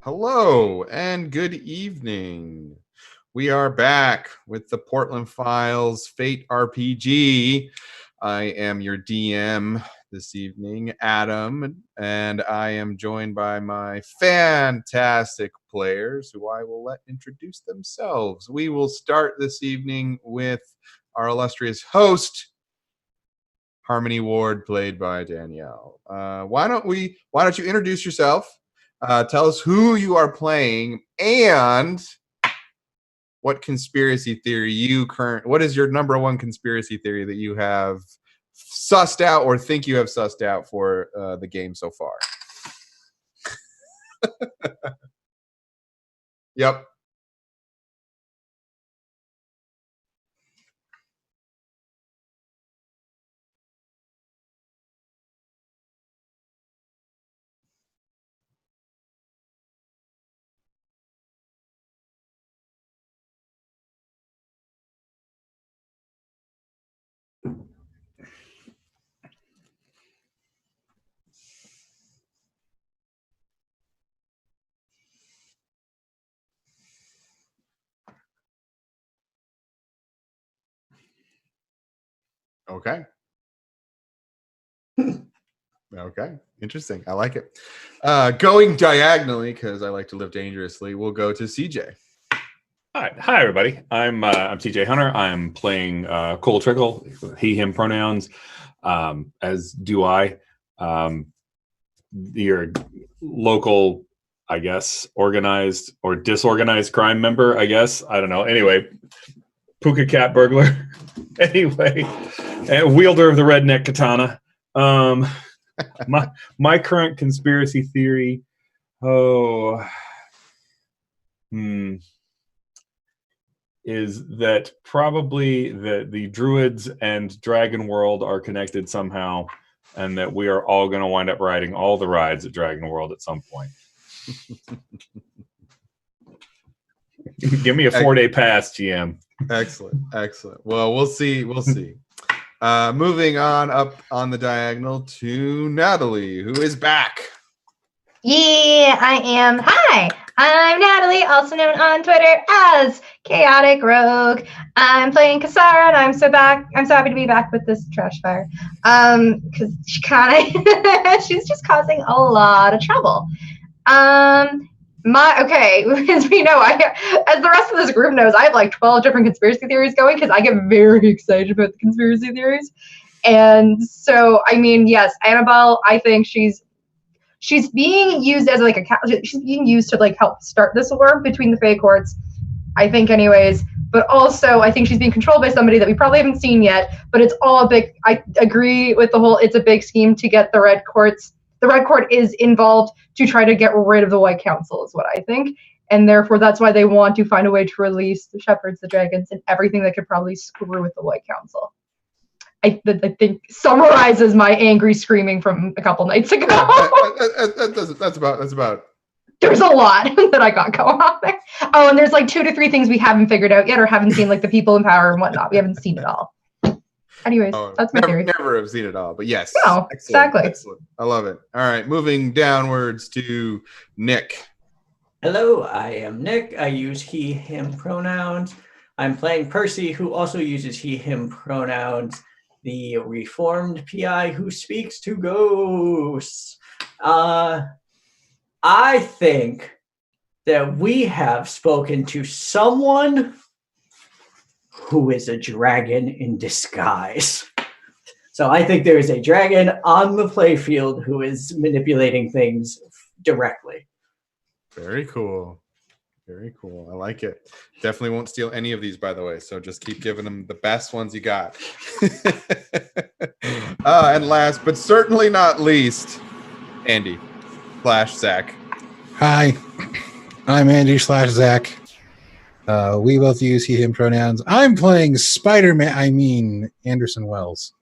Hello and good evening. We are back with the Portland Files Fate RPG. I am your DM this evening, Adam, and I am joined by my fantastic players who I will let introduce themselves. We will start this evening with our illustrious host, Harmony Ward, played by Danielle. Why don't you introduce yourself? Tell us who you are playing and what conspiracy theory what is your number one conspiracy theory that you have sussed out or think you have sussed out for the game so far? Yep. Okay. Okay. Interesting. I like it. Going diagonally, because I like to live dangerously, we'll go to CJ. Hi, everybody. I'm TJ Hunter. I'm playing Cole Trickle, he, him pronouns, as do I. Your local, I guess, organized or disorganized crime member, I guess. I don't know. Anyway, Puka Cat burglar. Anyway, and wielder of the redneck katana. My current conspiracy theory. Is that probably the Druids and Dragon World are connected somehow, and that we are all going to wind up riding all the rides at Dragon World at some point. Give me a 4-day pass, GM. Excellent. Well, we'll see. Moving on up on the diagonal to Natalie, who is back. Yeah, I am. Hi, I'm Natalie, also known on Twitter as Chaotic Rogue. I'm playing Kasara, and I'm so happy to be back with this trash fire. Because she's just causing a lot of trouble. As we know, as the rest of this group knows, I have like 12 different conspiracy theories going because I get very excited about the conspiracy theories. And so, I mean, yes, Annabelle, I think she's being used as she's being used to like help start this war between the Fae courts, I think, anyways. But also, I think she's being controlled by somebody that we probably haven't seen yet. But it's all a big. I agree with the whole. It's a big scheme to get the Red Courts. The Red Court is involved to try to get rid of the White Council, is what I think, and therefore that's why they want to find a way to release the Shepherds, the Dragons, and everything that could probably screw with the White Council. I think summarizes my angry screaming from a couple nights ago. That's about. There's a lot that I got going on there. Oh, and there's like 2 to 3 things we haven't figured out yet or haven't seen, like the people in power and whatnot. We haven't seen it all. Anyways, that's my theory. Never have seen it all, but yes. No, exactly. Excellent. I love it. All right, moving downwards to Nick. Hello, I am Nick. I use he, him pronouns. I'm playing Percy, who also uses he, him pronouns, the reformed PI who speaks to ghosts. I think that we have spoken to someone who is a dragon in disguise. So I think there is a dragon on the playfield who is manipulating things directly. Very cool. I like it. Definitely won't steal any of these, by the way. So just keep giving them the best ones you got. And last, but certainly not least, Andy / Zach. Hi, I'm Andy / Zach. We both use he, him pronouns. I'm playing Spider-Man, Anderson Wells.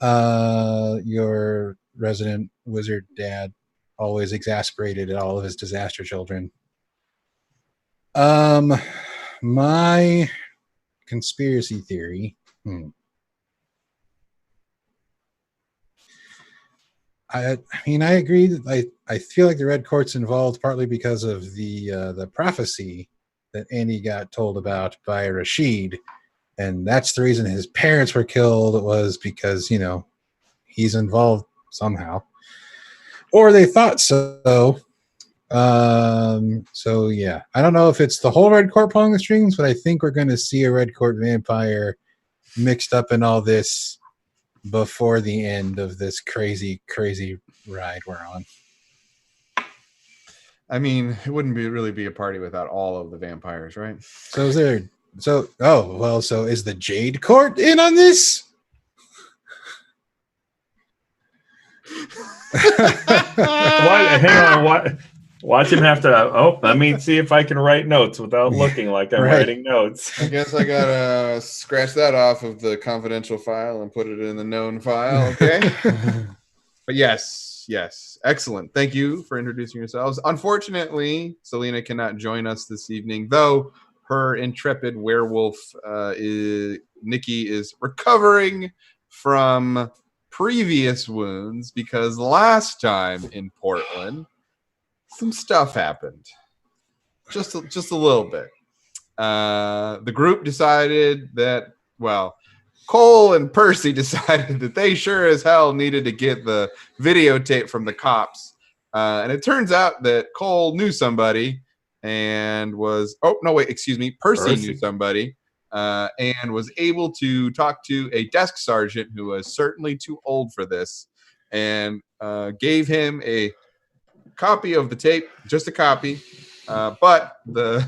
Your resident wizard dad, always exasperated at all of his disaster children. My conspiracy theory. I mean, I agree. I feel like the Red Court's involved partly because of the prophecy that Andy got told about by Rashid, and that's the reason his parents were killed, was because he's involved somehow, or they thought so. So yeah, I don't know if it's the whole Red Court pulling the strings, but I think we're going to see a Red Court vampire mixed up in all this before the end of this crazy ride we're on. I mean, it wouldn't really be a party without all of the vampires, right? So is there? So so is the Jade Court in on this? Hang on. Watch him have to. Oh, let me see if I can write notes without looking like I'm writing notes. I guess I gotta scratch that off of the confidential file and put it in the known file. Okay. But yes, excellent. Thank you for introducing yourselves. Unfortunately, Selena cannot join us this evening, though her intrepid werewolf, Nikki, is recovering from previous wounds because last time in Portland, some stuff happened. Just a little bit. The group decided that, Cole and Percy decided that they sure as hell needed to get the videotape from the cops. And it turns out that Cole knew somebody and Percy knew somebody and was able to talk to a desk sergeant who was certainly too old for this and gave him a copy of the tape, just a copy. But the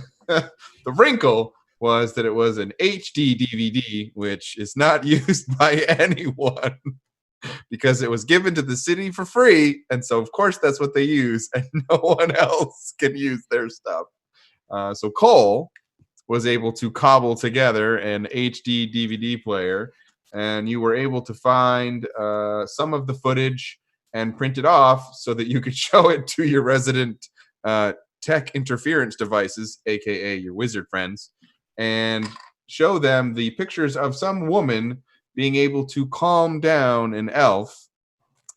wrinkle was that it was an HD DVD, which is not used by anyone because it was given to the city for free. And so, of course, that's what they use, and no one else can use their stuff. So Cole was able to cobble together an HD DVD player, and you were able to find some of the footage and print it off so that you could show it to your resident tech interference devices, aka your wizard friends, and show them the pictures of some woman being able to calm down an elf.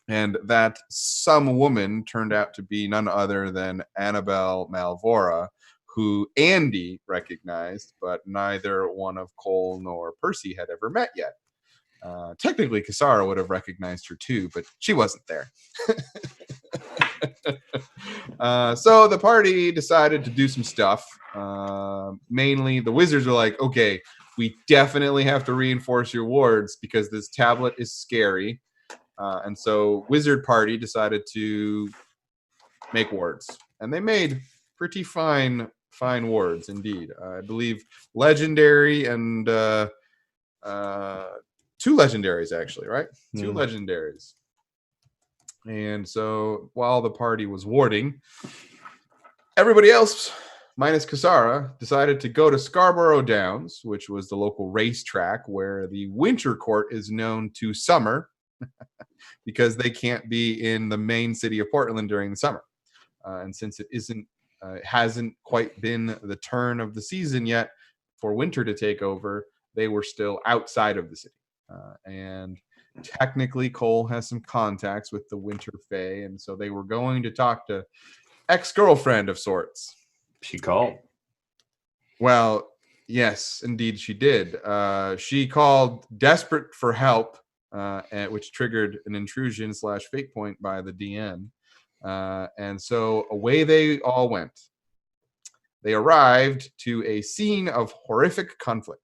And that some woman turned out to be none other than Annabelle Malvora, who Andy recognized, but neither one of Cole nor Percy had ever met yet. Technically, Kasara would have recognized her too, but she wasn't there. So the party decided to do some stuff. Mainly, the wizards were like, okay, we definitely have to reinforce your wards because this tablet is scary. And so Wizard Party decided to make wards. And they made pretty fine wards indeed. I believe legendary and two legendaries, actually, right? Two legendaries. And so while the party was warding, everybody else, minus Kasara, decided to go to Scarborough Downs, which was the local racetrack where the Winter Court is known to summer because they can't be in the main city of Portland during the summer. And since it hasn't quite been the turn of the season yet for winter to take over, they were still outside of the city. And technically, Cole has some contacts with the Winter Fae, and so they were going to talk to ex-girlfriend of sorts. She called. Well, yes, indeed she did. She called desperate for help, which triggered an intrusion / fate point by the DM. And so away they all went. They arrived to a scene of horrific conflict.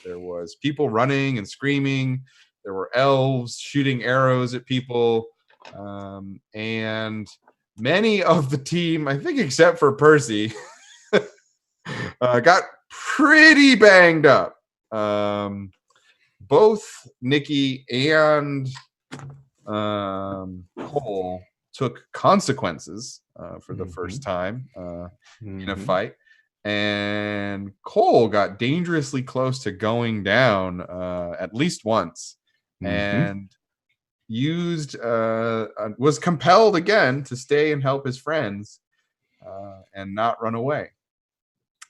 There was people running and screaming. There were elves shooting arrows at people. And many of the team, I think except for Percy, got pretty banged up. Both Nikki and Cole took consequences for the first time in a fight. And Cole got dangerously close to going down at least once, and was compelled again to stay and help his friends and not run away.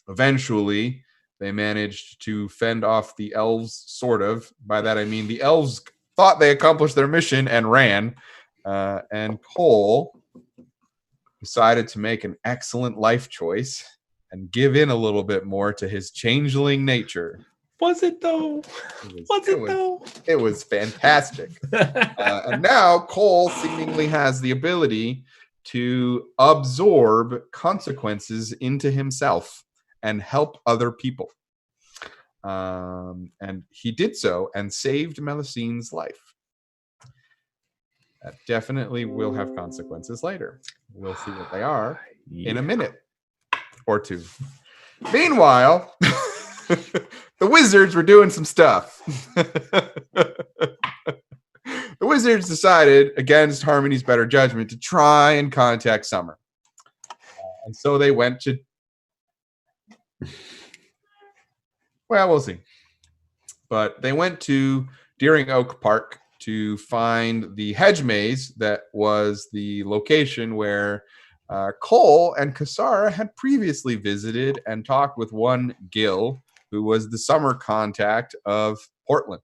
Eventually, they managed to fend off the elves, sort of. By that I mean the elves thought they accomplished their mission and ran, And Cole decided to make an excellent life choice and give in a little bit more to his changeling nature. Was it though? It was fantastic. And now Cole seemingly has the ability to absorb consequences into himself and help other people. And he did so and saved Melusines' life. That definitely will have consequences later. We'll see what they are in a minute or two. Meanwhile, the wizards were doing some stuff. The wizards decided, against Harmony's better judgment, to try and contact Summer. And so they went to... Well, we'll see. But they went to Deering Oak Park to find the hedge maze that was the location where Cole and Kasara had previously visited and talked with one Gil, who was the summer contact of Portland.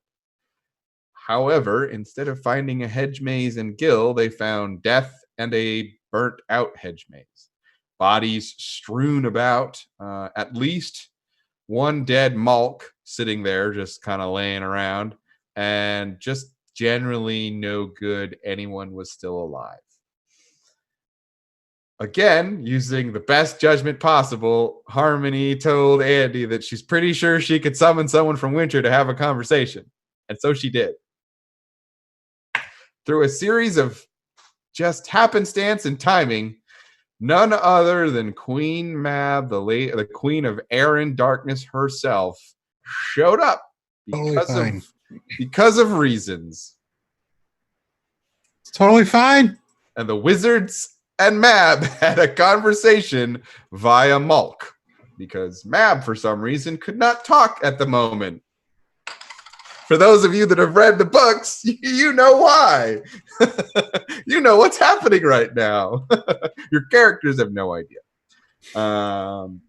However, instead of finding a hedge maze in Gil, they found death and a burnt out hedge maze. Bodies strewn about, at least one dead Malk sitting there, just kind of laying around, and just generally no good anyone was still alive. Again, using the best judgment possible, Harmony told Andy that she's pretty sure she could summon someone from Winter to have a conversation. And so she did. Through a series of just happenstance and timing, none other than Queen Mab, the Queen of Air and Darkness herself, showed up because of reasons. It's totally fine. And the wizards and Mab had a conversation via Malk, because Mab, for some reason, could not talk at the moment. For those of you that have read the books, you know why. You know what's happening right now. Your characters have no idea.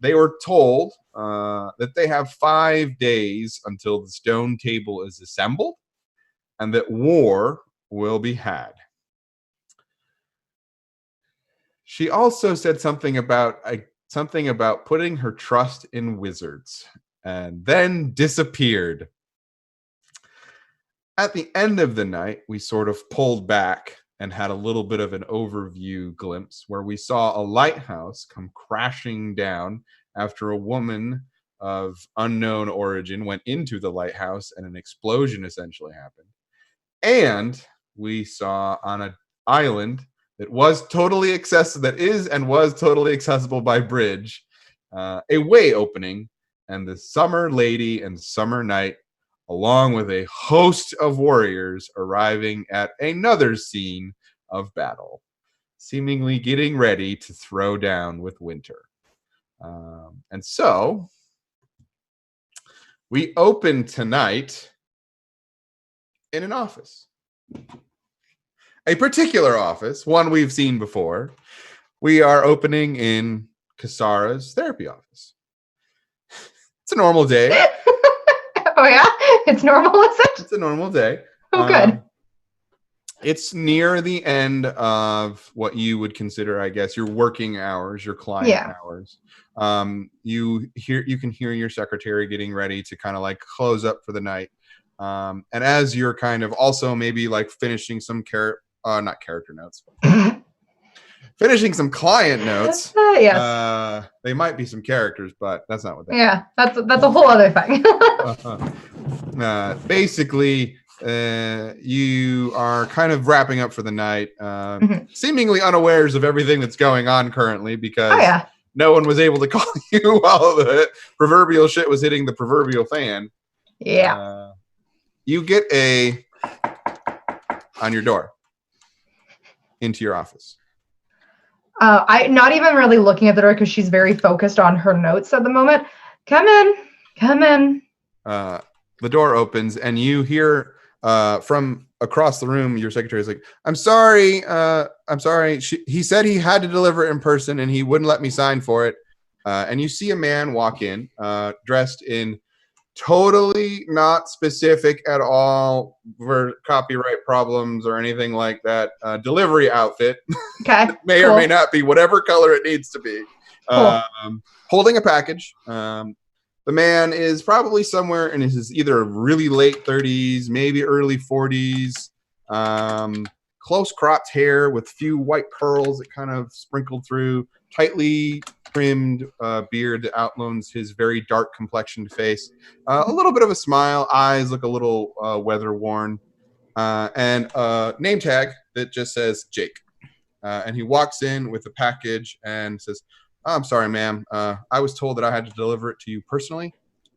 They were told that they have 5 days until the stone table is assembled and that war will be had. She also said something about putting her trust in wizards, and then disappeared. At the end of the night, we sort of pulled back and had a little bit of an overview glimpse where we saw a lighthouse come crashing down after a woman of unknown origin went into the lighthouse and an explosion essentially happened. And we saw on an island that was totally accessible, that is and was totally accessible by bridge, a way opening, and the Summer Lady and Summer Knight, along with a host of warriors, arriving at another scene of battle, seemingly getting ready to throw down with Winter. And so we open tonight in an office. A particular office, one we've seen before. We are opening in Kasara's therapy office. It's a normal day. Oh, yeah? It's normal, is it? It's a normal day. Oh, good. It's near the end of what you would consider, I guess, your working hours, your client hours. You can hear your secretary getting ready to kind of like close up for the night. And as you're kind of also maybe like finishing some not character notes, finishing some client notes. Yes. They might be some characters, but that's not what they are. Yeah, that's a whole other thing. Basically, you are kind of wrapping up for the night, seemingly unawares of everything that's going on currently, because no one was able to call you while the proverbial shit was hitting the proverbial fan. Yeah. You get on your door into your office. I'm not even really looking at the door because she's very focused on her notes at the moment. Come in. The door opens and you hear from across the room, your secretary is like, I'm sorry. He said he had to deliver it in person and he wouldn't let me sign for it. And you see a man walk in, dressed in totally not specific at all for copyright problems or anything like that. Delivery outfit Okay. may cool. or may not be whatever color it needs to be. Cool. Holding a package. The man is probably somewhere in his either really late 30s, maybe early 40s. Close cropped hair with few white curls that kind of sprinkled through. Tightly trimmed beard that outlines his very dark complexioned face. A little bit of a smile. Eyes look a little weather worn. And a name tag that just says Jake. And he walks in with a package and says, I'm sorry, ma'am. I was told that I had to deliver it to you personally,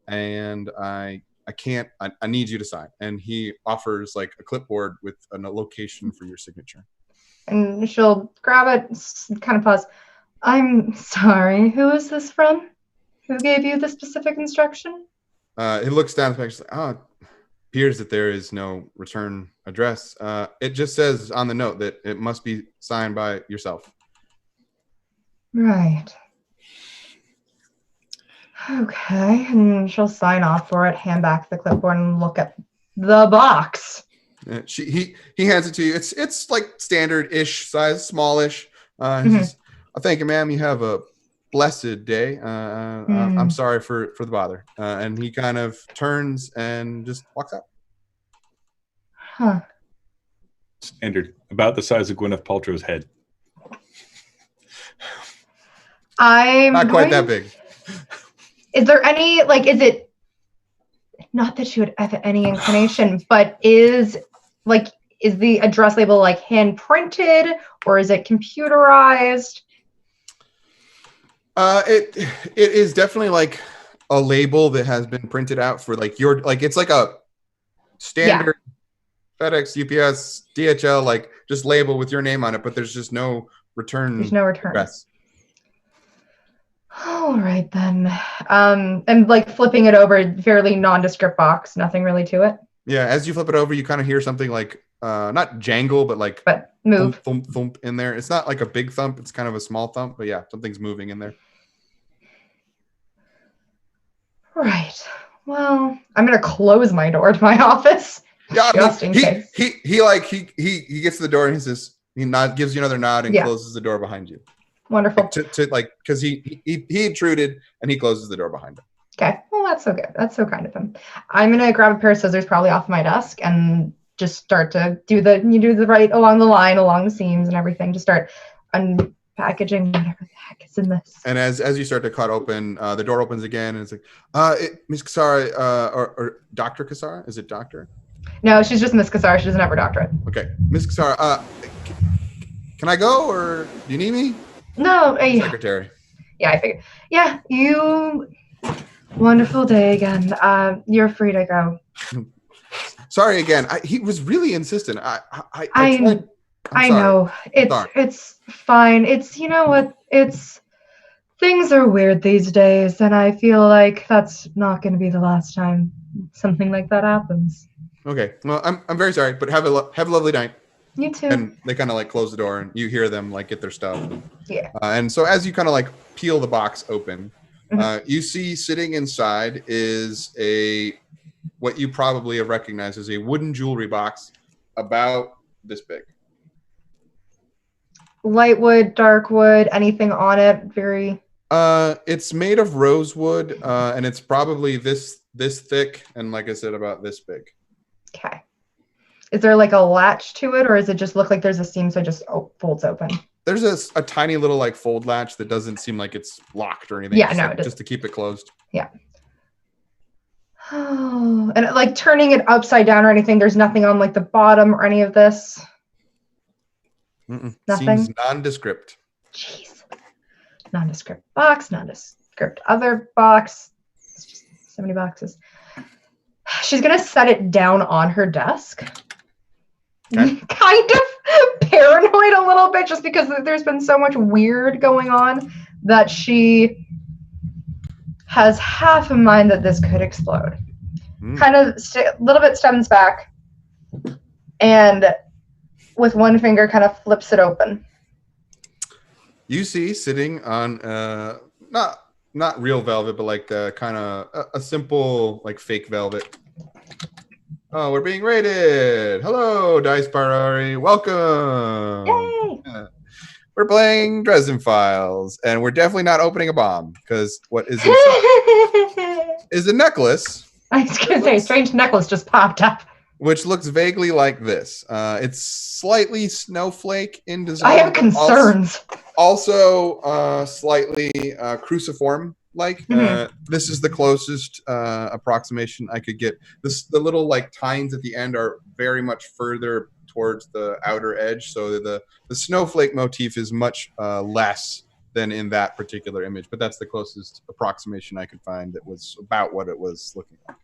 and I can't. I need you to sign. And he offers like a clipboard with a location for your signature. And she'll grab it, kind of pause. I'm sorry. Who is this from? Who gave you the specific instruction? He looks down at the package. Like, appears that there is no return address. It just says on the note that it must be signed by yourself. Right. Okay, and she'll sign off for it, hand back the clipboard, and look at the box. He hands it to you. It's like standard-ish size, smallish. He says, thank you, ma'am. You have a blessed day. I'm sorry for the bother. And he kind of turns and just walks out. Huh. Standard, about the size of Gwyneth Paltrow's head. I'm Not quite that big. Is there any, like, is it, not that she would have any inclination, but is the address label like hand printed or is it computerized? It is definitely like a label that has been printed out for like your, like, it's like a standard FedEx, UPS, DHL, like just label with your name on it, but there's just no return. There's no return. Address. All right then. And like flipping it over, fairly nondescript box, nothing really to it. Yeah, as you flip it over, you kind of hear something like not jangle, but like move. Thump, thump, thump in there. It's not like a big thump, it's kind of a small thump, but yeah, something's moving in there. Right. Well, I'm gonna close my door to my office. Yeah, just in case. He gets to the door and he says, gives you another nod and closes the door behind you. Wonderful. To like, because he intruded and he closes the door behind him. Okay. Well, that's so good. That's so kind of him. I'm gonna grab a pair of scissors probably off my desk and just start to do the right along the line, along the seams and everything. Just start unpackaging whatever the heck is in this. And as you start to cut open, the door opens again and it's like, Miss Casara, or Dr. Casara? Is it doctor? No, she's just Miss Casara. She doesn't have her doctorate. Okay. Miss Casara, can I go or do you need me? No. Secretary. Yeah, I figured. Yeah, you. Wonderful day again. You're free to go. Sorry again. He was really insistent. I know. It's fine. It's, you know what? Things are weird these days, and I feel like that's not going to be the last time something like that happens. Okay. Well, I'm very sorry, but have a lovely night. You too. And they kind of like close the door, and you hear them like get their stuff. Yeah. And so as you kind of like peel the box open, you see sitting inside is what you probably have recognized as a wooden jewelry box about this big. Light wood, dark wood, anything on it? Very. It's made of rosewood, and it's probably this thick, and like I said, about this big. Okay. Is there like a latch to it, or does it just look like there's a seam so it just folds open? There's a tiny little like fold latch that doesn't seem like it's locked or anything. Yeah, just to keep it closed. Yeah. Oh, and like turning it upside down or anything, there's nothing on like the bottom or any of this? Mm-mm. Nothing? Seems nondescript. Jeez. Nondescript box, nondescript other box. It's just so many boxes. She's going to set it down on her desk. Okay. Kind of paranoid a little bit just because there's been so much weird going on that she has half in mind that this could explode. Kind of a little bit stems back and with one finger kind of flips it open. You see sitting on not not real velvet, but like the kind of a simple like fake velvet. Oh, we're being raided. Hello, Dice Barari. Welcome. Yay! We're playing Dresden Files, and we're definitely not opening a bomb because what is inside is a necklace. I was gonna say, a strange necklace just popped up. Which looks vaguely like this. It's slightly snowflake in design. I have concerns. Also, slightly cruciform like. This is the closest approximation I could get. The little like tines at the end are very much further towards the outer edge, so the snowflake motif is much less than in that particular image. But that's the closest approximation I could find that was about what it was looking like.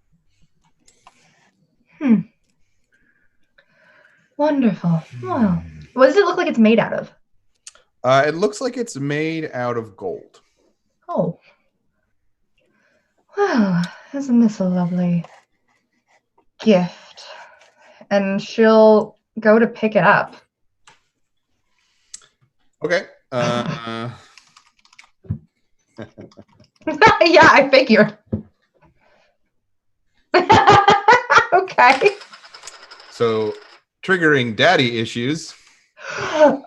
Wonderful. Wow. What does it look like it's made out of? It looks like it's made out of gold. Oh. Wow. Isn't this a lovely gift? And she'll go to pick it up. Okay. Yeah, I figured. Okay. So, triggering daddy issues. Oh,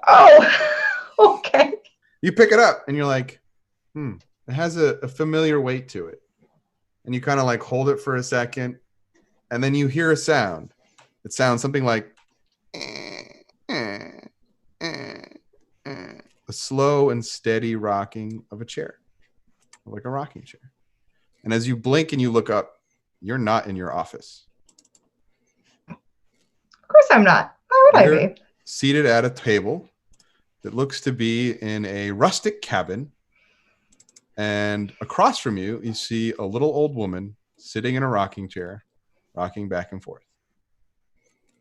okay. You pick it up and you're like, it has a familiar weight to it. And you kind of like hold it for a second, and then you hear a sound. It sounds something like a slow and steady rocking of a chair, like a rocking chair. And as you blink and you look up, you're not in your office. Of course I'm not. Why would I be? Seated at a table that looks to be in a rustic cabin. And across from you, you see a little old woman sitting in a rocking chair, rocking back and forth,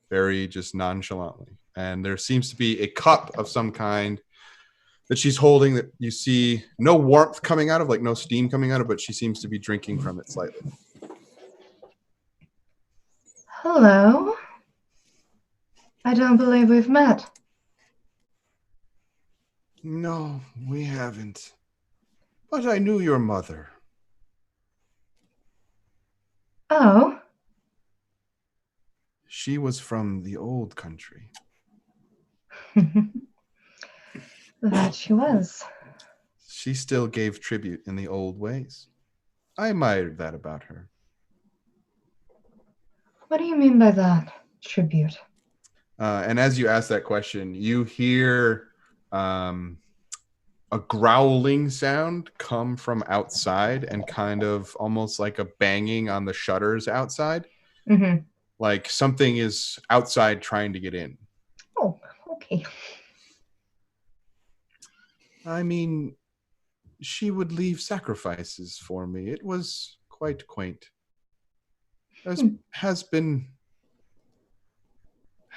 very just nonchalantly. And there seems to be a cup of some kind that she's holding that you see no warmth coming out of, like no steam coming out of, but she seems to be drinking from it slightly. Hello. I don't believe we've met. No, we haven't. But I knew your mother. Oh. She was from the old country. That she was. She still gave tribute in the old ways. I admired that about her. What do you mean by that? Tribute. And as you ask that question, you hear a growling sound come from outside and kind of almost like a banging on the shutters outside. Mm-hmm. Like something is outside trying to get in. Oh, okay. I mean, she would leave sacrifices for me. It was quite quaint. Has been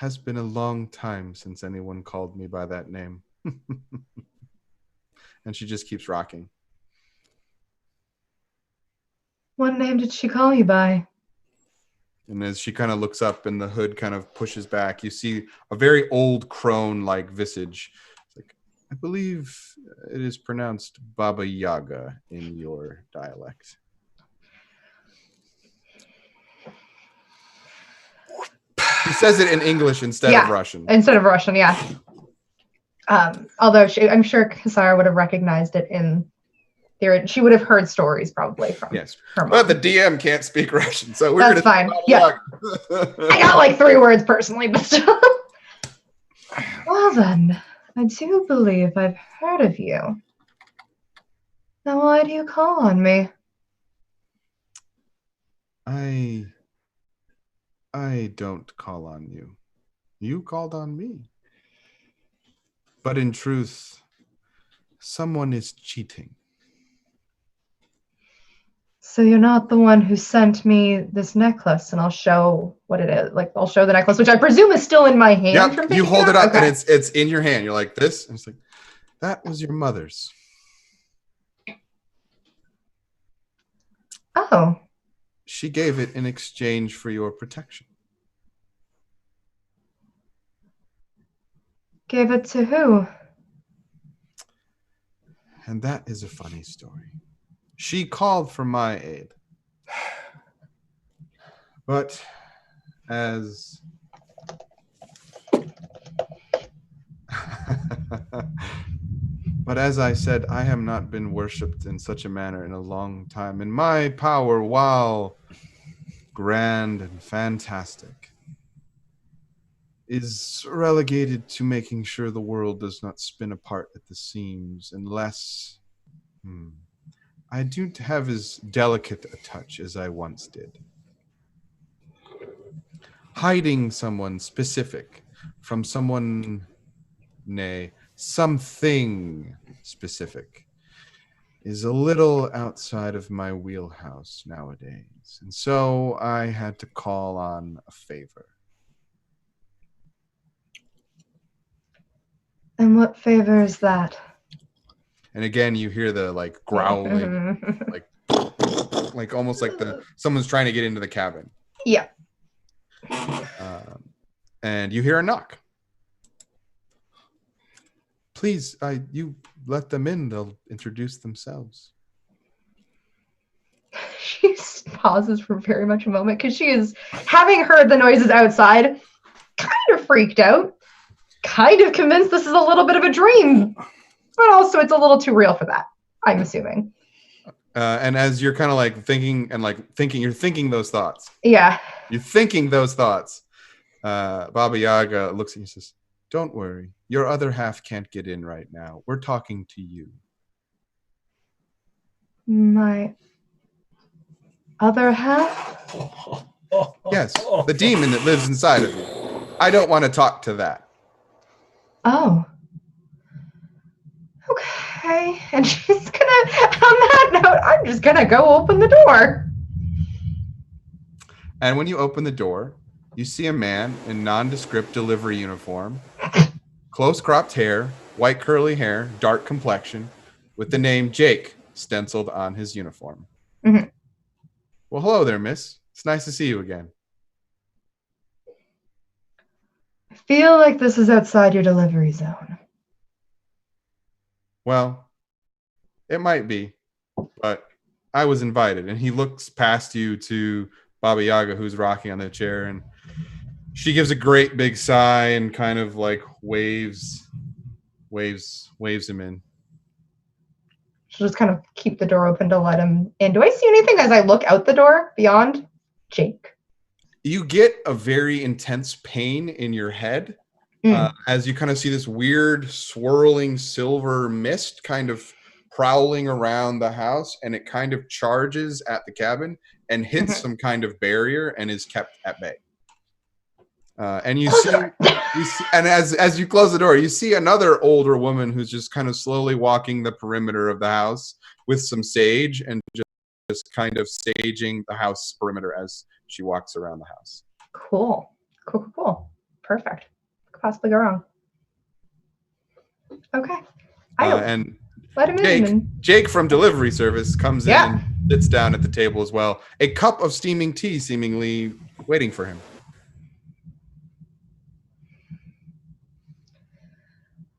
a long time since anyone called me by that name. And she just keeps rocking. What name did she call you by? And as she kind of looks up and the hood kind of pushes back, you see a very old crone-like visage. It's like, I believe it is pronounced Baba Yaga in your dialect. He says it in English instead of Russian. Instead of Russian, yeah. Although I'm sure Kasara would have recognized it in there. She would have heard stories probably from her mom. But the DM can't speak Russian, so we're That's fine. Yeah. I got like 3 words personally, but still. Well then, I do believe I've heard of you. Now why do you call on me? I don't call on you. You called on me. But in truth, someone is cheating. So you're not the one who sent me this necklace, and I'll show what it is. Like I'll show the necklace, which I presume is still in my hand. Yeah, you hold it up and it's in your hand. You're like this, and it's like, that was your mother's. Oh. She gave it in exchange for your protection. Gave it to who? And that is a funny story. She called for my aid. But as but as I said, I have not been worshipped in such a manner in a long time. And my power, while grand and fantastic, is relegated to making sure the world does not spin apart at the seams unless I don't have as delicate a touch as I once did. Hiding someone specific from someone, nay, something specific, is a little outside of my wheelhouse nowadays. And so I had to call on a favor. And what favor is that? And again, you hear the like growling, like almost like someone's trying to get into the cabin. Yeah. And you hear a knock. Please, you let them in. They'll introduce themselves. She pauses for very much a moment because she is, having heard the noises outside, kind of freaked out, kind of convinced this is a little bit of a dream, but also it's a little too real for that, I'm assuming. And as you're kind of like thinking, you're thinking those thoughts. Yeah. You're thinking those thoughts. Baba Yaga looks at you and says, "Don't worry. Your other half can't get in right now. We're talking to you." My other half? Yes, the demon that lives inside of you. I don't want to talk to that. Oh. Okay. And she's gonna, on that note, I'm just gonna go open the door. And when you open the door, you see a man in nondescript delivery uniform, close cropped hair, white curly hair, dark complexion, with the name Jake stenciled on his uniform. Mm-hmm. Well, hello there, miss. It's nice to see you again. I feel like this is outside your delivery zone. Well, it might be, but I was invited. And he looks past you to Baba Yaga, who's rocking on the chair, and she gives a great big sigh and kind of like waves him in. She'll just kind of keep the door open to let him in. Do I see anything as I look out the door beyond Jake? You get a very intense pain in your head as you kind of see this weird swirling silver mist kind of prowling around the house, and it kind of charges at the cabin and hits some kind of barrier and is kept at bay. And you see, and as you close the door, you see another older woman who's just kind of slowly walking the perimeter of the house with some sage and just kind of staging the house perimeter as she walks around the house. Cool. Perfect. Could possibly go wrong. Okay. And let him in. Jake from delivery service comes in and sits down at the table as well. A cup of steaming tea seemingly waiting for him.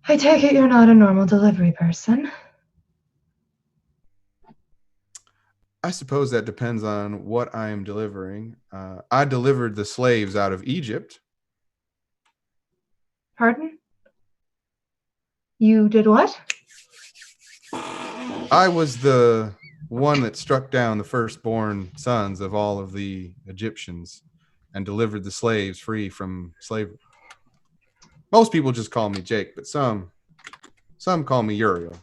I take it you're not a normal delivery person. I suppose that depends on what I am delivering. I delivered the slaves out of Egypt. Pardon? You did what? I was the one that struck down the firstborn sons of all of the Egyptians and delivered the slaves free from slavery. Most people just call me Jake, but some call me Uriel.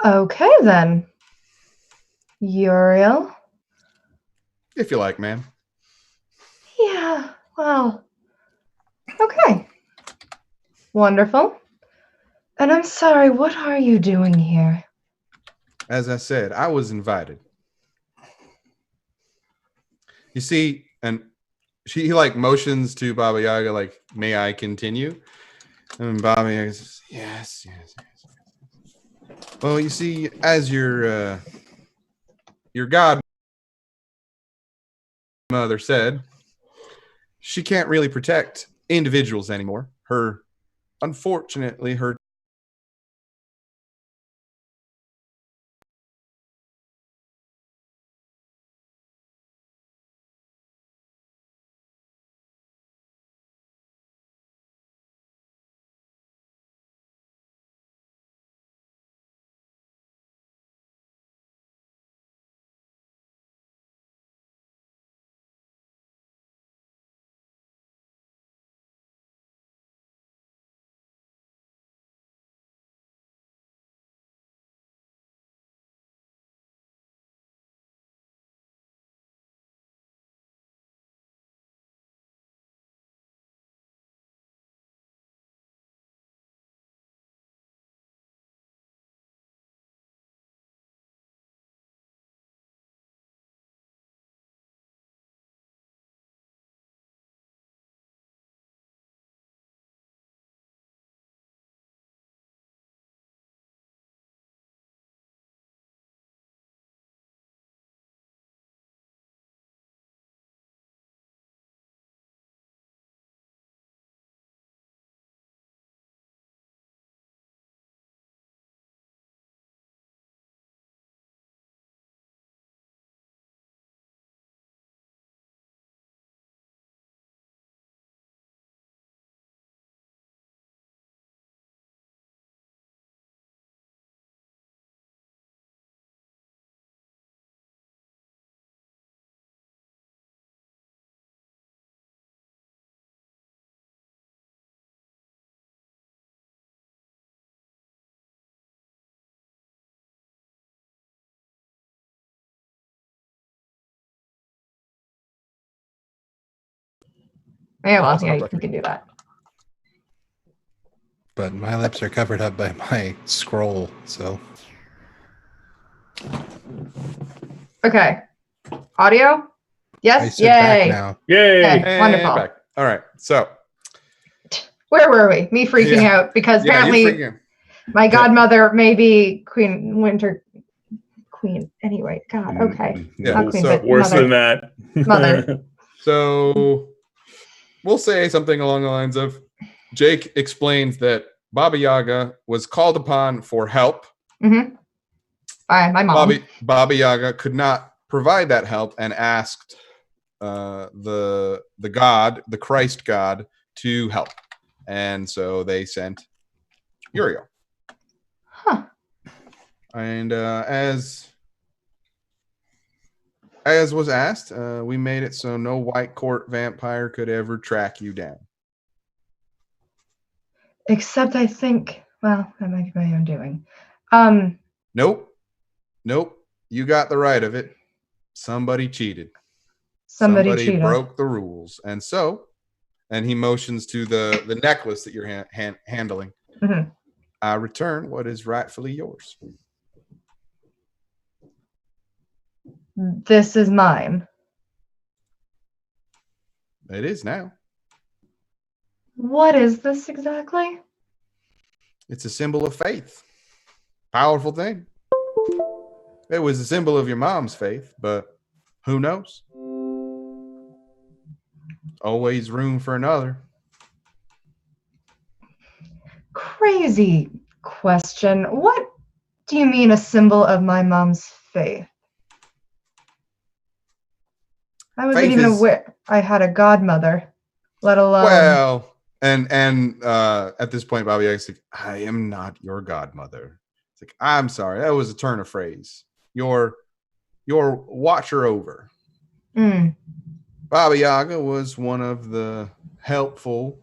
Okay, then. Uriel? If you like, ma'am. Yeah, well, okay. Wonderful. And I'm sorry, what are you doing here? As I said, I was invited. You see, and he like motions to Baba Yaga, like, "May I continue?" And Baba Yaga says, yes. Well, you see, as your godmother said, she can't really protect individuals anymore. Unfortunately, her Yeah, well, Also yeah, not you can do that. But my lips are covered up by my scroll, so Okay. Audio? I Yes? sit back Yay. now. Yay! Okay. And Wonderful. back. All right. So Where were we? Me freaking Yeah. out because yeah, you apparently freaking. my godmother may be Queen Winter Queen. Anyway, God, okay. Yeah, Not queen, so but Worse mother. than that. Mother. So we'll say something along the lines of Jake explains that Baba Yaga was called upon for help. Mm-hmm. By my mom. Baba Yaga could not provide that help and asked the god, the Christ god, to help, and so they sent Uriel. Huh. And as was asked, we made it so no white court vampire could ever track you down. Except I think, well, that might be my own doing. Nope. You got the right of it. Somebody cheated. Somebody cheated. broke the rules, and he motions to the necklace that you're handling. Mhm. I return what is rightfully yours. This is mine. It is now. What is this exactly? It's a symbol of faith. Powerful thing. It was a symbol of your mom's faith, but who knows? Always room for another. Crazy question. What do you mean a symbol of my mom's faith? I wasn't Faith even is- aware I had a godmother, let alone. Well, and at this point, Bobby Yaga's like, I am not your godmother. It's like, I'm sorry, that was a turn of phrase. Your watcher over. Mm. Baba Yaga was one of the helpful,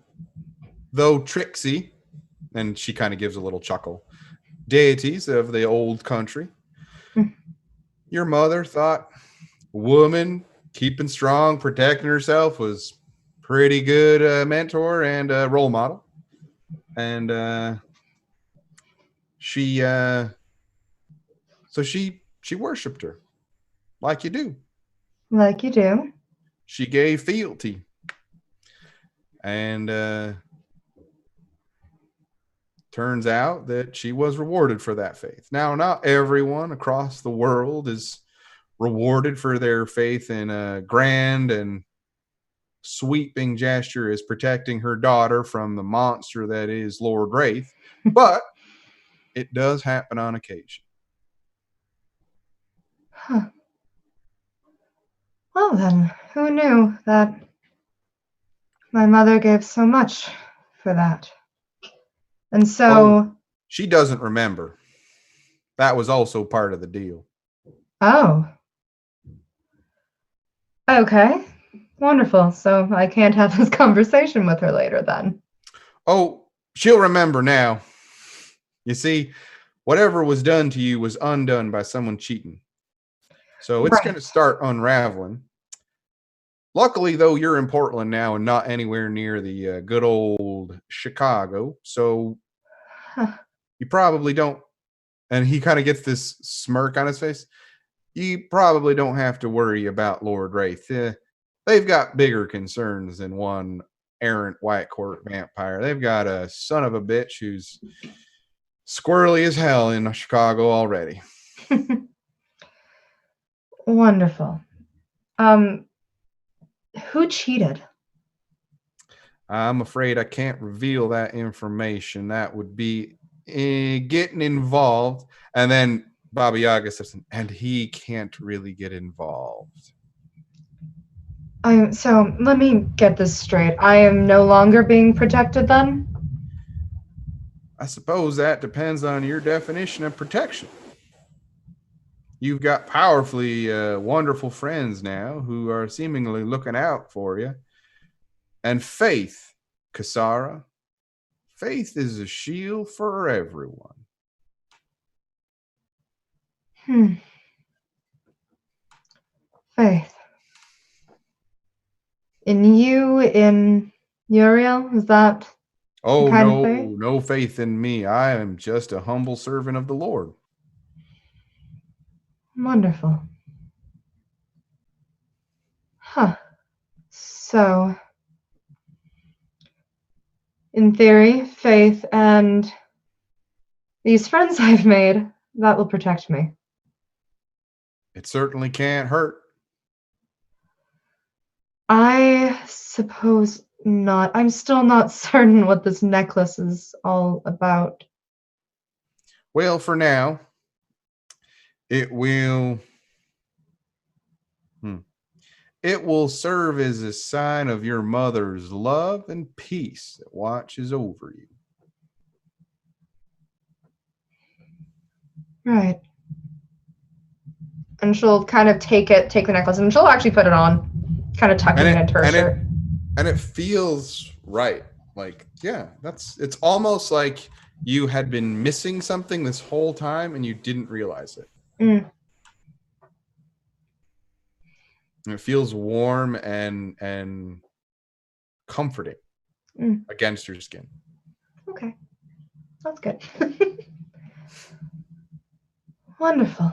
though tricksy, and she kind of gives a little chuckle, deities of the old country. Mm. Your mother thought woman keeping strong, protecting herself was pretty good mentor and role model. And she worshipped her like you do. Like you do. She gave fealty. And turns out that she was rewarded for that faith. Now, not everyone across the world is rewarded for their faith in a grand and sweeping gesture as protecting her daughter from the monster that is Lord Wraith, but it does happen on occasion. Huh. Well then, who knew that my mother gave so much for that? And so, She doesn't remember. That was also part of the deal. oh. Okay. Wonderful. So I can't have this conversation with her later then. Oh, she'll remember now. You see, whatever was done to you was undone by someone cheating. So it's Right. going to start unraveling. Luckily, though, you're in Portland now and not anywhere near the good old Chicago. So Huh. you probably don't. And he kind of gets this smirk on his face. You probably don't have to worry about Lord Wraith. They've got bigger concerns than one errant white court vampire. They've got a son of a bitch who's squirrely as hell in Chicago already. Wonderful. Who cheated? I'm afraid I can't reveal that information. That would be getting involved. And then Baba Yaga says, and he can't really get involved. So let me get this straight. I am no longer being protected then? I suppose that depends on your definition of protection. You've got powerfully wonderful friends now who are seemingly looking out for you. And faith, Kasara, faith is a shield for everyone. Faith. In you, in Uriel? Is that Oh, kind of no, faith? no faith in me. I am just a humble servant of the Lord. Wonderful. Huh. So, in theory, faith and these friends I've made, that will protect me. It certainly can't hurt. I suppose not. I'm still not certain what this necklace is all about. Well, for now, it will. It will serve as a sign of your mother's love and peace that watches over you. Right. And she'll kind of take the necklace, and she'll actually put it on, kind of tucking it into her shirt. And it feels right. Like, yeah, it's almost like you had been missing something this whole time and you didn't realize it. Mm. And it feels warm and comforting against your skin. Okay. That's good. Wonderful.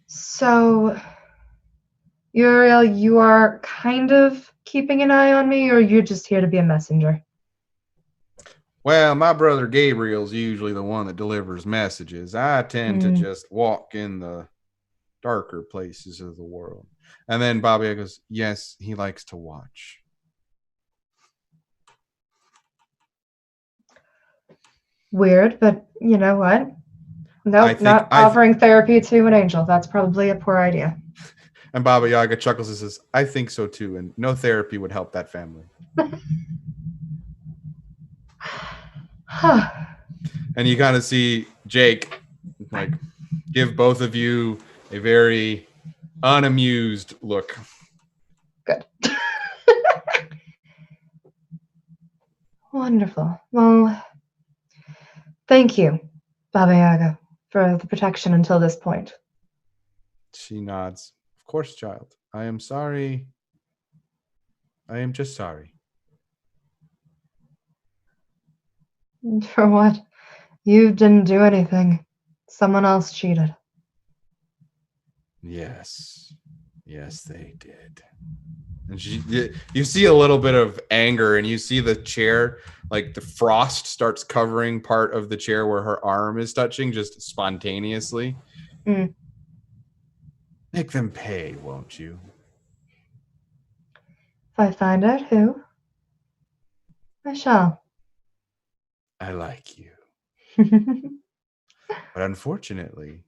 So, Uriel, you are kind of keeping an eye on me, or you're just here to be a messenger? Well, my brother Gabriel's usually the one that delivers messages. I tend to just walk in the darker places of the world. And then Baba goes, yes, he likes to watch. Weird, but you know what? Nope, not offering therapy to an angel. That's probably a poor idea. And Baba Yaga chuckles and says, I think so too, and no therapy would help that family. And you kind of see Jake like give both of you a very unamused look. Good. Wonderful. Well, thank you, Baba Yaga, for the protection until this point. She nods. Of course, child. I am sorry. I am just sorry. For what? You didn't do anything. Someone else cheated. Yes. Yes, they did. And you see a little bit of anger, and you see the chair, like the frost starts covering part of the chair where her arm is touching just spontaneously. Mm. Make them pay, won't you? If I find out who, I shall. I like you. But unfortunately,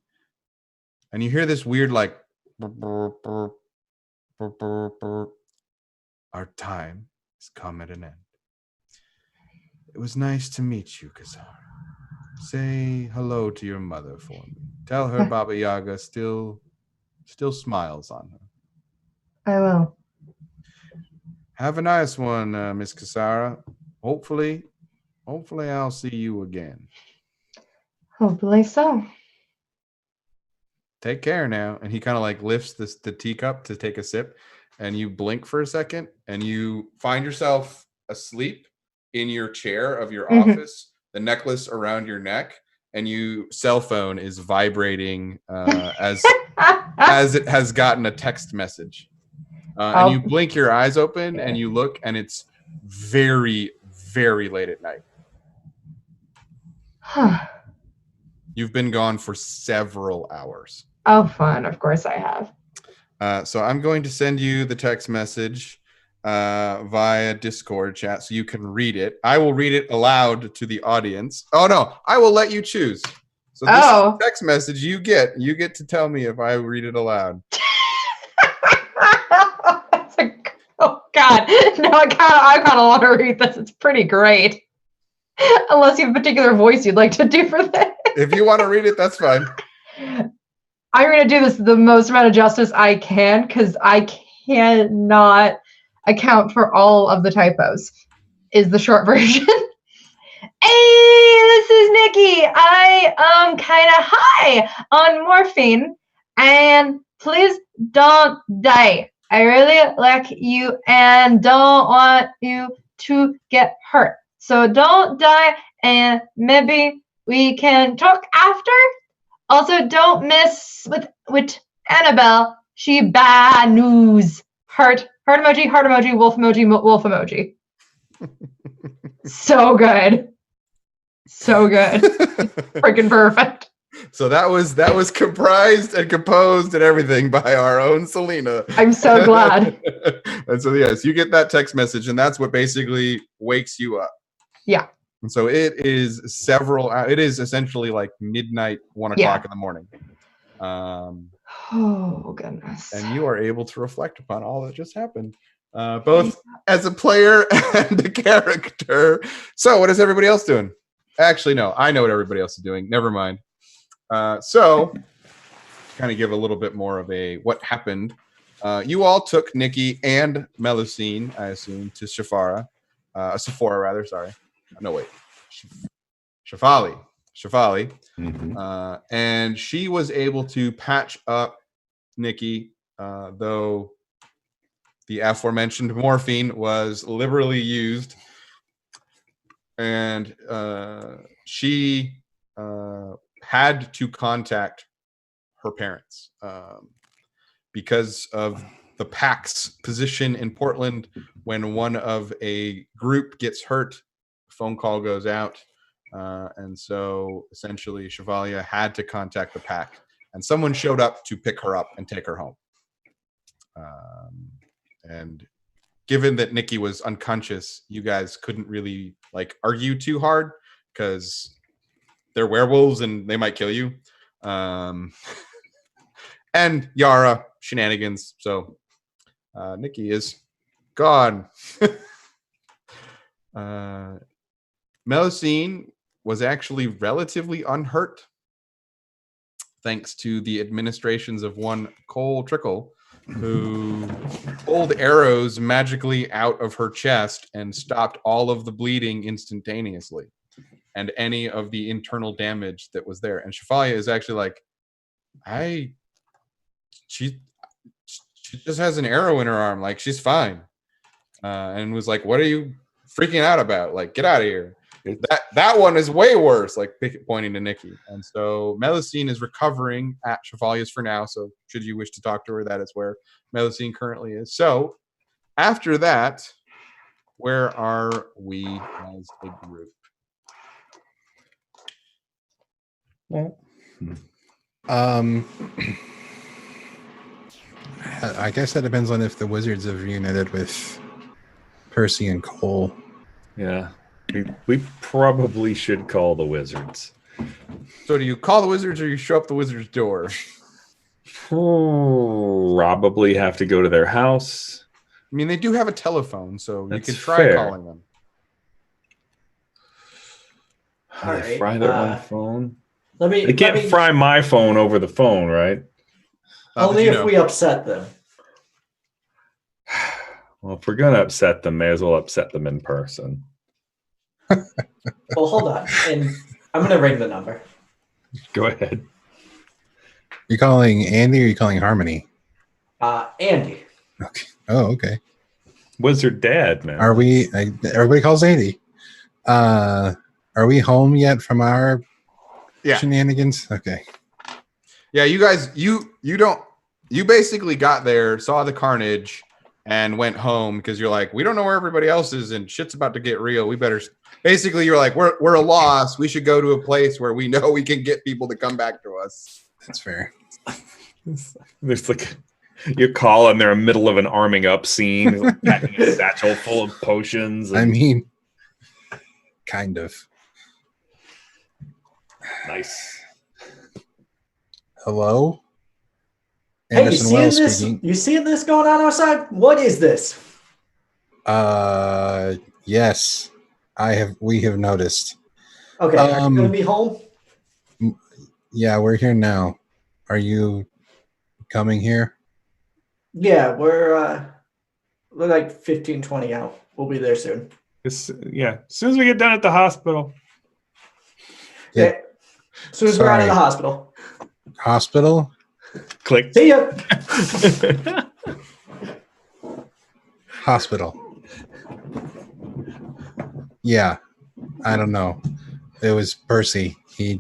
and you hear this weird like our time has come at an end. It was nice to meet you, Kazara. Say hello to your mother for me. Tell her Baba Yaga still smiles on her. I will. Have a nice one, Miss Kasara. Hopefully I'll see you again. Hopefully so. Take care now. And he kind of like lifts the teacup to take a sip, and you blink for a second, and you find yourself asleep in your chair of your office, the necklace around your neck, and your cell phone is vibrating as it has gotten a text message. And you blink your eyes open and you look, and it's very, very late at night. Huh. You've been gone for several hours. Oh, fun. Of course I have. So I'm going to send you the text message via Discord chat so you can read it. I will read it aloud to the audience. Oh, no. I will let you choose. So this text message you get to tell me if I read it aloud. Oh, God. No, I kind of want to read this. It's pretty great. Unless you have a particular voice you'd like to do for this. If you want to read it, that's fine. I'm going to do this the most amount of justice I can, because I cannot account for all of the typos, is the short version. Hey, this is Nikki. I am kind of high on morphine, and please don't die. I really like you and don't want you to get hurt. So don't die, and maybe we can talk after. Also, don't mess with Annabelle. She bad news. Heart emoji, wolf emoji, wolf emoji. So good. So good. Freaking perfect. So that was comprised and composed and everything by our own Selena. I'm so glad. And so yes, you get that text message, and that's what basically wakes you up. Yeah. And so it is it is essentially like midnight, 1 o'clock in the morning. Oh goodness. And you are able to reflect upon all that just happened, both as a player and a character. So what is everybody else doing? Actually, no, I know what everybody else is doing. Never mind. So kind of give a little bit more of a what happened. You all took Nikki and Melusine, I assume, to Sephora rather. Sorry. No, wait. Shefali. And she was able to patch up Nikki, though the aforementioned morphine was liberally used. And she had to contact her parents because of the PAC's position in Portland. When one of a group gets hurt, a phone call goes out. And so essentially Chevalier had to contact the PAC, and someone showed up to pick her up and take her home. And given that Nikki was unconscious, you guys couldn't really like argue too hard because they're werewolves and they might kill you. And Yara shenanigans. So Nikki is gone. Melusine was actually relatively unhurt thanks to the administrations of one Cole Trickle, who pulled arrows magically out of her chest and stopped all of the bleeding instantaneously and any of the internal damage that was there. And Shafaya is actually like, she just has an arrow in her arm, like she's fine. And was like, what are you freaking out about? Like, get out of here. That one is way worse, like pointing to Nikki. And so Melusine is recovering at Chevalier's for now. So should you wish to talk to her, that is where Melusine currently is. So after that, where are we as a group? Well, I guess that depends on if the wizards have reunited with Percy and Cole. Yeah. We probably should call the wizards. So do you call the wizards or you show up the wizard's door? Probably have to go to their house. I mean, they do have a telephone, so That's you could try fair. calling them. They Alright, fry their own phone. They They can't fry my phone over the phone, right? Only if we upset them. Well, if we're going to upset them, may as well upset them in person. Well, hold on. And I'm going to ring the number. Go ahead. You calling Andy or you calling Harmony? Andy. Okay. Oh, okay. Wizard Dad, man. Are we? Everybody calls Andy. Are we home yet from our shenanigans? Okay. Yeah, you guys, you basically got there, saw the carnage, and went home because you're like, we don't know where everybody else is, and shit's about to get real. We better. Basically, you're like, we're a loss. We should go to a place where we know we can get people to come back to us. That's fair. There's like you call and they're in the middle of an arming up scene, like, packing a satchel full of potions. I mean, kind of. Nice. Hello? Hey, you Anderson seeing Wells this? speaking. You seeing this going on outside? What is this? Yes. We have noticed. Okay, are you going to be home? Yeah, we're here now. Are you coming here? Yeah, we're like 15, 20 out. We'll be there soon. Yeah, as soon as we get done at the hospital. Yeah. Okay. As soon as we're out of Sorry. the hospital. Hospital? Click. See ya. hospital. Yeah, I don't know. It was Percy. He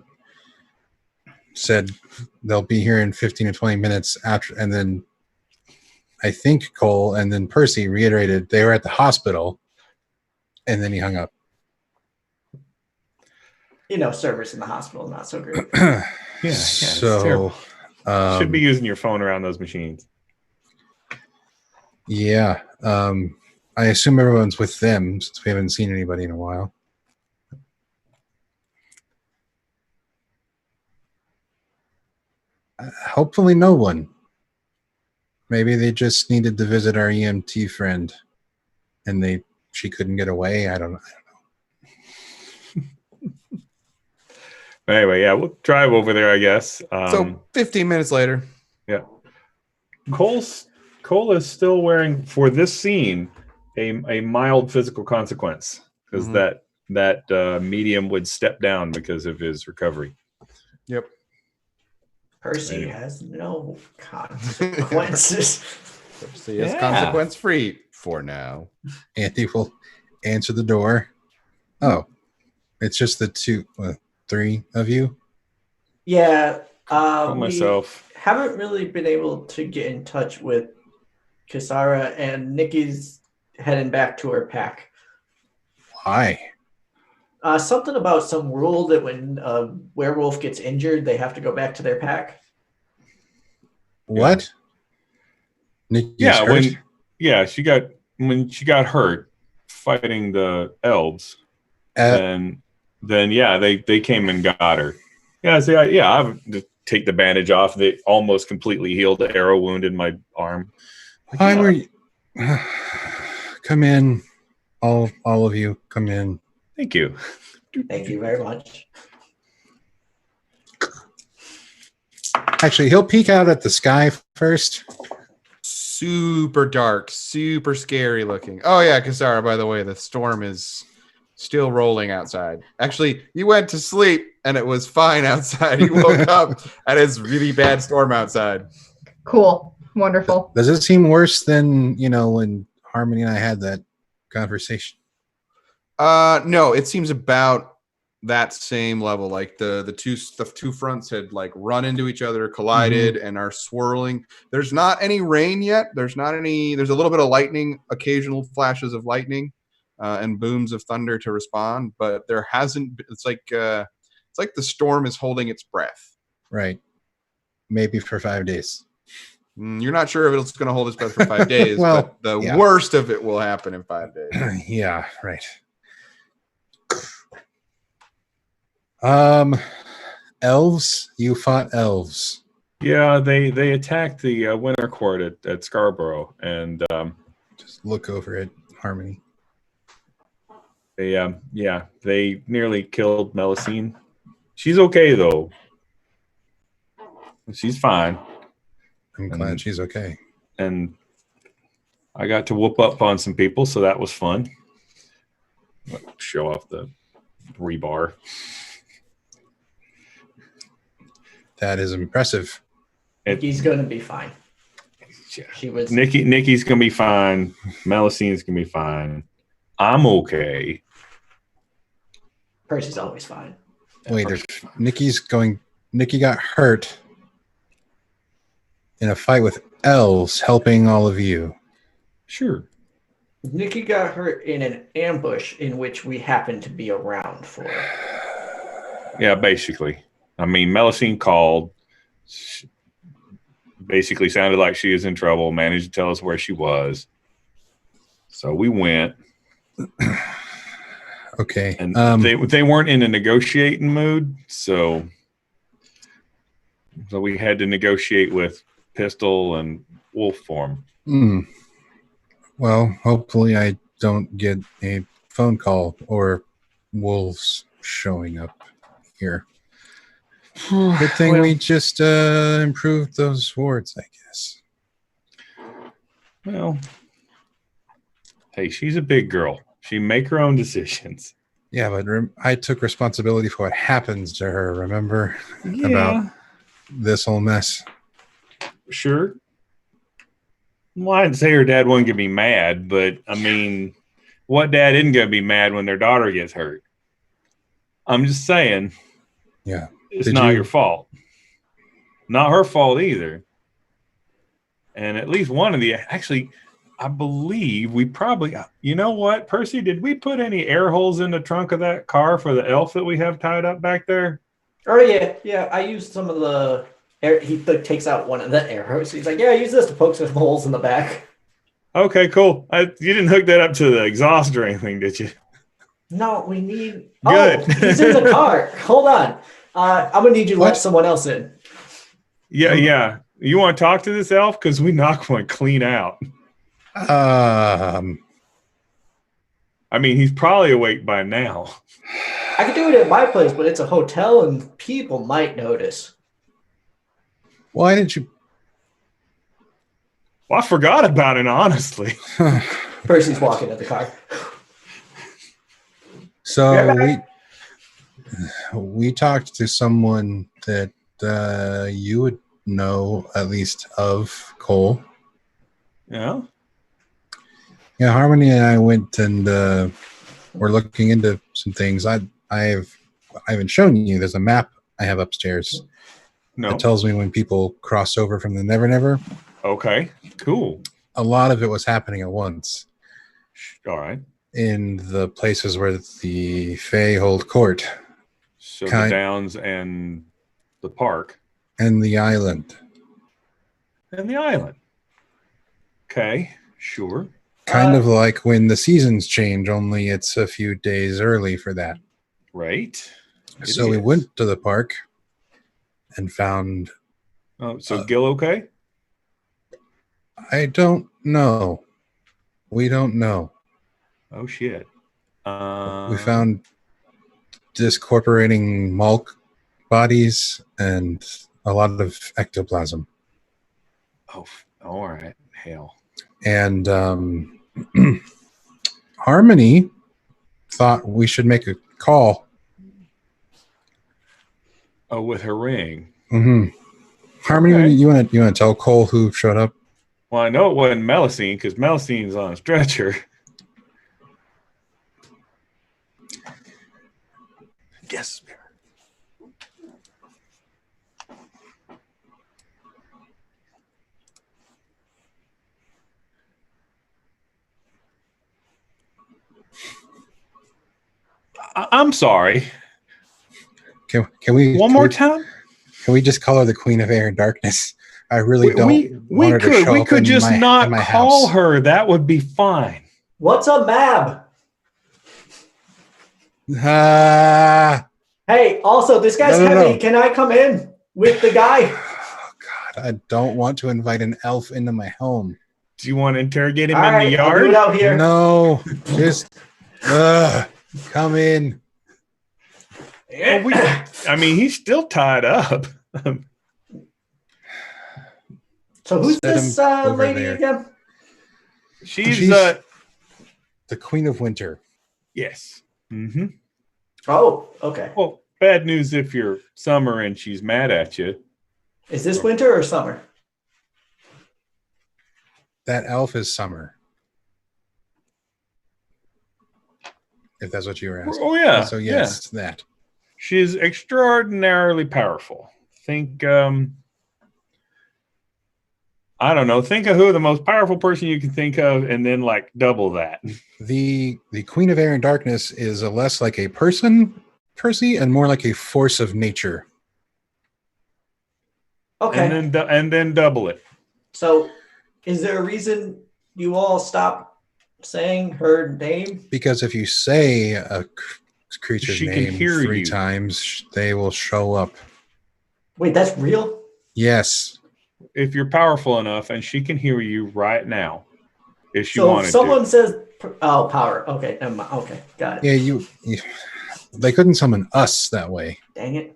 said they'll be here in 15 to 20 minutes after, and then I think Cole and then Percy reiterated they were at the hospital, and then he hung up. Service in the hospital, not so great. It's terrible. So Should be using your phone around those machines. yeah. I assume everyone's with them since we haven't seen anybody in a while. Hopefully no one. Maybe they just needed to visit our EMT friend and she couldn't get away. I don't know. Anyway, yeah, we'll drive over there, I guess. So 15 minutes later. Yeah. Cole is still wearing, for this scene, a mild physical consequence because that medium would step down because of his recovery. Yep. Percy has no consequences. See, it's consequence free for now. Andy will answer the door. Oh, it's just the three of you? Yeah. Myself. We haven't really been able to get in touch with Kisara, and Nikki's heading back to her pack. Why? Something about some rule that when a werewolf gets injured, they have to go back to their pack. What? Nikki's Yeah, hurt? when she got hurt fighting the elves, then they came and got her. Yeah, I would take the bandage off. The almost completely healed arrow wound in my arm. Why were you? Come in, all of you. Come in. Thank you. Thank you very much. Actually, he'll peek out at the sky first. Super dark, super scary looking. Oh yeah, Kisara, by the way, the storm is still rolling outside. Actually, you went to sleep and it was fine outside. You woke up and it's really bad storm outside. Cool. Wonderful. Does it seem worse than when Harmony and I had that conversation? No, it seems about that same level. Like the two fronts had like run into each other, collided, and are swirling. There's not any rain yet. There's a little bit of lightning, occasional flashes of lightning, and booms of thunder to respond. But there hasn't. It's like the storm is holding its breath. Right. Maybe for 5 days. You're not sure if it's going to hold its breath for 5 days, Well, but the worst of it will happen in 5 days. Yeah, right. Elves? You fought elves. Yeah, they attacked the Winter Court at Scarborough, and Just look over at Harmony. they nearly killed Melusine. She's okay though. She's fine. I'm glad she's okay. And I got to whoop up on some people, so that was fun. Show off the rebar. That is impressive. Nikki's gonna be fine. Yeah. She was. Nikki's gonna be fine. Melusine's gonna be fine. I'm okay. Percy's always fine. Wait, if Nikki got hurt in a fight with elves helping all of you. Sure. Nikki got hurt in an ambush in which we happened to be around for. Yeah, basically. I mean, Melusine called. Basically sounded like she was in trouble, managed to tell us where she was. So we went. Okay. And they weren't in a negotiating mood, so we had to negotiate with pistol and wolf form. Well, hopefully I don't get a phone call or wolves showing up here. Good thing we just improved those wards, I guess. Well, hey, she's a big girl. She make her own decisions. Yeah, but I took responsibility for what happens to her, remember? Yeah. About this whole mess. Sure. Well, I'd say her dad wasn't gonna be mad, but I mean, what dad isn't gonna be mad when their daughter gets hurt? I'm just saying, Yeah. it's Did not you- your fault. Not her fault either. And at least one of the actually, I believe we probably, you know what, Percy, did we put any air holes in the trunk of that car for the elf that we have tied up back there? Oh yeah. I used some of the air. He takes out one of the air hoses. He's like, "Yeah, I use this to poke some holes in the back." Okay, cool. You didn't hook that up to the exhaust or anything, did you? No, we need. Good. Oh, he's in the car. Hold on. I'm gonna need you to let What? someone else in. Yeah. You want to talk to this elf? Because we knock one clean out. I mean, he's probably awake by now. I could do it at my place, but it's a hotel and people might notice. Why didn't you? Well, I forgot about it, honestly. Percy's walking at the car. So we talked to someone that you would know at least of, Cole. Yeah. Yeah, Harmony and I went and we're looking into some things. I haven't shown you. There's a map I have upstairs No. that tells me when people cross over from the Never Never. Okay. Cool. A lot of it was happening at once All right. in the places where the Fae hold court So Kind- the Downs and the park and the island. and the island. Okay. Sure. Kind of like when the seasons change, only it's a few days early for that. Right. It So we is. went to the park and found, Oh, so Gil okay? I don't know. We don't know. Oh shit. We found discorporating Malk bodies and a lot of ectoplasm. Oh, all right. Hell. And Harmony thought we should make a call. Oh, with her ring. Mm-hmm. Harmony, Okay. you want to tell Cole who showed up? Well, I know it wasn't Melusine because Melusine's on a stretcher. Yes. I'm sorry. Can we One can more we- time. Can we just call her the Queen of Air and Darkness? I really don't. We want her to show we up could in just my- not in my call house. her. That would be fine. What's a mab? Ah, Hey, also, this guy's No, no, heavy. no. Can I come in with the guy? oh God! I don't want to invite an elf into my home. Do you want to interrogate him All in right, the I'll do yard? it out here. No, just come in. Well, I mean, he's still tied up. So who's Set this him over lady there. again? She's She's- The Queen of Winter. yes. Mm-hmm. Oh, okay. Well, bad news if you're Summer and she's mad at you. Is this winter or summer? That elf is Summer. If that's what you were asking. Oh yeah. So yeah. yes, that. She's extraordinarily powerful. Think I don't know. Think of who the most powerful person you can think of, and then like double that. The Queen of Air and Darkness is a less like a person, Percy, and more like a force of nature. Okay. And then double it. So is there a reason you all stopped saying her name? Because if you say a creature's She can name hear 3 you. times, they will show up. Wait, that's real? Yes. If you're powerful enough, and she can hear you right now, if she So wanted if someone to. says, oh, power. Okay, never mind. Okay, got it. Yeah, you they couldn't summon us that way. Dang it.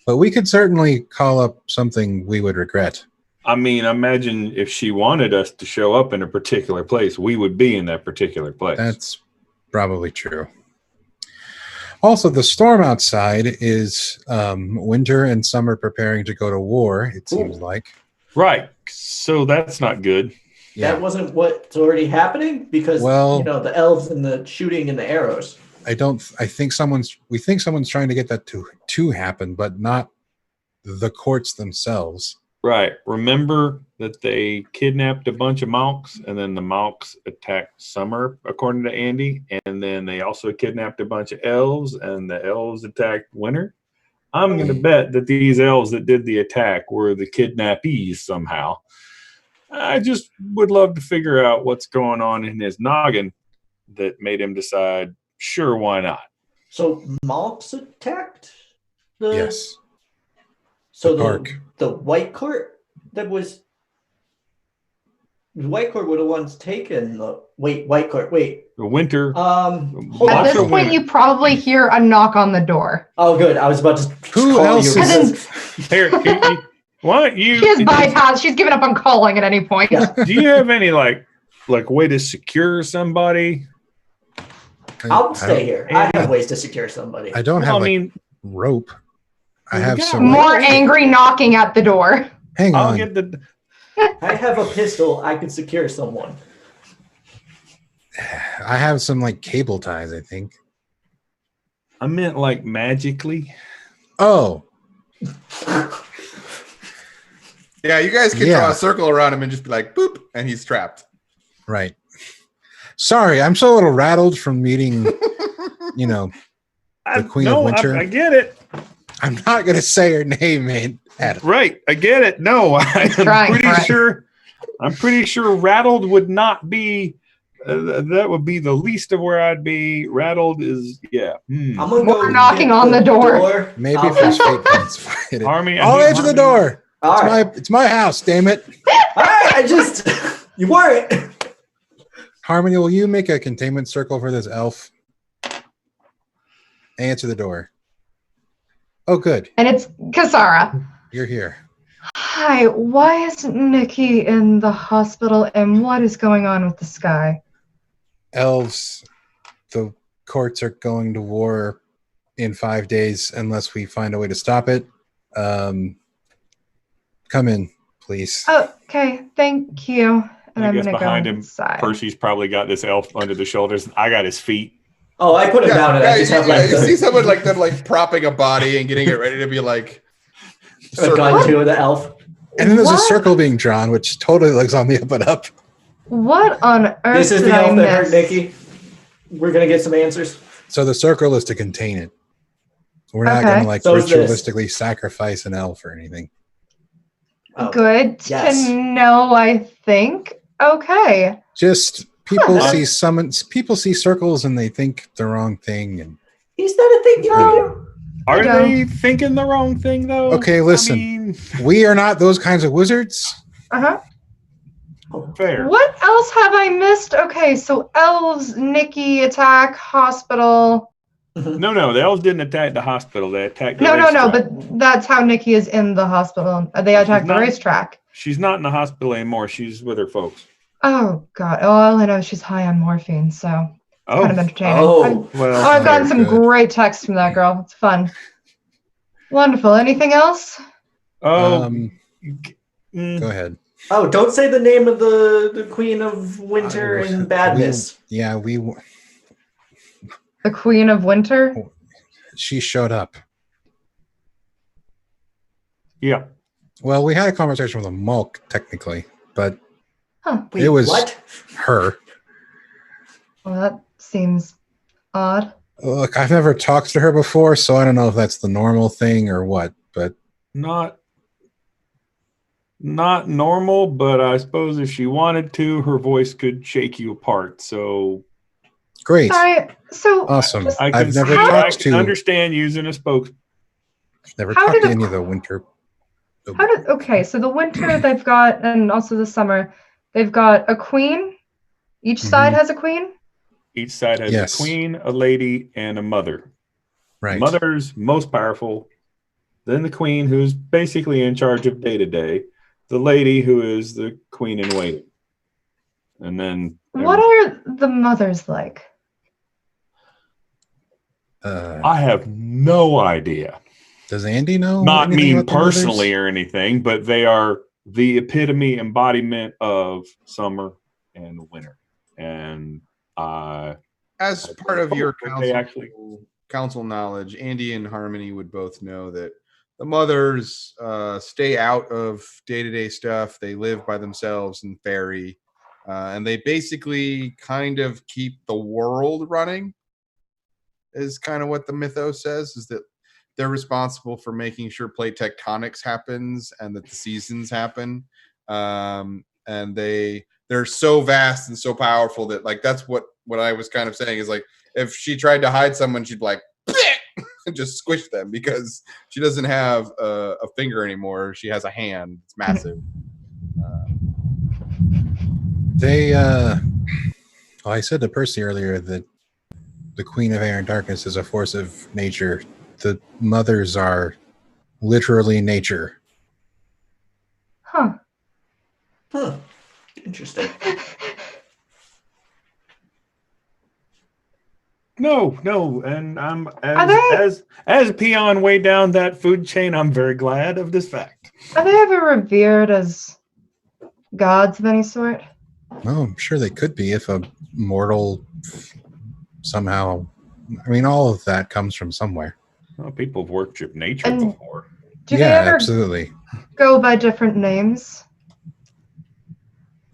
But we could certainly call up something we would regret. I mean, imagine if she wanted us to show up in a particular place, we would be in that particular place. That's probably true. Also, the storm outside is winter and summer preparing to go to war, it seems like. right. So that's not good. Yeah. That wasn't what's already happening because Well- the elves and the shooting and the arrows. I think we think someone's trying to get that to happen, but not the courts themselves. Right. Remember that they kidnapped a bunch of Malks, and then the Malks attacked Summer, according to Andy, and then they also kidnapped a bunch of elves, and the elves attacked Winter. I'm going to bet that these elves that did the attack were the kidnappees somehow. I just would love to figure out what's going on in his noggin that made him decide, sure, why not? So Malks attacked the Yes. So The park. the White Court that was the White Court were the ones taken. White Court. Wait. The Winter. Hold At on. this Lots of point, women. you probably hear a knock on the door. Oh, good. I was about to. Who call else you. is- And then Here, what you? she has bypassed. She's given up on calling at any point. Yeah. Do you have any like way to secure somebody? I'll I stay don't- here. I have ways to secure somebody. I don't Well, have I mean, rope. I You have got some. More angry knocking at the door. Hang I'll on. get the. I have a pistol. I could secure someone. I have some like cable ties, I think. I meant like magically. Oh, Yeah, you guys can Yeah. draw a circle around him and just be like, boop, and he's trapped. right. Sorry, I'm so a little rattled from meeting, The Queen of Winter. I get it. I'm not going to say her name, man. Adam. Right, I get it. No, I'm trying pretty for it. sure. I'm pretty sure rattled would not be. That would be the least of where I'd be. Rattled is I'm gonna More go knocking get on the door. Maybe I'll- if there's fate points for it. Harmony. I'll answer the door. All right. It's my house, damn it. All right. I just you weren't. Harmony, will you make a containment circle for this elf? Answer the door. Oh, good. And it's Kasara. You're here. Hi, why is Nikki in the hospital and what is going on with the sky? Elves, the courts are going to war in 5 days unless we find a way to stop it. Come in, please. Okay, thank you. And I I'm guess gonna behind go him, inside. Percy's probably got this elf under the shoulders. I got his feet. Oh, I put him down, and I just have like you see a someone like them like propping a body and getting it ready to be like gun to the elf. And then there's a What? circle being drawn, which totally looks on the up and up. What on earth This is did the I elf that hurt miss? Nikki. We're gonna get some answers. So the circle is to contain it. We're not Okay. going to like So is this. ritualistically sacrifice an elf or anything. Oh. Good Yes. to know, I think. Okay. Just people Huh. see summons. People see circles and they think the wrong thing. And Is that a thing you do? Are don't. they thinking the wrong thing though? Okay, listen. I mean, we are not those kinds of wizards. Uh-huh. fair. What else have I missed? Okay, so elves, Nikki, attack, hospital. No, the elves didn't attack the hospital. They attacked the No, racetrack. but that's how Nikki is in the hospital. They attacked the not- racetrack. She's not in the hospital anymore. She's with her folks. Oh, God. Oh, all I know is she's high on morphine, so Oh, kind of entertaining. Oh. well. I've gotten some Very good. great texts from that girl. It's fun. Wonderful. Anything else? Oh, Go ahead. Oh, don't say the name of the Queen of Winter and Badness. Yeah, The Queen of Winter? she showed up. yeah. Well, we had a conversation with a Mulk technically, but Wait, It was- what? her. Well, that seems odd. Look, I've never talked to her before, so I don't know if that's the normal thing or what. But Not normal, but I suppose if she wanted to, her voice could shake you apart. So great, Sorry. So, awesome. just- I I've can never see- I talked can to understand using a spokesman. never How talked did to a- any of the winter. okay, so the winter they've got, and also the summer, they've got a queen. Each side has a queen. Each side has Yes. a queen, a lady, and a mother. Right. Mother's most powerful. Then the queen, who's basically in charge of day to day. The lady, who is the queen in waiting. And then What are the mothers like? I have no idea. Does Andy know? Not anything mean about the mothers? personally or anything, but they are the epitome embodiment of summer and winter. And As part of your okay, council knowledge, Andy and Harmony would both know that the mothers stay out of day-to-day stuff. They live by themselves in Fairy, and they basically kind of keep the world running, is kind of what the mythos says, is that they're responsible for making sure plate tectonics happens and that the seasons happen. And they're so vast and so powerful that, like, that's what I was kind of saying is, like, if she tried to hide someone, she'd be like, and just squish them, because she doesn't have a finger anymore. She has a hand. It's massive. I said to Percy earlier that the Queen of Air and Darkness is a force of nature. The mothers are literally nature. Huh. Huh. Interesting. No, and I'm as a peon way down that food chain, I'm very glad of this fact. Are they ever revered as gods of any sort? Oh, I'm sure they could be if a mortal somehow. I mean, all of that comes from somewhere. Well, people have worshipped nature And- before. Do they Yeah, ever absolutely. go by different names?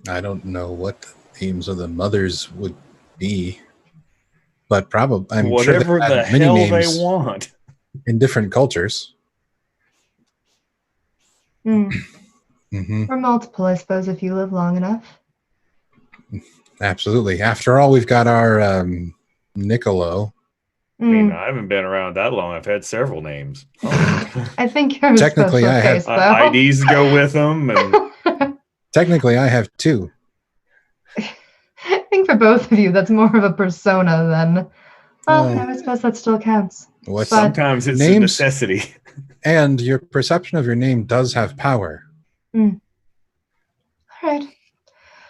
I don't know what the names of the mothers would be, but probably I'm Whatever sure they the have many hell names they want. in different cultures. Hmm. Hmm. Or multiple, I suppose, if you live long enough. Absolutely. After all, we've got our Niccolo. I mean, Hmm. I haven't been around that long. I've had several names. I think you're a Technically, special I have- case, though. IDs go with them, and Technically, I have two. I think for both of you, that's more of a persona than. Well, Well, I suppose that still counts. What's But- sometimes it's a Names- necessity. and your perception of your name does have power. All right.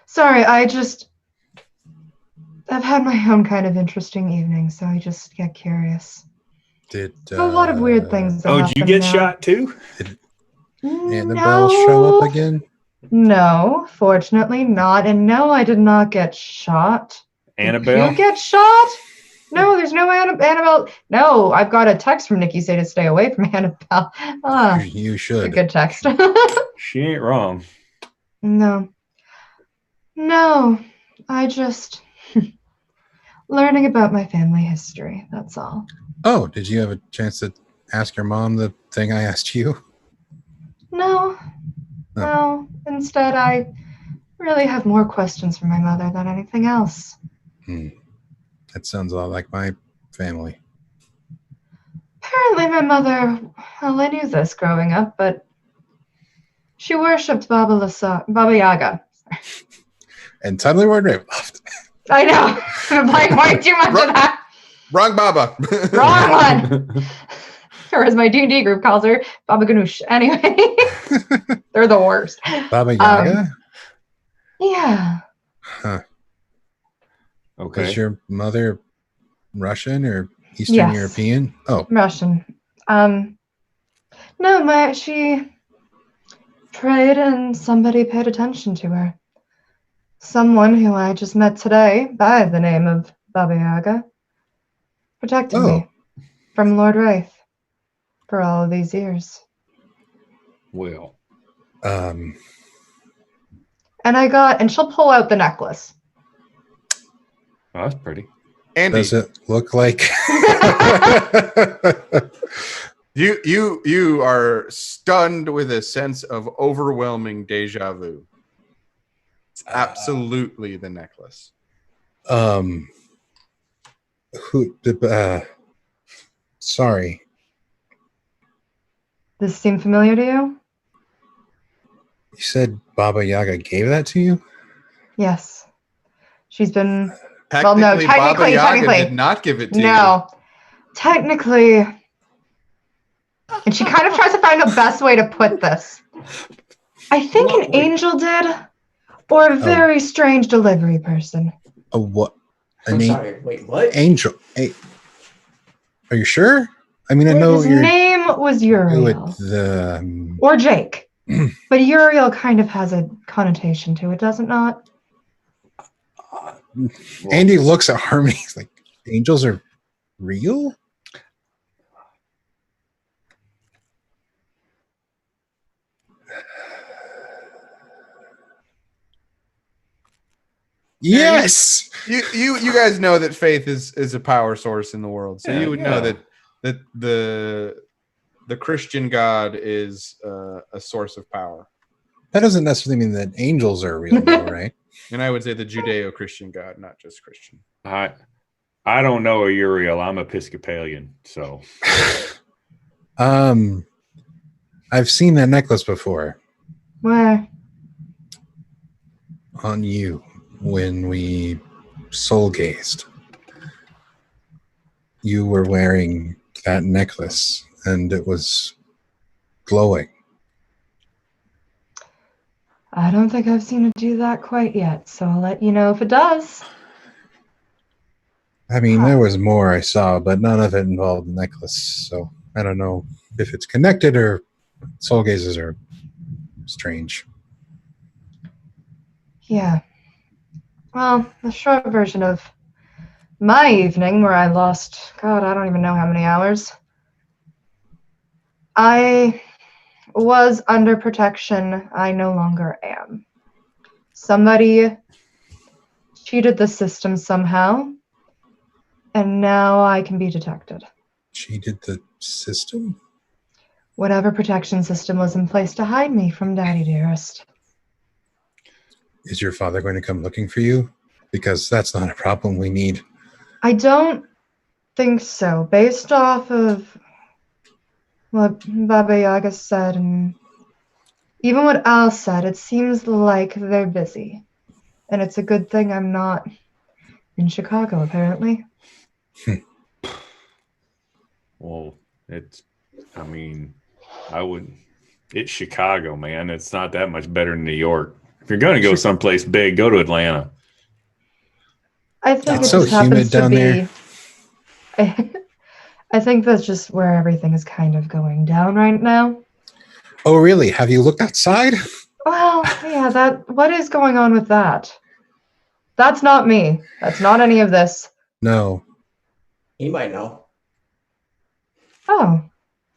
Sorry, I've had my own kind of interesting evening, so I just get curious. Did A lot of weird things. That Oh, did you happen get now. shot too? Annabelle show up again? No, fortunately not. And no, I did not get shot. Did Annabelle? you get shot? No, there's no Annabelle. No, I've got a text from Nikki saying to stay away from Annabelle. Ah, You a should. good text. She ain't wrong. No, I just learning about my family history. That's all. Oh, did you have a chance to ask your mom the thing I asked you? No. Instead, I really have more questions for my mother than anything else. That sounds a lot like my family. Apparently, my mother, well, I knew this growing up, but she worshipped Baba Yaga. And suddenly we're in Ravenloft. I know. I'm like, way too much of that. Wrong Baba. Wrong one. Or as my D&D group calls her, Baba Ganoush. Anyway, they're the worst. Baba Yaga? Yeah. Huh. Okay. Was your mother Russian or Eastern Yes. European? Oh, Russian. No, she prayed and somebody paid attention to her. Someone who I just met today by the name of Baba Yaga protected me from Lord Wraith for all of these years. Well, um, And she'll pull out the necklace. oh, that's pretty. Andy, does it look like? you are stunned with a sense of overwhelming deja vu. It's absolutely the necklace. Sorry. Does this seem familiar to you? You said Baba Yaga gave that to you? Yes. She's been Technically, no, Baba technically- Yaga technically. did not give it to you. No. Technically, and she kind of tries to find the best way to put this. I think an angel did, or a very strange delivery person. A what? I'm sorry. Wait, what? Angel. Are you sure? I mean, I know His you're name was good Uriel. with the. Or Jake. But Uriel kind of has a connotation to it, does it not? Andy looks at Harmony. He's like, angels are real? Yes. You guys know that faith is a power source in the world, so Yeah, you would yeah. know that the Christian God is a source of power, That doesn't necessarily mean that angels are real, though, right? and I would say the Judeo-Christian God, not just Christian. I don't know a Uriel. I'm Episcopalian, so I've seen that necklace before Where? on you when we soul gazed. You were wearing that necklace, and it was glowing. I don't think I've seen it do that quite yet, so I'll let you know if it does. I mean, there was more I saw, but none of it involved the necklace. So I don't know if it's connected or soul gazes are strange. Yeah. Well, the short version of my evening, where I lost, God, I don't even know how many hours. I was under protection. I no longer am. Somebody cheated the system somehow, and now I can be detected. Cheated the system? Whatever protection system was in place to hide me from Daddy Dearest. Is your father going to come looking for you? Because that's not a problem we need. I don't think so. Based off of what Baba Yaga said and even what Al said, it seems like they're busy. And it's a good thing I'm not in Chicago, apparently. well, it's Chicago, man. It's not that much better than New York. If you're going to go someplace big, go to Atlanta. I think It's it so just happens humid to down be. there. I think that's just where everything is kind of going down right now. Oh, really? Have you looked outside? Well, yeah, what is going on with that? That's not me. That's not any of this. No. He might know. Oh,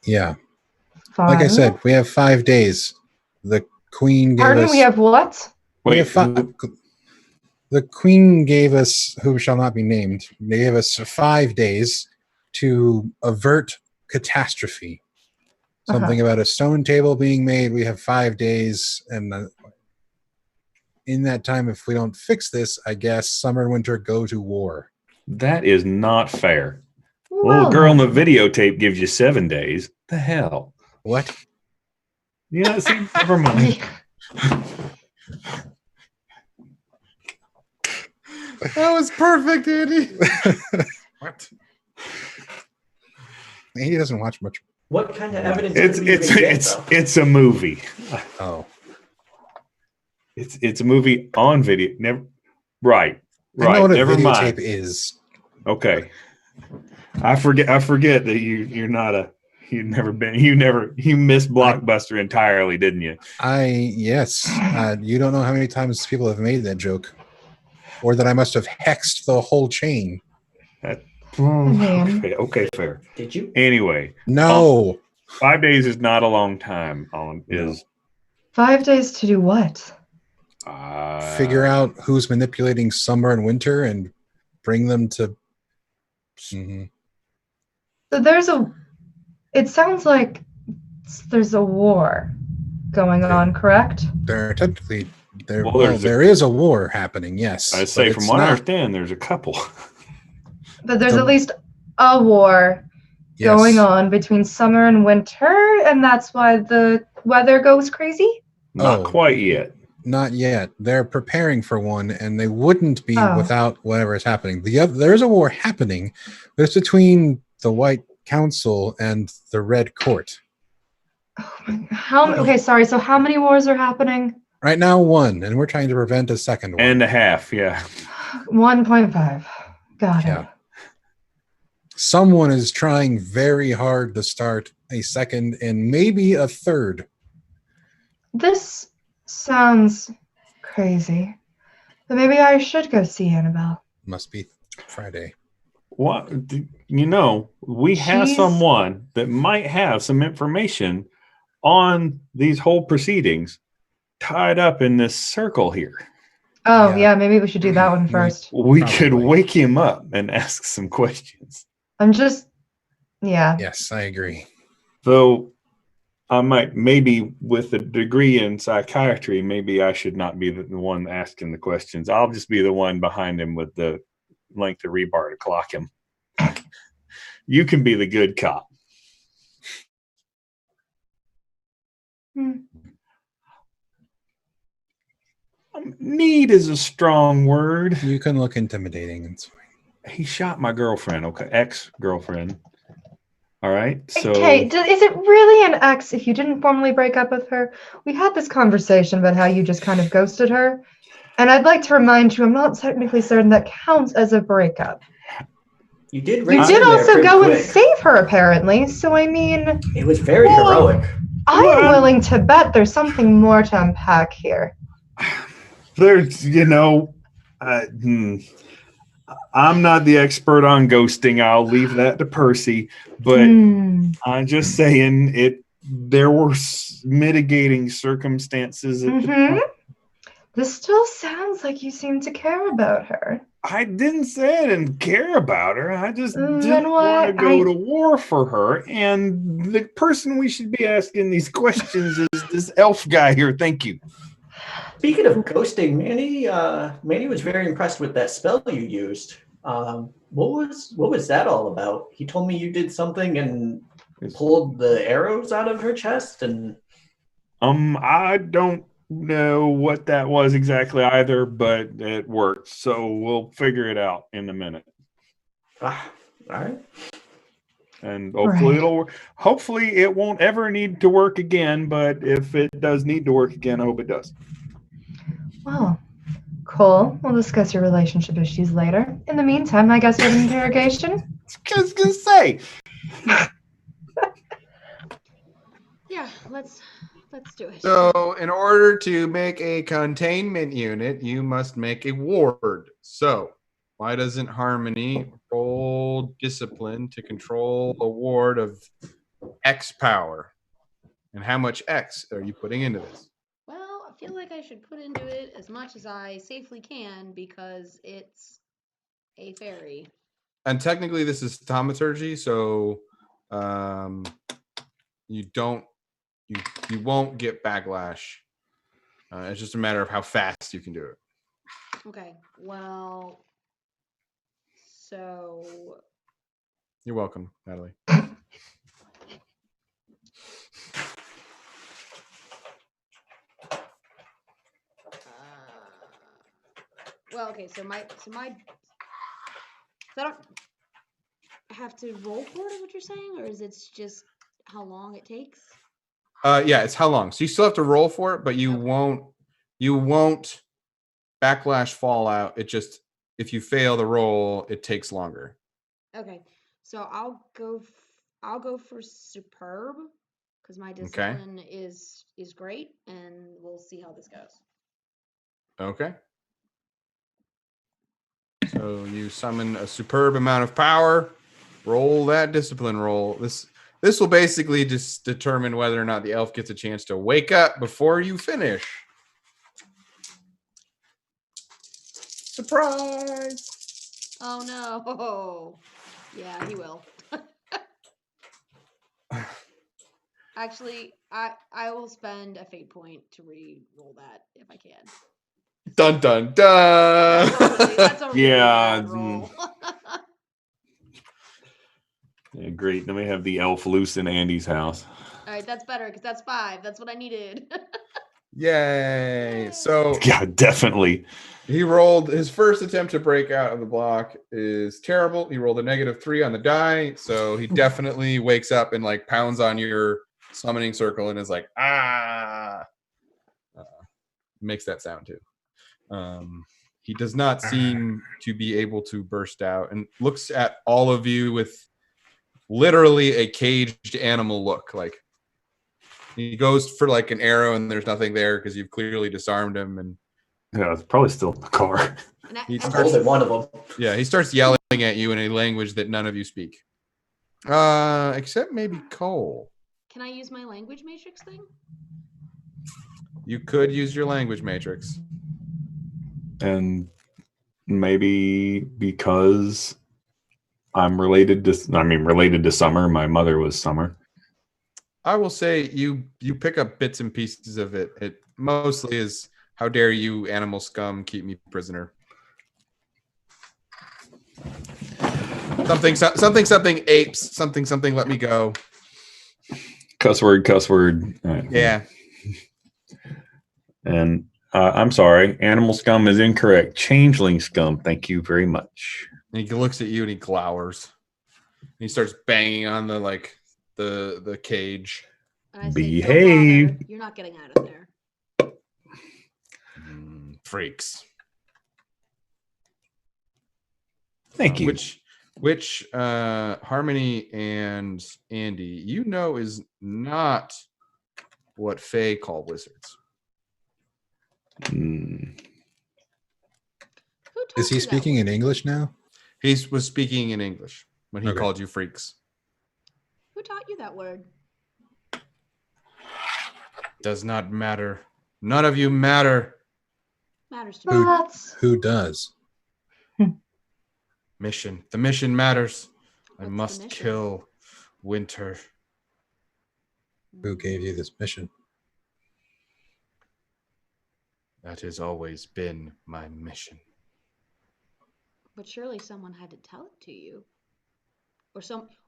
Yeah. fine. Like I said, we have 5 days. The Queen gave Pardon, us. we have what? we Wait, have the Queen gave us, who shall not be named, they gave us 5 days to avert catastrophe. Something about a stone table being made. We have 5 days, and in that time, if we don't fix this, I guess summer and winter go to war. that is not fair. Well, Well, the girl in the videotape gives you 7 days. The hell? What? Yeah, see, never mind. That was perfect, Andy. What? He doesn't watch much. What kind of evidence It's did we even get, it's though? it's a movie. Oh, It's a movie on video. Never. Right. I know Right. what a Never videotape mind. is. Okay. I forget that you're not a. You missed Blockbuster entirely, didn't you? Yes. You don't know how many times people have made that joke, or that I must have hexed the whole chain. Okay, fair. Did you? Anyway, No. 5 days is not a long time. No. 5 days to do what? Figure out who's manipulating summer and winter and bring them to. Mhm. So it sounds like there's a war going on, correct? There Well, there is a war happening. Yes, I say, but from it's what I not- understand, there's a couple. But there's The- at least a war yes. going on between summer and winter, and that's why the weather goes crazy? Not Oh. quite yet. Not yet. They're preparing for one, and they wouldn't be Oh. without whatever is happening. There is a war happening, but it's between the White Council and the Red Court. Okay, sorry. So how many wars are happening? Right now, one, and we're trying to prevent a second one. And a half, yeah. 1.5. Got Yeah. it. Someone is trying very hard to start a second and maybe a third. This sounds crazy, but maybe I should go see Annabelle. Must be Friday. What we have She's- someone that might have some information on these whole proceedings tied up in this circle here. Oh, Yeah. yeah, maybe we should do that one first. We could Probably. wake him up and ask some questions. I'm just, yeah. Yes, I agree. Though I might, maybe with a degree in psychiatry, maybe I should not be the one asking the questions. I'll just be the one behind him with the length of rebar to clock him. You can be the good cop. Hmm. Need is a strong word. You can look intimidating. It's fine. He shot my girlfriend, okay, ex-girlfriend. All right, so Okay, is it really an ex if you didn't formally break up with her? We had this conversation about how you just kind of ghosted her. And I'd like to remind you, I'm not technically certain that counts as a breakup. You did. You race did in there also pretty go and quick. save her, apparently. So, I mean, It was very Well, heroic. I'm Well, willing to bet there's something more to unpack here. there's, I'm not the expert on ghosting. I'll leave that to Percy. But Hmm. I'm just saying there were mitigating circumstances at the Mhm. time. This still sounds like you seem to care about her. I didn't say I didn't care about her. I just Then didn't want to what? go to war for her. And the person we should be asking these questions is this elf guy here. Thank you. Speaking of ghosting, Manny was very impressed with that spell you used. What was that all about? He told me you did something and pulled the arrows out of her chest, and I don't know what that was exactly either, but it worked. So we'll figure it out in a minute. all right. And hopefully Right. hopefully it won't ever need to work again, but if it does need to work again, I hope it does. Well, cool. We'll discuss your relationship issues later. In the meantime, I guess we have an interrogation. I was gonna say. Yeah, let's do it. So, in order to make a containment unit, you must make a ward. So, why doesn't Harmony roll discipline to control a ward of X power? And how much X are you putting into this? Well, I feel like I should put into it as much as I safely can because it's a fairy. And technically, this is thaumaturgy, so you won't get backlash. It's just a matter of how fast you can do it. Okay, well, so You're welcome, Natalie. well, okay, so I don't have to roll for it, is what you're saying, or is it just how long it takes? Yeah, it's how long. So you still have to roll for it, but you Okay. won't backlash fallout. It just, if you fail the roll, it takes longer. Okay, so I'll go for superb because my discipline is great, and we'll see how this goes. Okay. So you summon a superb amount of power. Roll that discipline roll. This will basically just determine whether or not the elf gets a chance to wake up before you finish. Surprise! Oh no! Yeah, he will. Actually, I will spend a fate point to re-roll that if I can. Dun dun dun! That's a really Yeah, bad roll. Yeah, great. Then we have the elf loose in Andy's house. All right, that's better because that's 5. That's what I needed. Yay! So Yeah, definitely. he rolled his first attempt to break out of the block is terrible. He rolled a -3 on the die, so he definitely wakes up and like pounds on your summoning circle and is like, ah. Makes that sound too. He does not seem to be able to burst out and looks at all of you with literally a caged animal look, like, He goes for like an arrow, and there's nothing there because you've clearly disarmed him. And Yeah, it's probably still in the car. And He as starts- he's- one of them. yeah, he starts yelling at you in a language that none of you speak, except maybe Cole. Can I use my language matrix thing? You could use your language matrix. And maybe because I'm related to Summer. My mother was Summer. I will say you pick up bits and pieces of it. It mostly is, how dare you, animal scum, keep me prisoner. Something apes, something let me go. Cuss word. All right. Yeah. And I'm sorry, animal scum is incorrect. Changeling scum. Thank you very much. And he looks at you and he glowers. He starts banging on the cage. And I say, Behave. "Don't bother. You're not getting out of there." Freaks. Thank you. Which Harmony and Andy, you know, is not what Fae call wizards. Mm, Who taught Is he you that speaking word? in English now? He was speaking in English when he Okay. called you freaks. Who taught you that word? Does not matter. None of you matter. Matters to me. Who- That's Who does? Mission. The mission matters. I What's the must mission? kill Winter. Who gave you this mission? That has always been my mission. But surely someone had to tell it to you.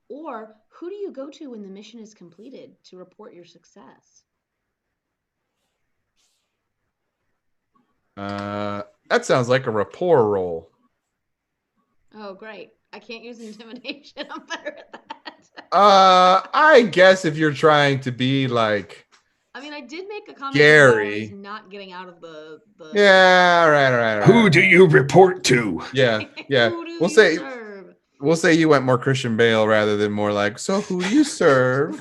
Or who do you go to when the mission is completed to report your success? That sounds like a rapport roll. Oh, great. I can't use intimidation. I'm better at that. I guess if you're trying to be like, I mean, I did make a comment Gary. about not getting out of the yeah, all right. Who do you report to? Yeah. Who do We'll you say serve? we'll say you went more Christian Bale rather than more like, so who do you serve?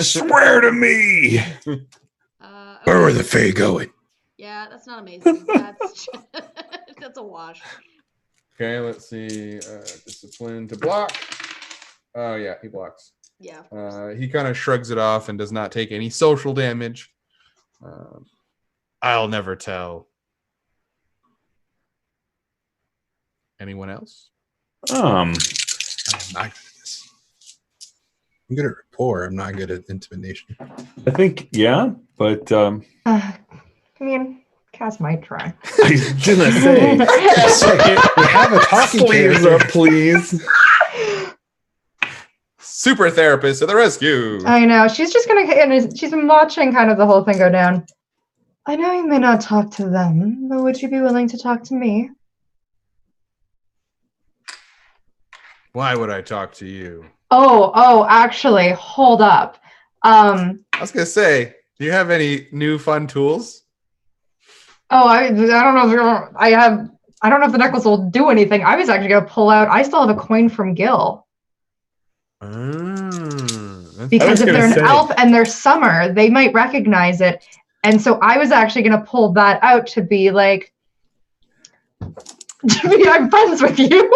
Swear to me. Where were Okay. the Fae going? Yeah, that's not amazing. That's that's a wash. Okay, let's see. Discipline to block. Oh yeah, he blocks. Yeah, of course. He kind of shrugs it off and does not take any social damage. I'll never tell. Anyone else? I'm not good at this. I'm good at rapport. I'm not good at intimidation. I think, yeah, but I mean, Cass might try. I was gonna say, We have a talking sleeves character. up, please. Super therapist to the rescue. I know. She's just she's been watching kind of the whole thing go down. I know you may not talk to them, but would you be willing to talk to me? Why would I talk to you? Oh, actually, hold up. I was gonna say, do you have any new fun tools? I don't know if I don't know if the necklace will do anything. I was actually gonna pull out. I still have a coin from Gil. Because if gonna they're an say. elf and they're summer, they might recognize it. And so I was actually going to pull that out to be like, I'm friends with you.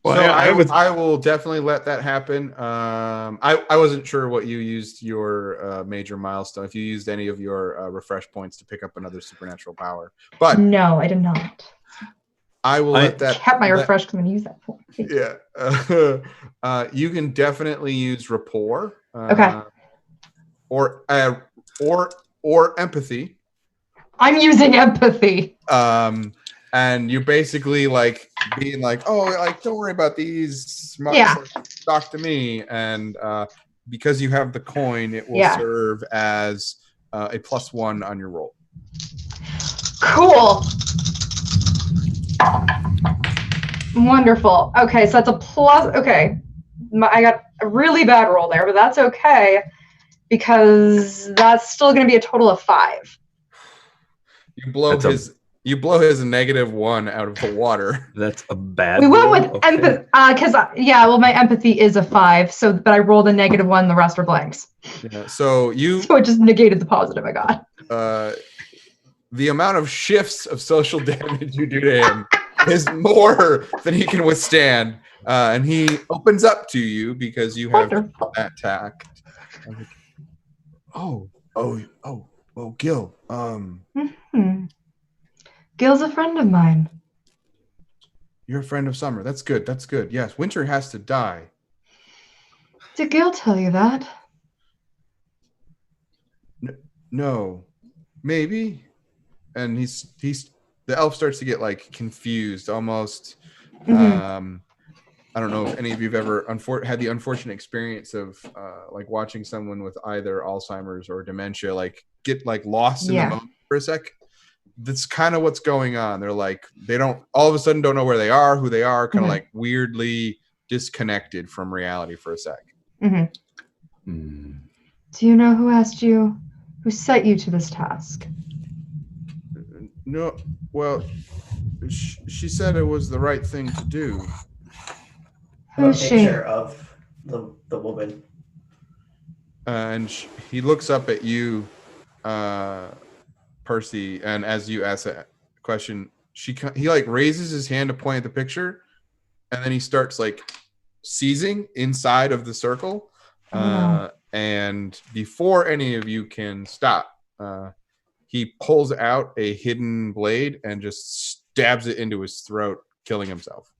Well, So yeah, I will definitely let that happen. I wasn't sure what you used your major milestone. If you used any of your refresh points to pick up another supernatural power, but No, I did not. I will let that. Kept my let- refresh because I'm going to use that for. Yeah, you can definitely use rapport. Okay. Or empathy. I'm using empathy. And you're basically like being like, oh, like don't worry about these smucks. Yeah. Talk to me, and because you have the coin, it will Yeah. serve as a +1 on your roll. Cool. Wonderful. Okay, so that's a plus. Okay. I got a really bad roll there, but that's okay because that's still going to be a total of 5. You blow That's a his You blow his -1 out of the water. That's a bad. We went roll? with Okay. empathy because my empathy is a 5. So, but I rolled a -1. The rest are blanks. Yeah, so you So it just negated the positive I got. the amount of shifts of social damage you do to him is more than he can withstand, and he opens up to you because you have Wonderful. attacked. Oh, Gil. Gil's a friend of mine. You're a friend of Summer. That's good. That's good. Yes, Winter has to die. Did Gil tell you that? No, maybe. And he's the elf starts to get like confused, almost. I don't know if any of you've ever had the unfortunate experience of like watching someone with either Alzheimer's or dementia like get like lost in the moment for a sec. That's kind of what's going on. They're like they don't all of a sudden don't know where they are, who they are, kind of like weirdly disconnected from reality for a sec. Do you know who set you to this task? No, well, she said it was the right thing to do. Who's she? Picture of the woman. And he looks up at you, Percy, and as you ask that question, he like raises his hand to point at the picture, and then he starts like seizing inside of the circle. And before any of you can stop, he pulls out a hidden blade and just stabs it into his throat, killing himself.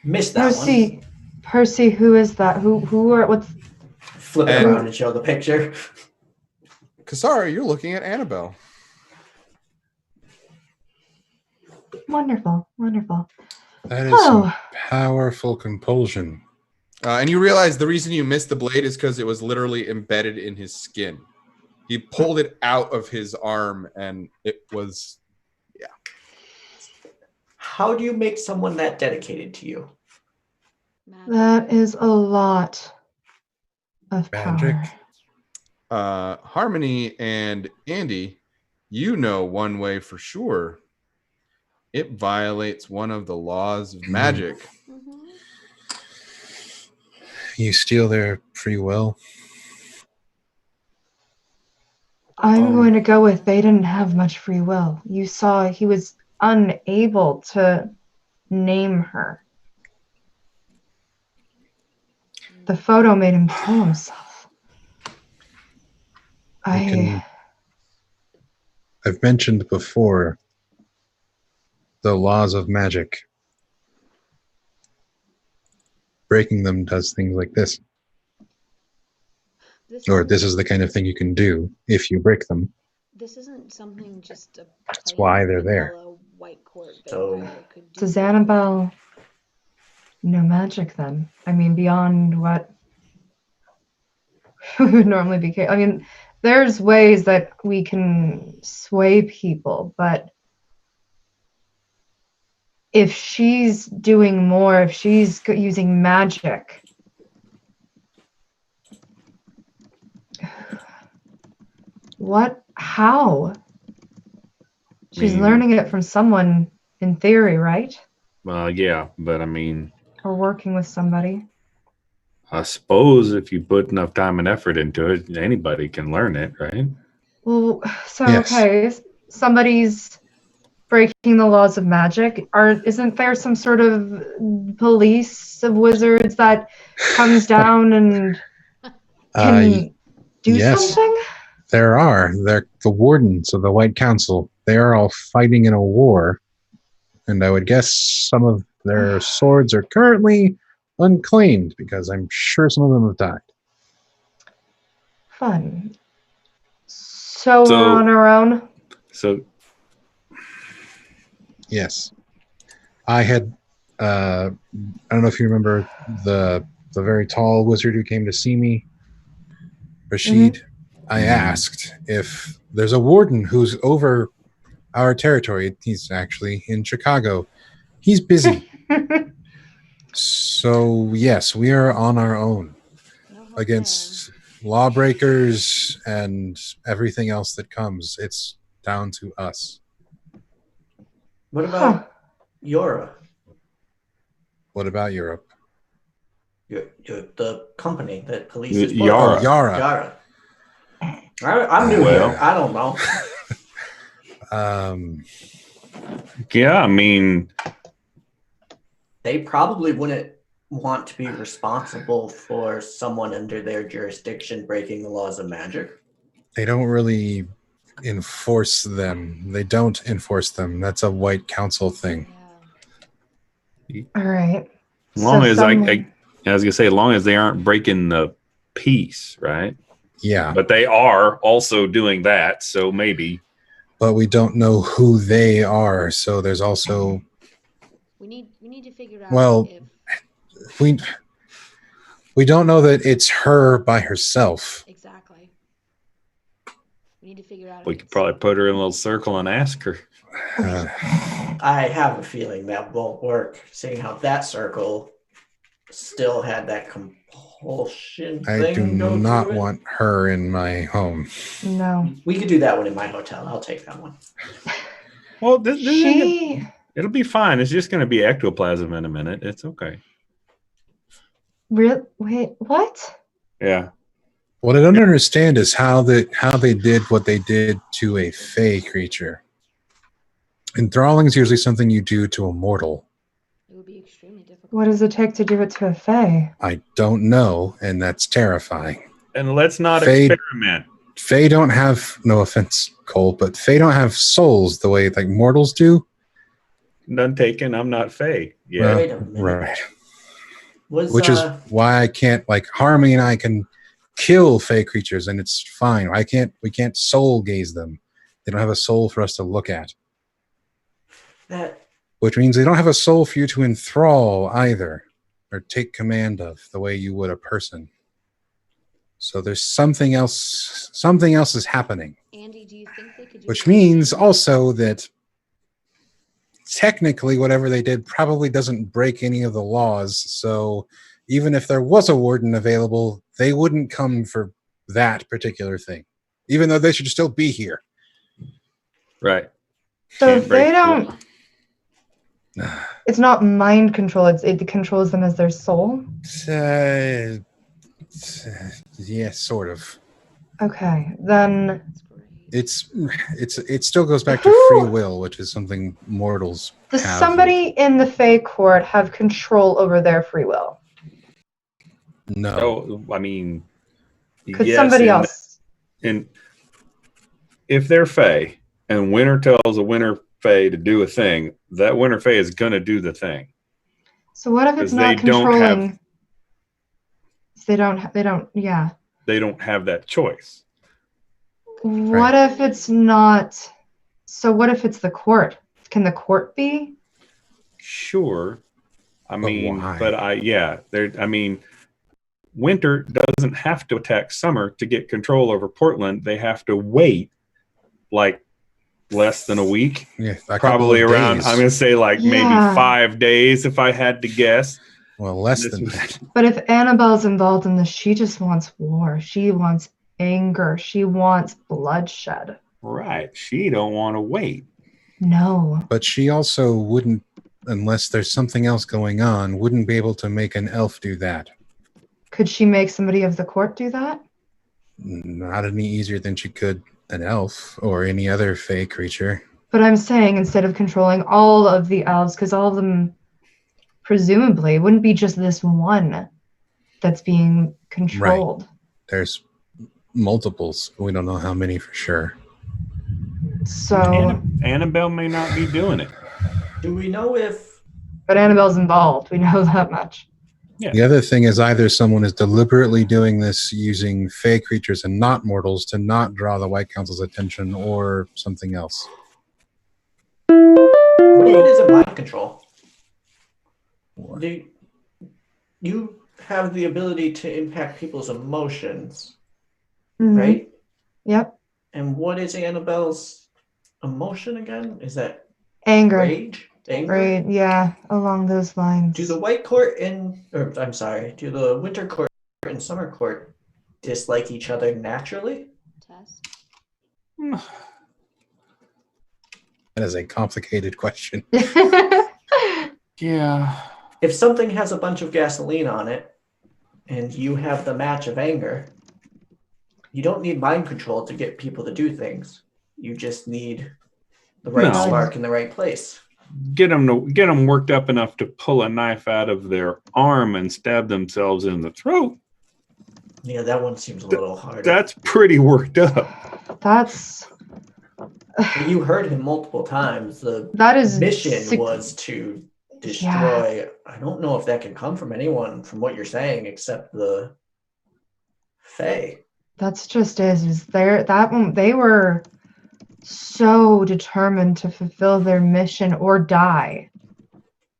Missed that one. Percy, who is that? What's... Flip it around and show the picture. Kasara, you're looking at Annabelle. Wonderful. That is some powerful compulsion. And you realize the reason you missed the blade is because it was literally embedded in his skin. He pulled it out of his arm, and it was, yeah. How do you make someone that dedicated to you? That is a lot of Magic. power. Harmony and Andy, you know one way for sure. It violates one of the laws of magic. You steal their free will. I'm going to go with they didn't have much free will. You saw he was unable to name her. The photo made him kill himself. I've mentioned before the laws of magic. Breaking them does things like this. This is the kind of thing you can do if you break them. This isn't something just a That's why they're there. White court So, could do. Does Annabelle know magic then? I mean, beyond what would normally be. I mean, there's ways that we can sway people, but if she's doing more, if she's using magic, how? She's learning it from someone in theory, right? Yeah, but I mean, Or working with somebody. I suppose if you put enough time and effort into it, anybody can learn it, right? Well, so Yes. okay, somebody's breaking the laws of magic. Isn't there some sort of police of wizards that comes down and can do yes. something? There are. They're the wardens of the White Council. They are all fighting in a war. And I would guess some of their swords are currently unclaimed because I'm sure some of them have died. Fun. So we're on our own? So, yes. I had, I don't know if you remember the very tall wizard who came to see me, Rashid. I asked if there's a warden who's over our territory. He's actually in Chicago. He's busy. So, yes, we are on our own against lawbreakers and everything else that comes. It's down to us. What about Yora? What about Europe? The company that polices Yara. Oh, Yara. Yara. I'm new Well. here. I don't know. Yeah, I mean, They probably wouldn't want to be responsible for someone under their jurisdiction breaking the laws of magic. They don't really enforce them. They don't enforce them. That's a white council thing. Yeah. All right. as long as I someone- was gonna say, as long as they aren't breaking the peace, right? Yeah, But they are also doing that, so maybe. but we don't know who they are. So there's also We need to figure out Well, if we don't know that it's her by herself. exactly. We need to figure out. We if could it's- probably put her in a little circle and ask her. Uh, I have a feeling that won't work, seeing how that circle still had that compulsion I thing. do go not through it. want her in my home. No. We could do that one in my hotel. I'll take that one. Well, it'll be fine. It's just going to be ectoplasm in a minute. It's okay. Wait, what? Yeah. What I don't understand is how they did what they did to a fey creature. Enthralling is usually something you do to a mortal. It would be extremely difficult. What does it take to do it to a fae? I don't know, and that's terrifying. And let's not Fade. experiment. Fae don't have, no offense, Cole, but Fae don't have souls the way like mortals do. None taken. I'm not Faye. Yeah. Well, Wait a minute. right. Was Is why I can't, like, Harmony and I can kill Fae creatures and it's fine. We can't soul gaze them. They don't have a soul for us to look at, that which means they don't have a soul for you to enthrall either or take command of the way you would a person. So there's something else is happening, Andy, do you think they could do which the means same? also that technically whatever they did probably doesn't break any of the laws. So even if there was a warden available, they wouldn't come for that particular thing, even though they should still be here. Right. So Can't if break they the don't, law. it's not mind control. It controls them as their soul. Yeah, sort of. Okay, then That's great. It still goes back to Who- free will, which is something mortals does have. somebody in the Fae court have control over their free will? No. Oh, I mean, Could yes, somebody and- else? And if they're Fae and Winter tells a Winter Fae to do a thing, that Winter Fae is going to do the thing. So what if it's 'Cause not they don't have- controlling? They don't. Yeah. They don't have that choice. What if it's not? So what if it's the court? Can the court be? Sure. I But mean, why? but I mean, Winter doesn't have to attack Summer to get control over Portland. They have to wait like less than a week. Yeah, a couple Probably of around, days. I'm going to say like maybe Yeah. 5 days if I had to guess. Well, less This than was- that. But if Annabelle's involved in this, she just wants war. She wants anger. She wants bloodshed. Right. She don't want to wait. No. But she also wouldn't, unless there's something else going on, wouldn't be able to make an elf do that. Could she make somebody of the court do that? Not any easier than she could an elf or any other fey creature. But I'm saying instead of controlling all of the elves, because all of them presumably it wouldn't be just this one that's being controlled. There's multiples. We don't know how many for sure. So, Annabelle may not be doing it. do we know if but Annabelle's involved. We know that much. The other thing is either someone is deliberately doing this using fey creatures and not mortals to not draw the White Council's attention, or something else. what even is it mind control? Do you have the ability to impact people's emotions, Mhm. right? Yep. And what is Annabelle's emotion again? Is that Anger. rage? Anger? Right. Yeah. Along those lines. Do the White Court do the Winter Court and Summer Court dislike each other naturally? Test. That is a complicated question. Yeah. If something has a bunch of gasoline on it and you have the match of anger, you don't need mind control to get people to do things. You just need the right No. spark in the right place. Get them worked up enough to pull a knife out of their arm and stab themselves in the throat. Yeah, that one seems a little harder. That's pretty worked up. That's You heard him multiple times. The that is mission was to destroy. I don't know if that can come from anyone from what you're saying except the Fae. That's just is there that one they were so determined to fulfill their mission or die.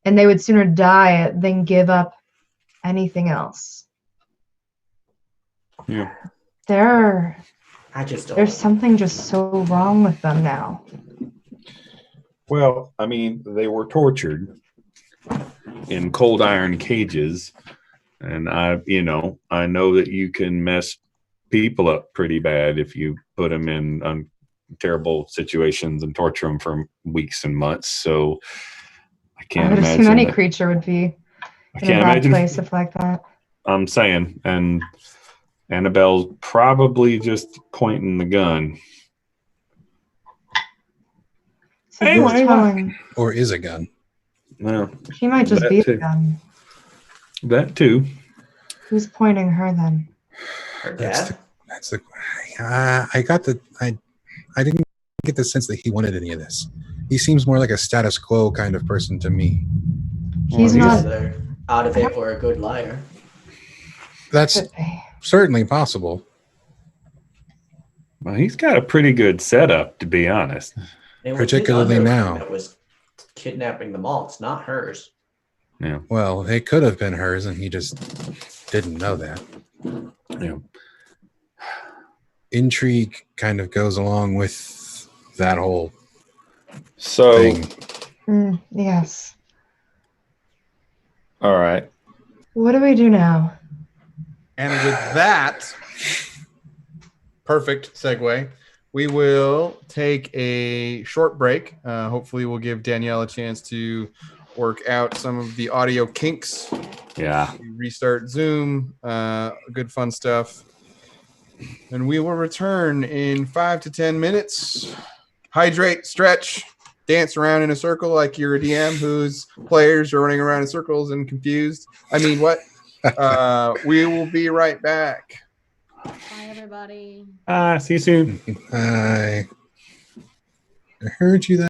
And they would sooner die than give up anything else. Yeah. I just don't. There's something just so wrong with them now. Well, I mean, they were tortured in cold iron cages, and I know that you can mess people up pretty bad if you put them in terrible situations and torture them for weeks and months. So I can't would imagine assume any creature would be in a bad place if like that. I'm saying, and Annabelle's probably just pointing the gun. So Anyway, telling, Or is a gun. Well, she might just that be too. a gun. That too. Who's pointing her then? Her That's dad? the I didn't get the sense that he wanted any of this. He seems more like a status quo kind of person to me. He's Well, not. Either out of it or a good liar. That's certainly possible. Well, he's got a pretty good setup, to be honest. It was Particularly his now. that was kidnapping the malts, not hers. Yeah. Well, it could have been hers, and he just didn't know that. Yeah. Intrigue kind of goes along with that whole So, thing. Yes. all right. What do we do now? And with that, perfect segue. We will take a short break. Hopefully, we'll give Danielle a chance to work out some of the audio kinks. Yeah. Restart Zoom. Good fun stuff. And we will return in 5 to 10 minutes. Hydrate, stretch, dance around in a circle like you're a DM whose players are running around in circles and confused. I mean, what? We will be right back. Bye, everybody. See you soon. I heard you that.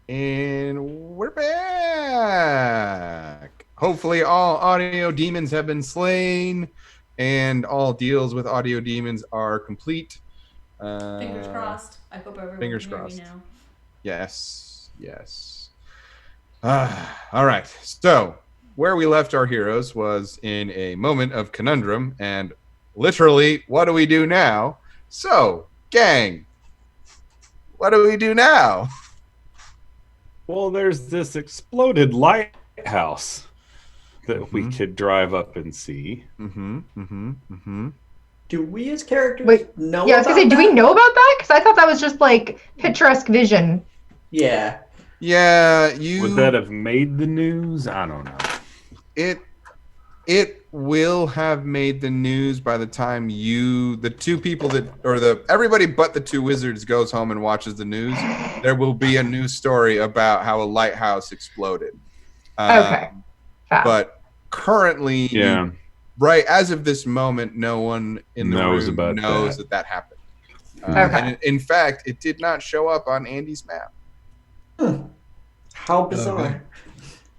And we're back. Hopefully, all audio demons have been slain, and all deals with audio demons are complete. Fingers crossed. I hope everyone Fingers can hear crossed. me now. Yes. All right. So, where we left our heroes was in a moment of conundrum, and literally, what do we do now? So, gang, what do we do now? Well, there's this exploded lighthouse that we could drive up and see. Do we as characters know? Yeah, I was gonna say, do we know about that? Because I thought that was just like picturesque vision. Yeah. Yeah, Would that have made the news? I don't know. It will have made the news by the time the two people everybody but the two wizards goes home and watches the news. There will be a news story about how a lighthouse exploded. Okay. But currently, Yeah. right as of this moment, no one in the Knows room about knows that. that happened. Okay. And in fact, it did not show up on Andy's map. How bizarre. Okay.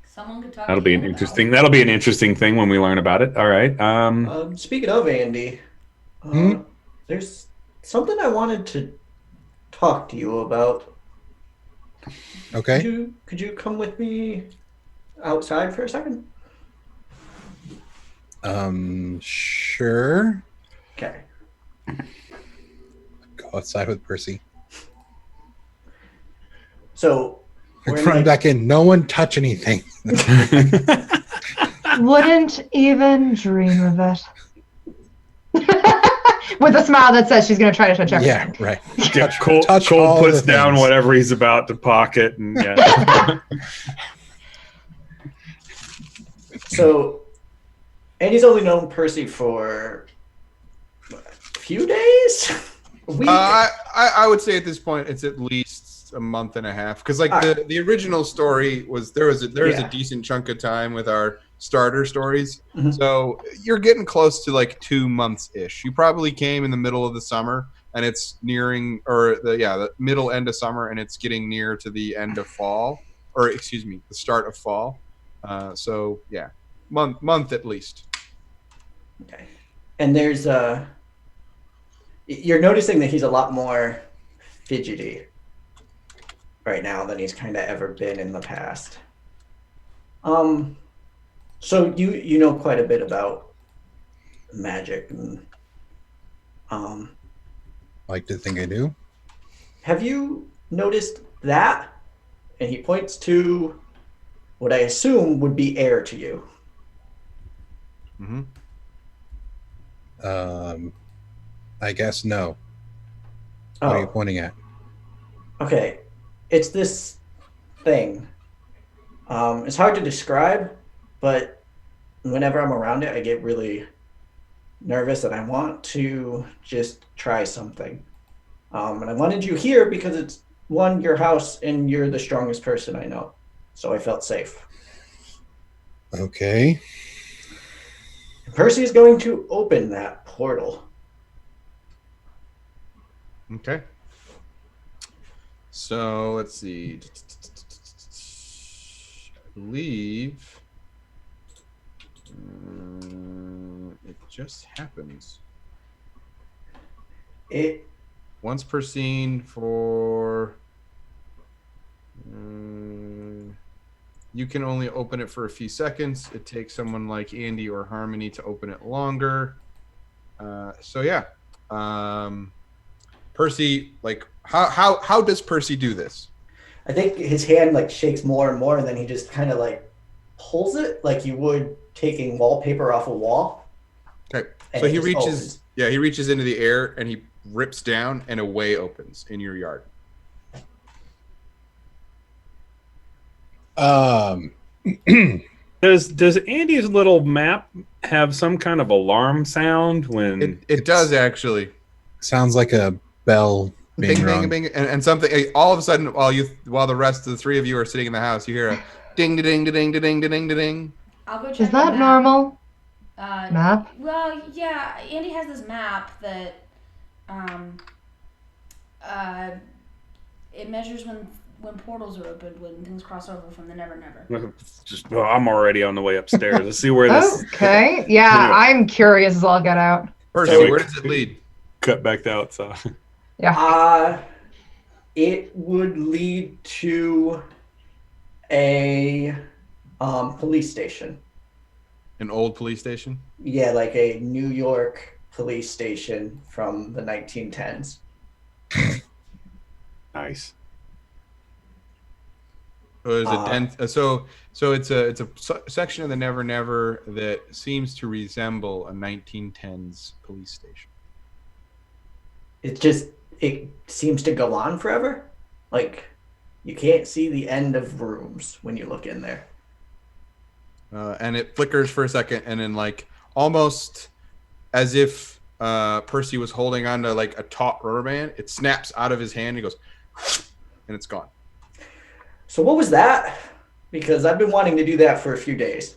Someone could talk. That'll be an interesting thing when we learn about it. All right. Speaking of Andy, there's something I wanted to talk to you about. Okay. Could you come with me outside for a second? Sure. Okay. Go outside with Percy. So we're Run back in. No one touch anything. Wouldn't even dream of it. With a smile that says she's going to try to touch everything. Yeah, right. Cole all puts the down things. whatever he's about to pocket, and yeah. So Andy's only known Percy for a few days? A week? I would say at this point it's at least a month and a half, because like the original story was there was a decent chunk of time with our starter stories. So you're getting close to like 2 months ish. You probably came in the middle of the summer, and it's nearing the middle end of summer, and it's getting near to the end of fall, or excuse me, the start of fall. So yeah, month at least. Okay. And there's you're noticing that he's a lot more fidgety right now than he's kind of ever been in the past. So you know quite a bit about magic, and Like to think I do. have you noticed that? And he points to what I assume would be air to you. I guess no. What are you pointing at? Okay, it's this thing. It's hard to describe, but whenever I'm around it, I get really nervous and I want to just try something. And I wanted you here because it's your house, and you're the strongest person I know. So I felt safe. Okay. Percy is going to open that portal. Okay. So let's see. I believe it just happens once per scene for. You can only open it for a few seconds. It takes someone like Andy or Harmony to open it longer. So yeah. Percy, like, how does Percy do this? I think his hand like shakes more and more, and then he just kind of like pulls it like you would taking wallpaper off a wall. Okay, And so it he just reaches. opens. Yeah, he reaches into the air and he rips down, and a way opens in your yard. Does Andy's little map have some kind of alarm sound when It does actually. Sounds like a bell being Bing, rung. bing, bing, and something. All of a sudden, while the rest of the three of you are sitting in the house, you hear a ding, ding, ding, ding, ding, ding, ding. I'll go check. Is the that map. normal? Map? Well, yeah. Andy has this map that it measures when when portals are opened, when things cross over from the Never Never. I'm already on the way upstairs. Let's see where this. Okay. Yeah, Anyway. I'm curious as all get out. Percy, So we- where does it lead? Cut back to outside. Yeah. It would lead to a police station. An old police station? Yeah, like a New York police station from the 1910s. Nice. So it's a section of the Never Never that seems to resemble a 1910s police station. It seems to go on forever. Like, you can't see the end of rooms when you look in there. And it flickers for a second, and then like almost as if Percy was holding on to like a taut rubber band, it snaps out of his hand and goes, and it's gone. So what was that? Because I've been wanting to do that for a few days.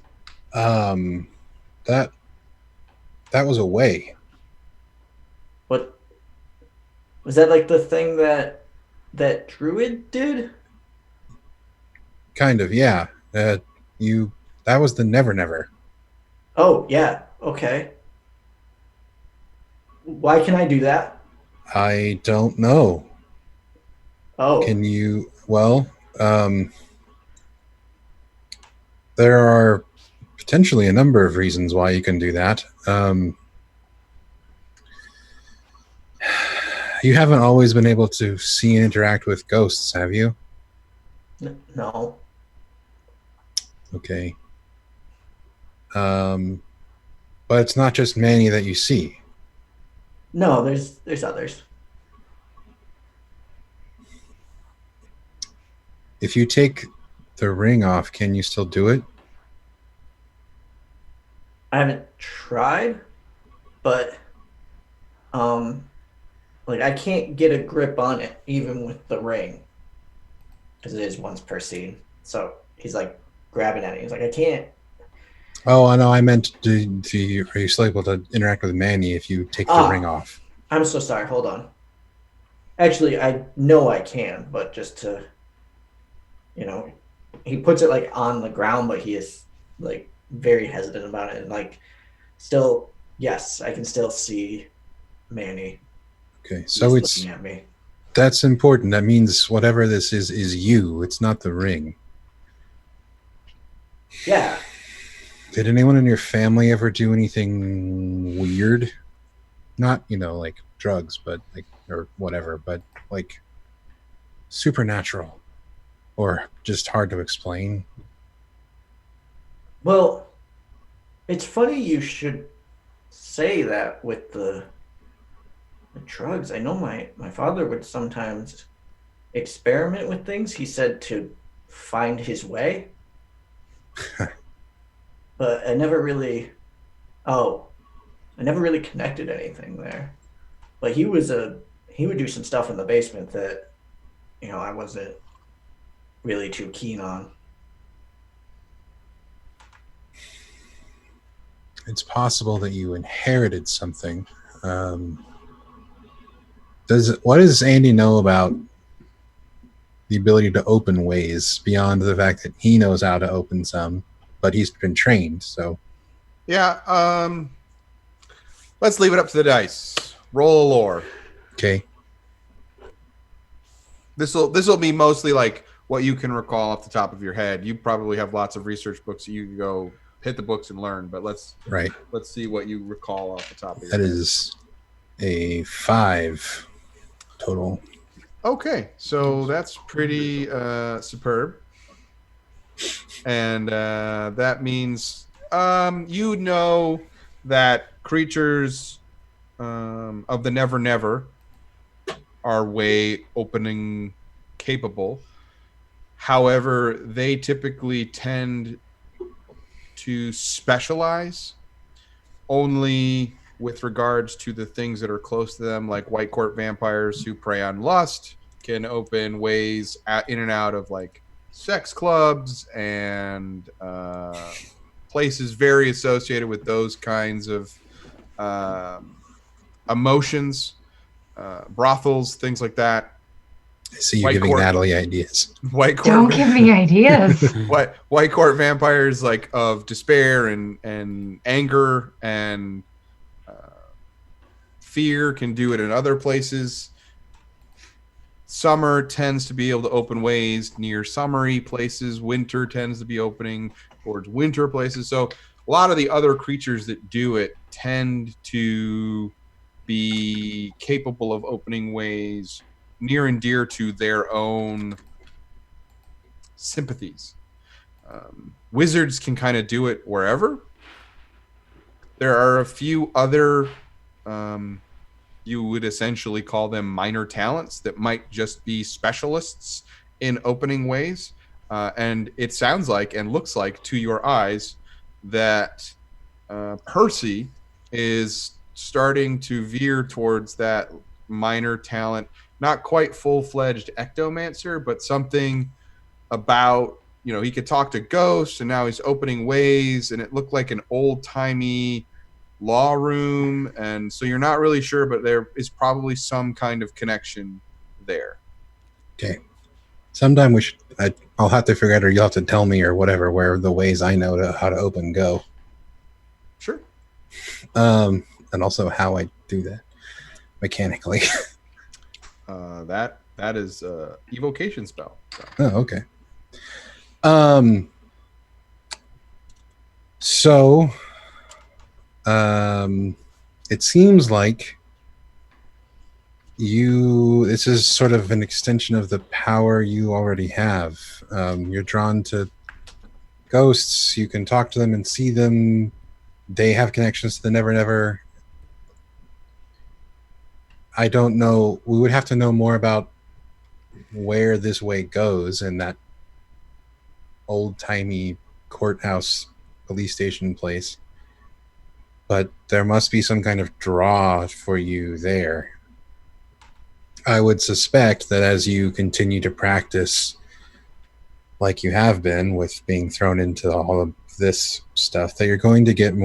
That was a way. What was that, like the thing that Druid did? Kind of, yeah. That was the Never Never. Oh, yeah. Okay. Why can I do that? I don't know. Oh. Can you? Well, there are potentially a number of reasons why you can do that. You haven't always been able to see and interact with ghosts, have you? No. Okay. But it's not just Manny that you see. No, there's others. If you take the ring off, can you still do it? I haven't tried, but like I can't get a grip on it even with the ring, because it is once per scene. So he's like grabbing at it. He's like, I can't. Oh, I know. I meant, are you still able to interact with Manny if you take the ring off? I'm so sorry. Hold on. Actually, I know I can, but just to, he puts it like on the ground, but he is like very hesitant about it, and like still, yes, I can still see Manny. Okay, so He's looking at me. That's important. That means whatever this is you. It's not the ring. Yeah. Did anyone in your family ever do anything weird? Not, like drugs, but like, or whatever, but like supernatural or just hard to explain? Well, it's funny you should say that with the drugs. I know my father would sometimes experiment with things. He said to find his way. But I never really connected anything there. But he would do some stuff in the basement that, I wasn't really too keen on. It's possible that you inherited something. What does Andy know about the ability to open ways beyond the fact that he knows how to open some, but he's been trained, so. Yeah, let's leave it up to the dice. Roll a lore. Okay. This'll be mostly like what you can recall off the top of your head. You probably have lots of research books that you can go hit the books and learn, but let's see what you recall off the top of your head. That is a 5 total. Okay, so that's pretty superb. And that means that creatures of the Never Never are way opening capable. However, they typically tend to specialize only with regards to the things that are close to them, like White Court vampires who prey on lust can open ways in and out of like sex clubs and places very associated with those kinds of emotions, brothels, things like that. I see you White giving Court. Natalie ideas. White Court. Don't give me ideas. White Court vampires like of despair and anger and fear can do it in other places. Summer tends to be able to open ways near summery places. Winter tends to be opening towards winter places. So a lot of the other creatures that do it tend to be capable of opening ways near and dear to their own sympathies. Wizards can kind of do it wherever. There are a few other you would essentially call them minor talents that might just be specialists in opening ways. And it sounds like and looks like to your eyes that Percy is starting to veer towards that minor talent, not quite full-fledged ectomancer, but something about, he could talk to ghosts and now he's opening ways and it looked like an old-timey law room, and so you're not really sure, but there is probably some kind of connection there. Okay. Sometime I'll have to figure out, or you'll have to tell me or whatever, where the ways I know how to open go. Sure. And also how I do that mechanically. That is evocation spell. So. Oh, okay. So it seems like this is sort of an extension of the power you already have. You're drawn to ghosts. You can talk to them and see them. They have connections to the Never Never. I don't know. We would have to know more about where this way goes in that old-timey courthouse police station place. But there must be some kind of draw for you there. I would suspect that as you continue to practice like you have been with being thrown into all of this stuff, that you're going to get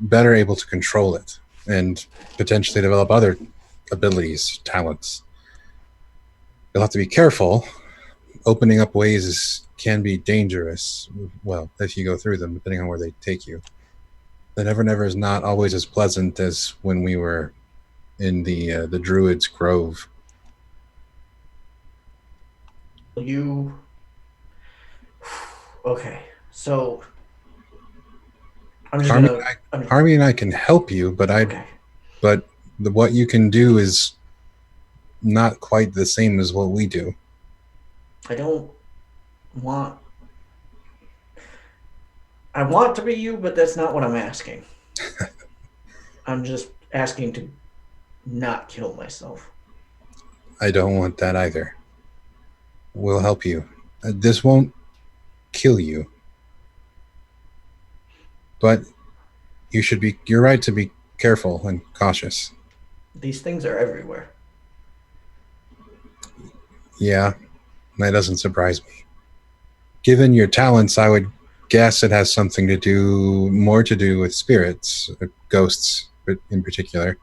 better able to control it and potentially develop other abilities, talents. You'll have to be careful. Opening up ways can be dangerous. Well, if you go through them, depending on where they take you. The Never Never is not always as pleasant as when we were in the Druid's Grove. Okay, so I'm just Harvey and I can help you, but what you can do is not quite the same as what we do. I want to be you, but that's not what I'm asking. I'm just asking to not kill myself. I don't want that either. We'll help you. This won't kill you. But you're right to be careful and cautious. These things are everywhere. Yeah, that doesn't surprise me. Given your talents, I would guess it has something to do with spirits, ghosts in particular.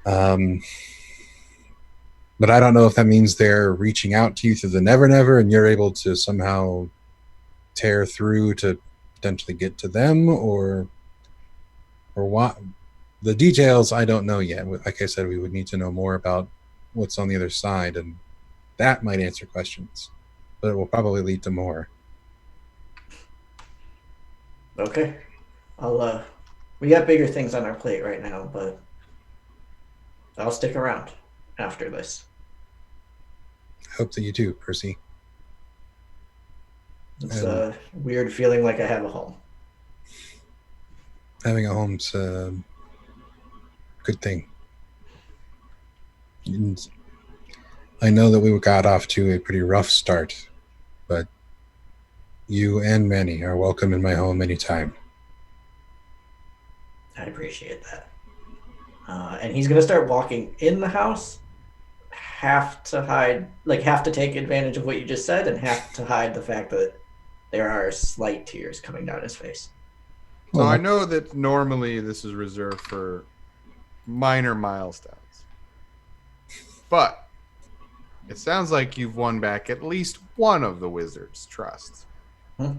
But I don't know if that means they're reaching out to you through the Never Never and you're able to somehow tear through to potentially get to them, or what. The details I don't know yet. Like I said, we would need to know more about what's on the other side, and that might answer questions, but it will probably lead to more. Okay. We got bigger things on our plate right now, but I'll stick around after this. I hope that you do, Percy. It's a weird feeling like I have a home. Having a home's a good thing. And I know that we got off to a pretty rough start, but you and Manny are welcome in my home anytime. I appreciate that. And he's going to start walking in the house, have to take advantage of what you just said, and have to hide the fact that there are slight tears coming down his face. So I know that normally this is reserved for minor milestones. But It sounds like you've won back at least one of the wizard's trust. Hmm.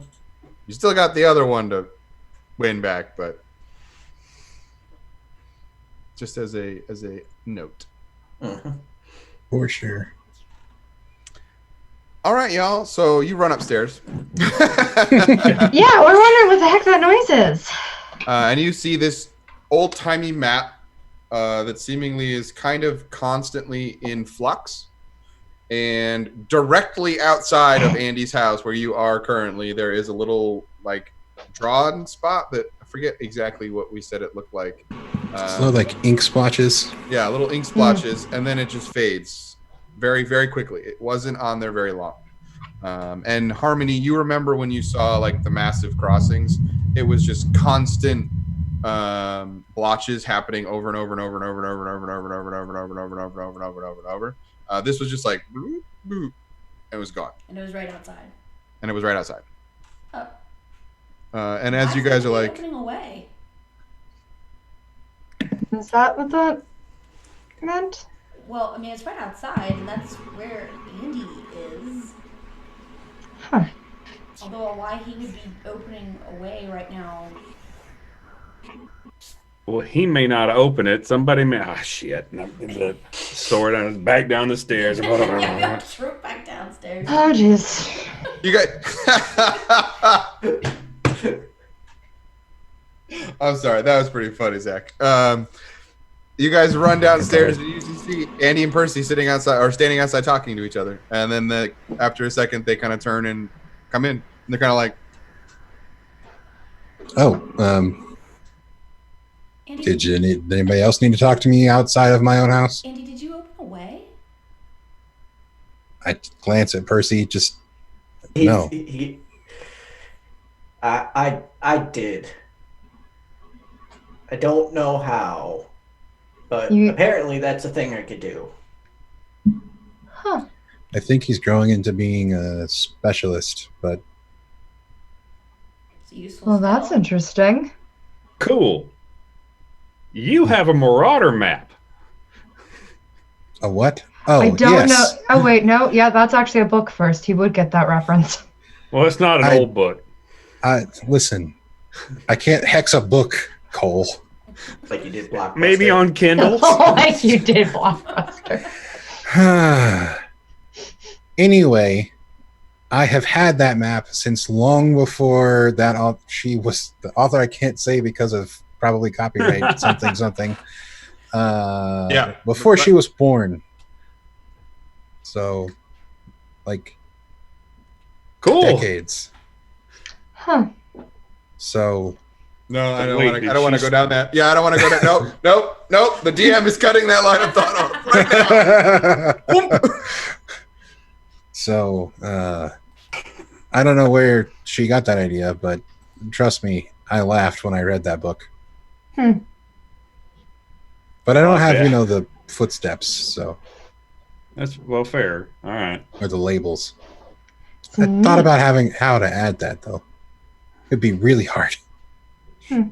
You still got the other one to win back, but just as a note. Mhm. For sure. All right, y'all. So you run upstairs. Yeah, we're wondering what the heck that noise is. And you see this old-timey map that seemingly is kind of constantly in flux. And directly outside of Andy's house, where you are currently, there is a little, like, drawn spot that I forget exactly what we said it looked like. So like ink splotches. Yeah, little ink splotches, and then it just fades very, very quickly. It wasn't on there very long. And Harmony, you remember when you saw like the massive crossings? It was just constant blotches happening over and over and over and over and over and over and over and over and over and over and over and over and over and over and over and over. This was just like boop, boop, and it was gone. And it was right outside. And it was right outside. Oh. And as Why you is guys it are like, opening away? Is that what that meant? Well, I mean, it's right outside, and that's where Andy is. Huh. Although why he would be opening away right now. Well, he may not open it. Somebody may. Ah, shit. The sword and back down the stairs. Throw it back downstairs. Oh, jeez. you guys. I'm sorry, that was pretty funny, Zach. You guys run downstairs and you see Andy and Percy sitting outside or standing outside talking to each other, and then after a second they kind of turn and come in, and they're kind of like, Oh, Andy, did anybody else need to talk to me outside of my own house? Andy, did you open away? I glance at Percy, just He- no. I did. I don't know how, but You- apparently that's a thing I could do. Huh. I think he's growing into being a specialist, but It's a useful Well, that's skill. interesting. Cool. You have a Marauder map. a what? Oh, I don't yes. know. Oh, wait, no. Yeah, that's actually a book first. He would get that reference. Well, it's not an I- old book. Listen, I can't hex a book, Cole. Like you did Blockbuster. Maybe on Kindle. Like you did, Blockbuster. Anyway, I have had that map since long before that. She was the author. I can't say because of probably copyright something. Yeah. Before she was born. So, like Cool. decades. Huh. So no, I But don't wait, want to. did I don't want to she- go down that. Yeah, I don't want to go down. Nope. The DM is cutting that line of thought off right now. So, I don't know where she got that idea, but trust me, I laughed when I read that book. Hmm. But I don't have, Yeah. the footsteps, so That's well fair. All right. or the labels. I thought about how to add that though. It'd be really hard. Yeah.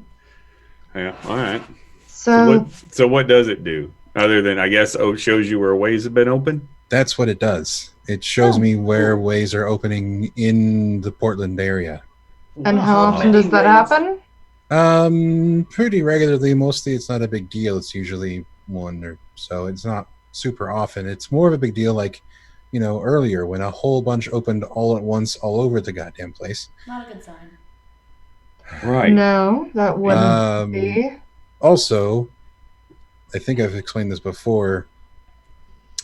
All right. So, So what does it do other than I guess shows you where ways have been open? That's what it does. It shows me where ways are opening in the Portland area. and how often does that happen? Pretty regularly. Mostly it's not a big deal. It's usually one or so. It's not super often. It's more of a big deal like, earlier when a whole bunch opened all at once all over the goddamn place. Not a good sign. Right. No, that wouldn't be. Also, I think I've explained this before.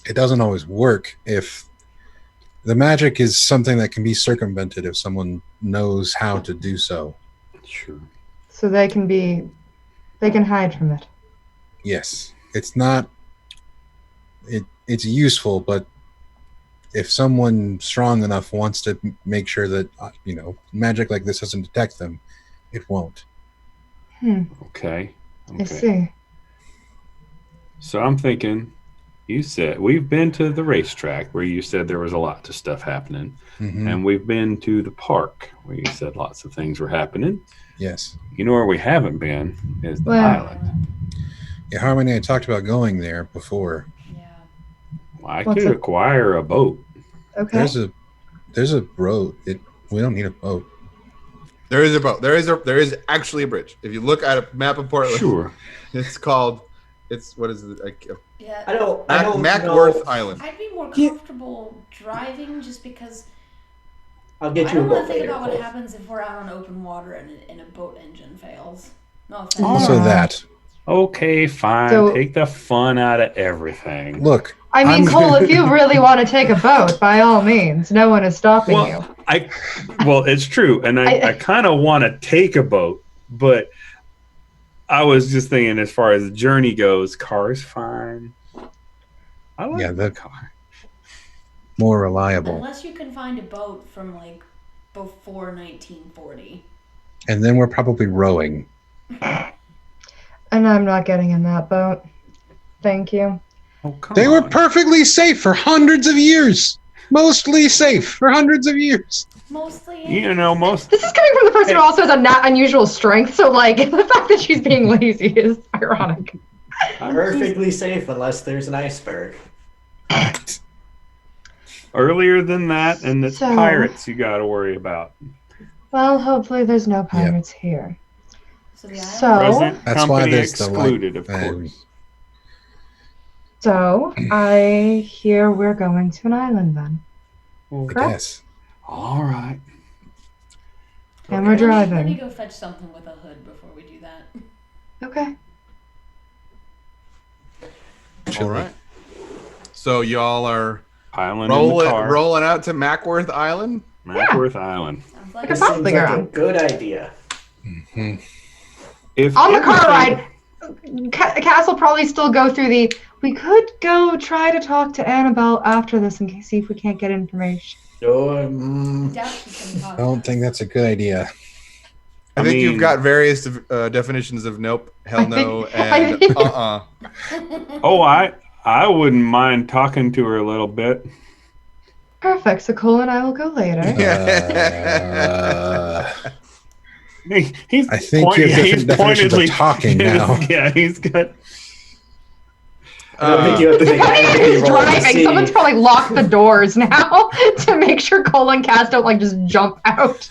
It doesn't always work if the magic is something that can be circumvented if someone knows how to do so. Sure. So they can hide from it. Yes, it's not. It's useful, but if someone strong enough wants to make sure that magic like this doesn't detect them, it won't. Okay. I see. So I'm thinking, you said we've been to the racetrack where you said there was a lot of stuff happening, Mhm. and we've been to the park where you said lots of things were happening. Yes. You know where we haven't been is the Where? island. Yeah, Harmony, I talked about going there before. Yeah. I What's could up? acquire a boat. Okay. There's a road. We don't need a boat. There is a boat. There is actually a bridge. If you look at a map of Portland, Sure. what is it? Yeah. I don't Mackworth know. Island. I'd be more comfortable driving just because I'll get I you a don't want boat to think later. about what Cole. happens if we're out on open water and a boat engine fails. No offense. Also, Yeah. that Okay, fine. So- Take the fun out of everything. look. I mean, I'm- Cole, if you really want to take a boat, by all means, no one is stopping you. Well, it's true, and I kind of want to take a boat, but I was just thinking, as far as the journey goes, car's fine. I like Yeah, the that- car. More reliable. Unless you can find a boat from like before 1940. And then we're probably rowing. And I'm not getting in that boat. Thank you. Oh, come They were on. perfectly safe for hundreds of years. Mostly safe for hundreds of years. Mostly. You know, most. This is coming from the person who also has a not unusual strength, so like the fact that she's being lazy is ironic. Perfectly safe unless there's an iceberg. Earlier than that, and it's So- pirates you got to worry about. Well, hopefully there's no pirates here. So the island. So, Present That's why company there's the excluded, light, of course. so I hear we're going to an island then. Well, I guess. all right. And we're Let me driving. go fetch something with a hood before we do that. Okay. All right. So y'all are Island in the car. rolling out to Mackworth Island. Mackworth Island. Sounds Like like a This bus seems thing like a around. good idea. Mhm. If On the car everything- ride, Cass will probably still go through the. We could go try to talk to Annabelle after this and see if we can't get information. No, I doubt she's gonna talk I to don't us. think that's a good idea. I I think you've mean- got various definitions of nope, hell I no, think- I and think- Oh, I wouldn't mind talking to her a little bit. Perfect. So Cole and I will go later. He's I think you have different definitions of talking now. Yeah, he's got. I don't think you have to make an Depending on empathy who's roll to driving, see. someone's probably locked the doors now to make sure Cole and Cass don't like just jump out.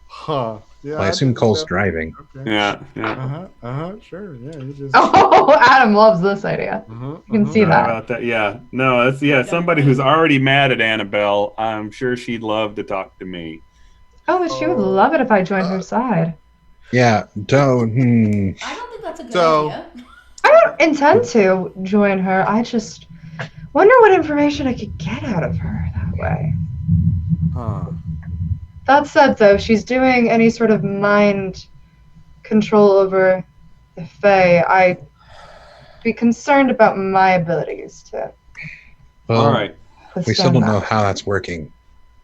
Huh. Yeah. I assume Cole's driving. Okay. Yeah, yeah. Sure. Yeah. You just. Oh, Adam loves this idea. You can see Sorry that. about that. Yeah, no, that's somebody who's already mad at Annabelle. I'm sure she'd love to talk to me. Oh, but she would love it if I joined her side. Yeah, don't. I don't think that's a good So- idea. I don't intend to join her. I just wonder what information I could get out of her that way. Huh. That said, though, if she's doing any sort of mind control over the Fae, I'd be concerned about my abilities to Well, All right. withstand we still don't know that. how that's working.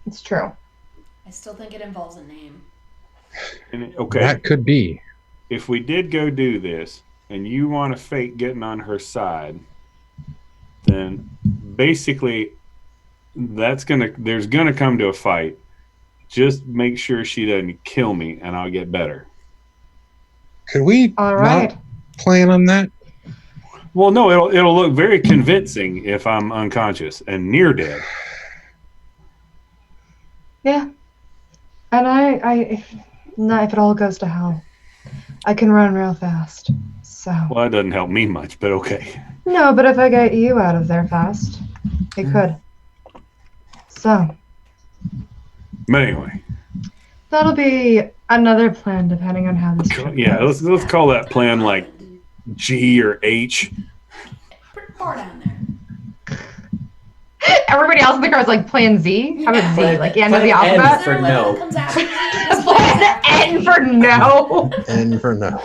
It's true. I still think it involves a name. Okay. That could be. If we did go do this, and you want to fake getting on her side, then basically there's gonna come to a fight. Just make sure she doesn't kill me, and I'll get better. Could we All not right. plan on that? Well, no, it'll look very convincing if I'm unconscious and near dead. Yeah. And if it all goes to hell, I can run real fast. So Well, that doesn't help me much, but okay. no, but if I get you out of there fast, it could. So But anyway, that'll be another plan depending on how this trip yeah, goes. let's call that plan like G or H. Pretty far down there. Everybody else in the car is like Plan Z. How about Z? Plan- Like the end of the Plan N. alphabet? Is there For a letter no. that comes after Z? Just Plan N for no. And for no.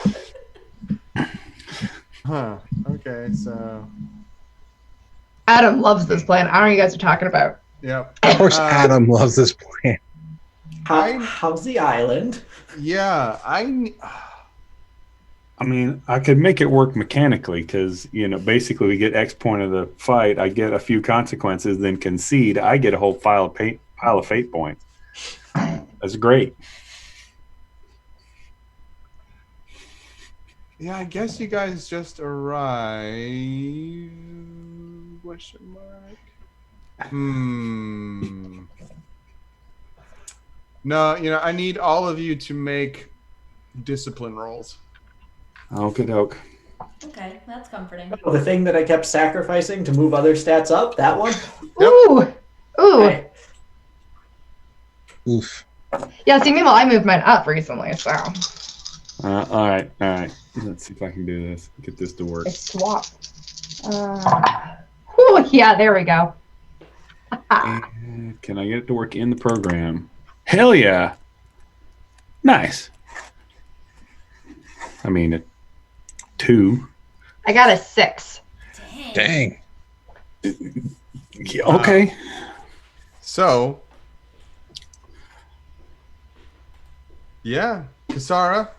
Huh. Okay. So. Adam loves this plan. I don't know what you guys are talking about. Yep. Of course, Uh, Adam loves this plan. How's the island? Yeah. I mean, I could make it work mechanically because, basically we get X point of the fight. I get a few consequences, then concede. I get a whole pile of fate points. That's great. Yeah. I guess you guys just arrived. Question mark. No, I need all of you to make discipline rolls. Okie doke. Okay, that's comforting. Oh, the thing that I kept sacrificing to move other stats up, that one? Ooh. Ooh. Okay. Oof. Yeah, see, meanwhile, I moved mine up recently, so All right. Let's see if I can do this. Get this to work. it's swapped. Whew, yeah, there we go. And can I get it to work in the program? Hell yeah! Nice. I mean, a 2. I got a 6. Dang. Dang. Yeah, okay. So, yeah, Kasara,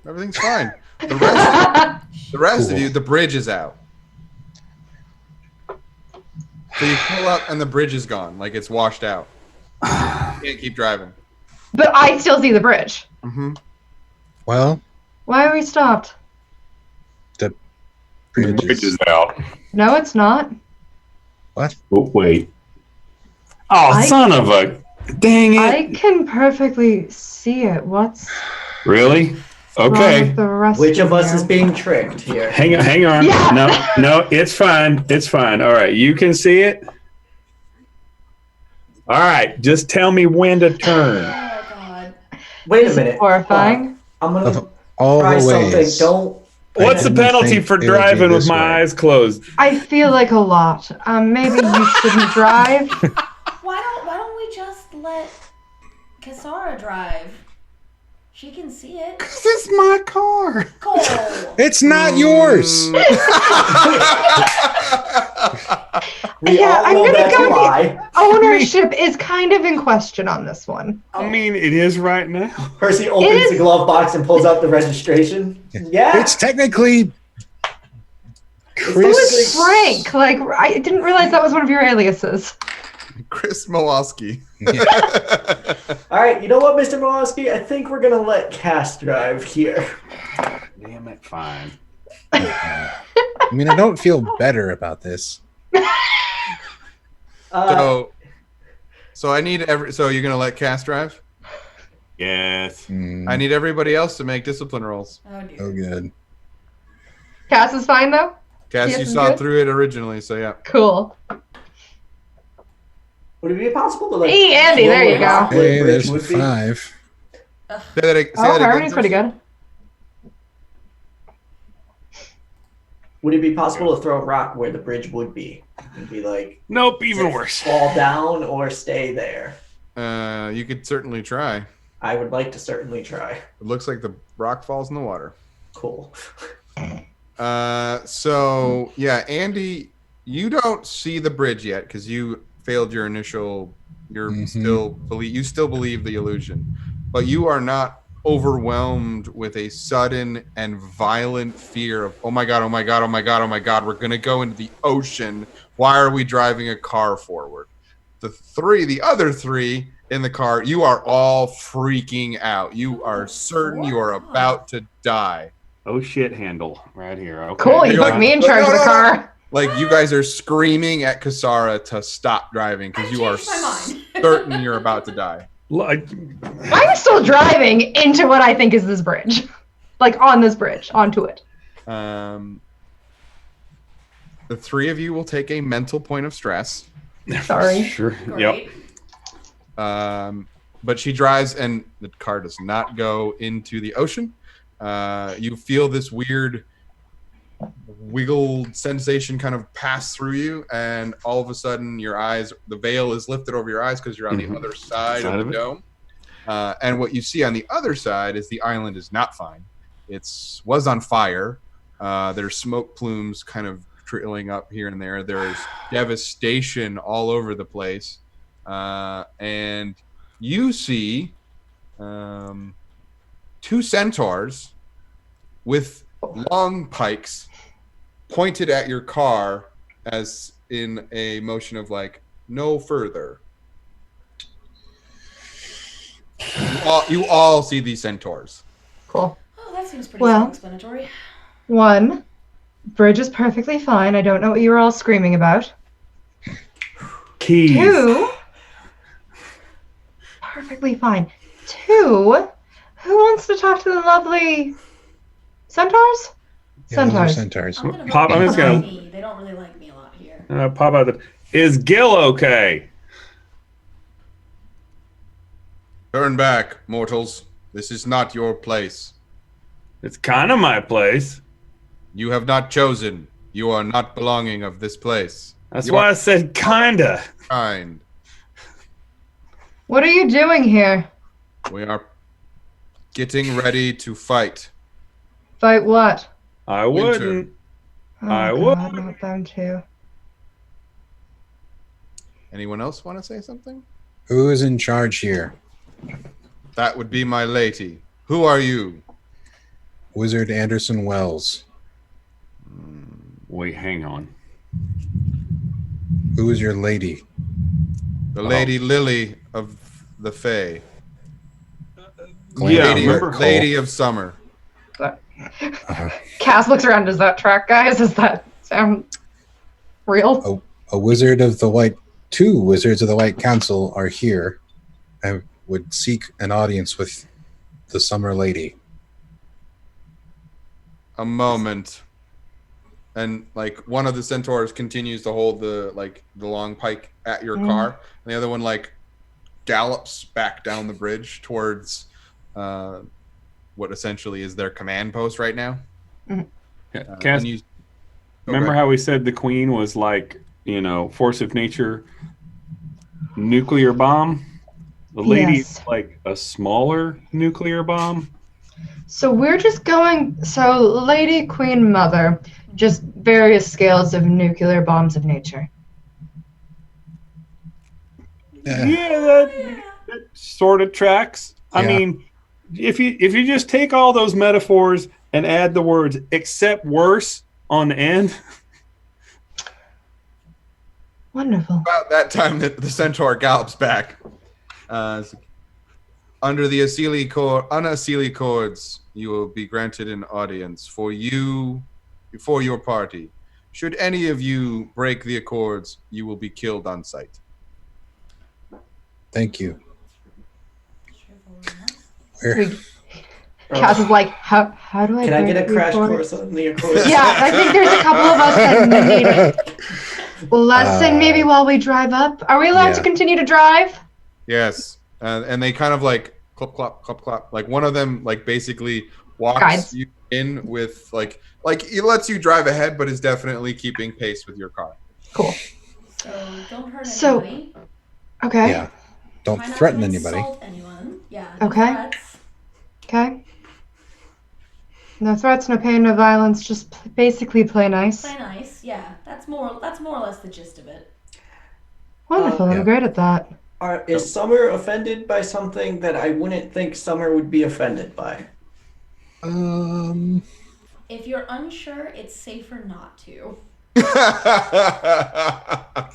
everything's fine. The rest of you, the bridge is out. So you pull up and the bridge is gone, like it's washed out. You can't keep driving. But I still see the bridge. Mm-hmm. Well, Why are we stopped? The bridge is out. No, it's not. Oh, wait. Oh, son of a... Dang it. I can perfectly see it. What's Really? wrong Okay. with the rest Which of us you? is being tricked here? Hang on. Yeah. No, it's fine. It's fine. All right, you can see it? All right, just tell me when to turn. Oh god. Wait a This is minute. horrifying. I'm gonna of all try the something. ways. Don't. What's the didn't penalty think for it would be driving with this my way. eyes closed? I feel like a lot. Maybe you shouldn't drive. Why don't we just let Kasara drive? She can see it. This is my car. Cole. It's not yours. We Yeah, all I'm know gonna that's go a lie. Ownership is kind of in question on this one. I mean, it is right now. Percy opens is- the glove box and pulls out the registration. Yeah. It's technically It was Chris. Frank. Like, I didn't realize that was one of your aliases. Chris Mowalski. All right. You know what, Mr. Mowalski? I think we're gonna let Cass drive here. Damn it, fine. I mean, I don't feel better about this. So I need so you're gonna let Cass drive? Yes. I need everybody else to make discipline rolls. Oh dear. Oh, good. Cass is fine though. Cass, Yes, you I'm saw good. through it originally, so yeah. Cool. Would it be possible to like? Hey, Andy, there you go. Hey, there's Would a be? 5. Say that Oh, again, Harmony's pretty Percy. good. Would it be possible to throw a rock where the bridge would be? And be like, Nope, even worse. fall down or stay there? You could certainly try. It I would like to certainly try. looks like the rock falls in the water. Cool. So yeah, Andy, you don't see the bridge yet because you failed your initial. You still believe the illusion, but you are not overwhelmed with a sudden and violent fear of, oh my god, we're gonna go into the ocean. Why are we driving a car forward? The other three in the car, you are all freaking out. You are certain you are about to die. Oh shit, handle right here. Okay. Cool. You put me in charge of the car. Like you guys are screaming at Kasara to stop driving because you are changed my mind. certain you're about to die. Like, I'm still driving into what I think is this bridge. Like on this bridge, onto it. The three of you will take a mental point of stress. Sorry. sure. Great. Yep. But she drives and the car does not go into the ocean. You feel this weird wiggle sensation kind of pass through you, and all of a sudden the veil is lifted over your eyes because you're on the other side of the dome. And what you see on the other side is the island is not fine. Was on fire. There's smoke plumes kind of trailing up here and there. There's devastation all over the place. And you see 2 centaurs with long pikes pointed at your car as in a motion of like, no further. You all see these centaurs. Cool. Oh, that seems pretty Well. self-explanatory. 1, bridge is perfectly fine. I don't know what you were all screaming about. Keys. 2. Perfectly fine. 2. Who wants to talk to the lovely centaurs? Yeah, those are Centaurs. centaurs. I'm gonna Pop, vote I'm just for gonna- me. They don't really like me a lot here. Pop out the. Is Gil okay? Turn back, mortals. This is not your place. It's kind of my place. You have not chosen. You are not belonging of this place. That's You why are I said kinda. kind. What are you doing here? We are getting ready to fight. Fight what? I Winter. wouldn't. Oh, I God, would. not them too. Anyone else want to say something? Who is in charge here? That would be my lady. Who are you? Wizard Anderson Wells. Wait, hang on. Who is your lady? The Lady Lily of the Fae. Yeah, Lady, remember- Lady of Summer. Cass looks around. Does that track, guys? Does that sound real? A wizard of the White. 2 wizards of the White Council are here. I would seek an audience with the Summer Lady. A moment. And like one of the centaurs continues to hold the long pike at your car, and the other one like gallops back down the bridge towards what essentially is their command post right now. Cass, and you- remember Okay. how we said the queen was like, force of nature, nuclear bomb? The lady's Yes. like a smaller nuclear bomb. So we're just going. So, Lady, Queen, Mother, just various scales of nuclear bombs of nature. Yeah, that sort of tracks. I Yeah. mean, if you just take all those metaphors and add the words "except worse" on the end, Wonderful. About that time that the centaur gallops back. Under the unasili cords, you will be granted an audience for your party. Should any of you break the accords, you will be killed on sight. Thank you. We, Cass is like, how do I? Can I get a break the crash accords?" course on the Accords? Yeah, I think there's a couple of us that need a lesson maybe while we drive up. Are we allowed Yeah. to continue to drive? Yes, and they kind of like clip clop clip clop. Like one of them like basically walks Guides. you in with like he lets you drive ahead, but is definitely keeping pace with your car. Cool. So don't hurt So- anybody. Okay. Yeah. Don't Try not threaten to anybody. insult anyone. Yeah. No Okay. threats. Okay. No threats, no pain, no violence. Just basically play nice. Play nice. Yeah. That's more or less the gist of it. Wonderful. I'm Yeah. great at that. Is Summer offended by something that I wouldn't think Summer would be offended by? If you're unsure, it's safer not to.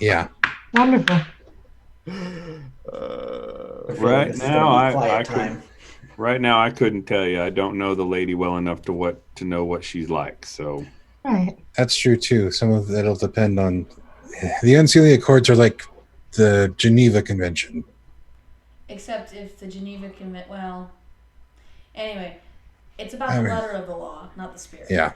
Yeah. Wonderful. I feel Right this is now, gonna be I quiet couldn't. time. Right now, I couldn't tell you. I don't know the lady well enough to know what she's like. So Right. That's true too. Some of that'll depend on the Unseelie Accords are like the Geneva Convention. Except if the Geneva well, anyway, it's about I the mean- letter of the law, not the spirit. Yeah.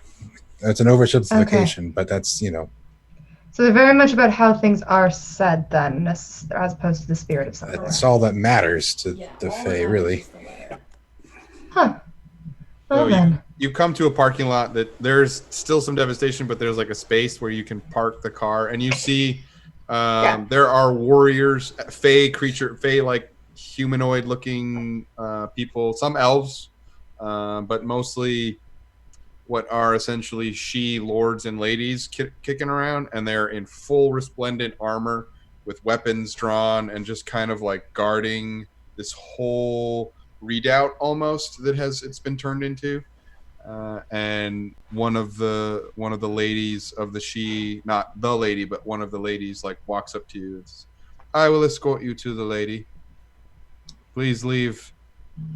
That's an oversimplification, but that's So they're very much about how things are said, then, as opposed to the spirit of something. that's all that matters to Yeah, the all that Fae, matters really. is the letter. Huh. Well So then. you come to a parking lot that there's still some devastation, but there's like a space where you can park the car, and you see there are warriors, Fae like humanoid-looking people, some elves, but mostly what are essentially she lords and ladies kicking around, and they're in full resplendent armor with weapons drawn and just kind of like guarding this whole redoubt almost that it's been turned into. And one of the ladies of the not the lady, but one of the ladies like walks up to you. It's, I will escort you to the lady. Please leave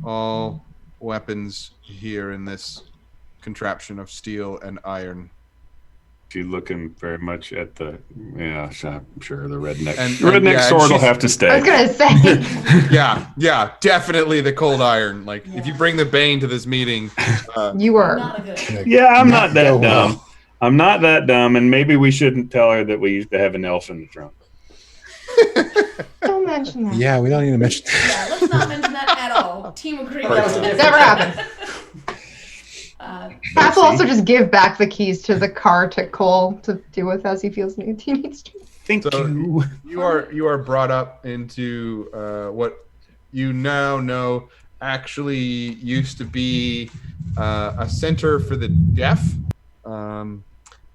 all weapons here in this contraption of steel and iron. She's looking very much at the, yeah, I'm sure the redneck. And redneck yeah, sword will she's- have to stay. I was gonna say Yeah, definitely the cold iron. Like, if you bring the Bane to this meeting, you were. Not a good. Yeah, I'm not that go well. dumb. I'm not that dumb, and maybe we shouldn't tell her that we used to have an elf in the trunk. Don't mention that. Yeah, we don't need to mention that. Yeah, let's not mention that at all. Team agree. That was a different Never happened. Pat will also just give back the keys to the car to Cole to do with as he feels he needs to. Thank So you. you are brought up into what you now know actually used to be a center for the deaf.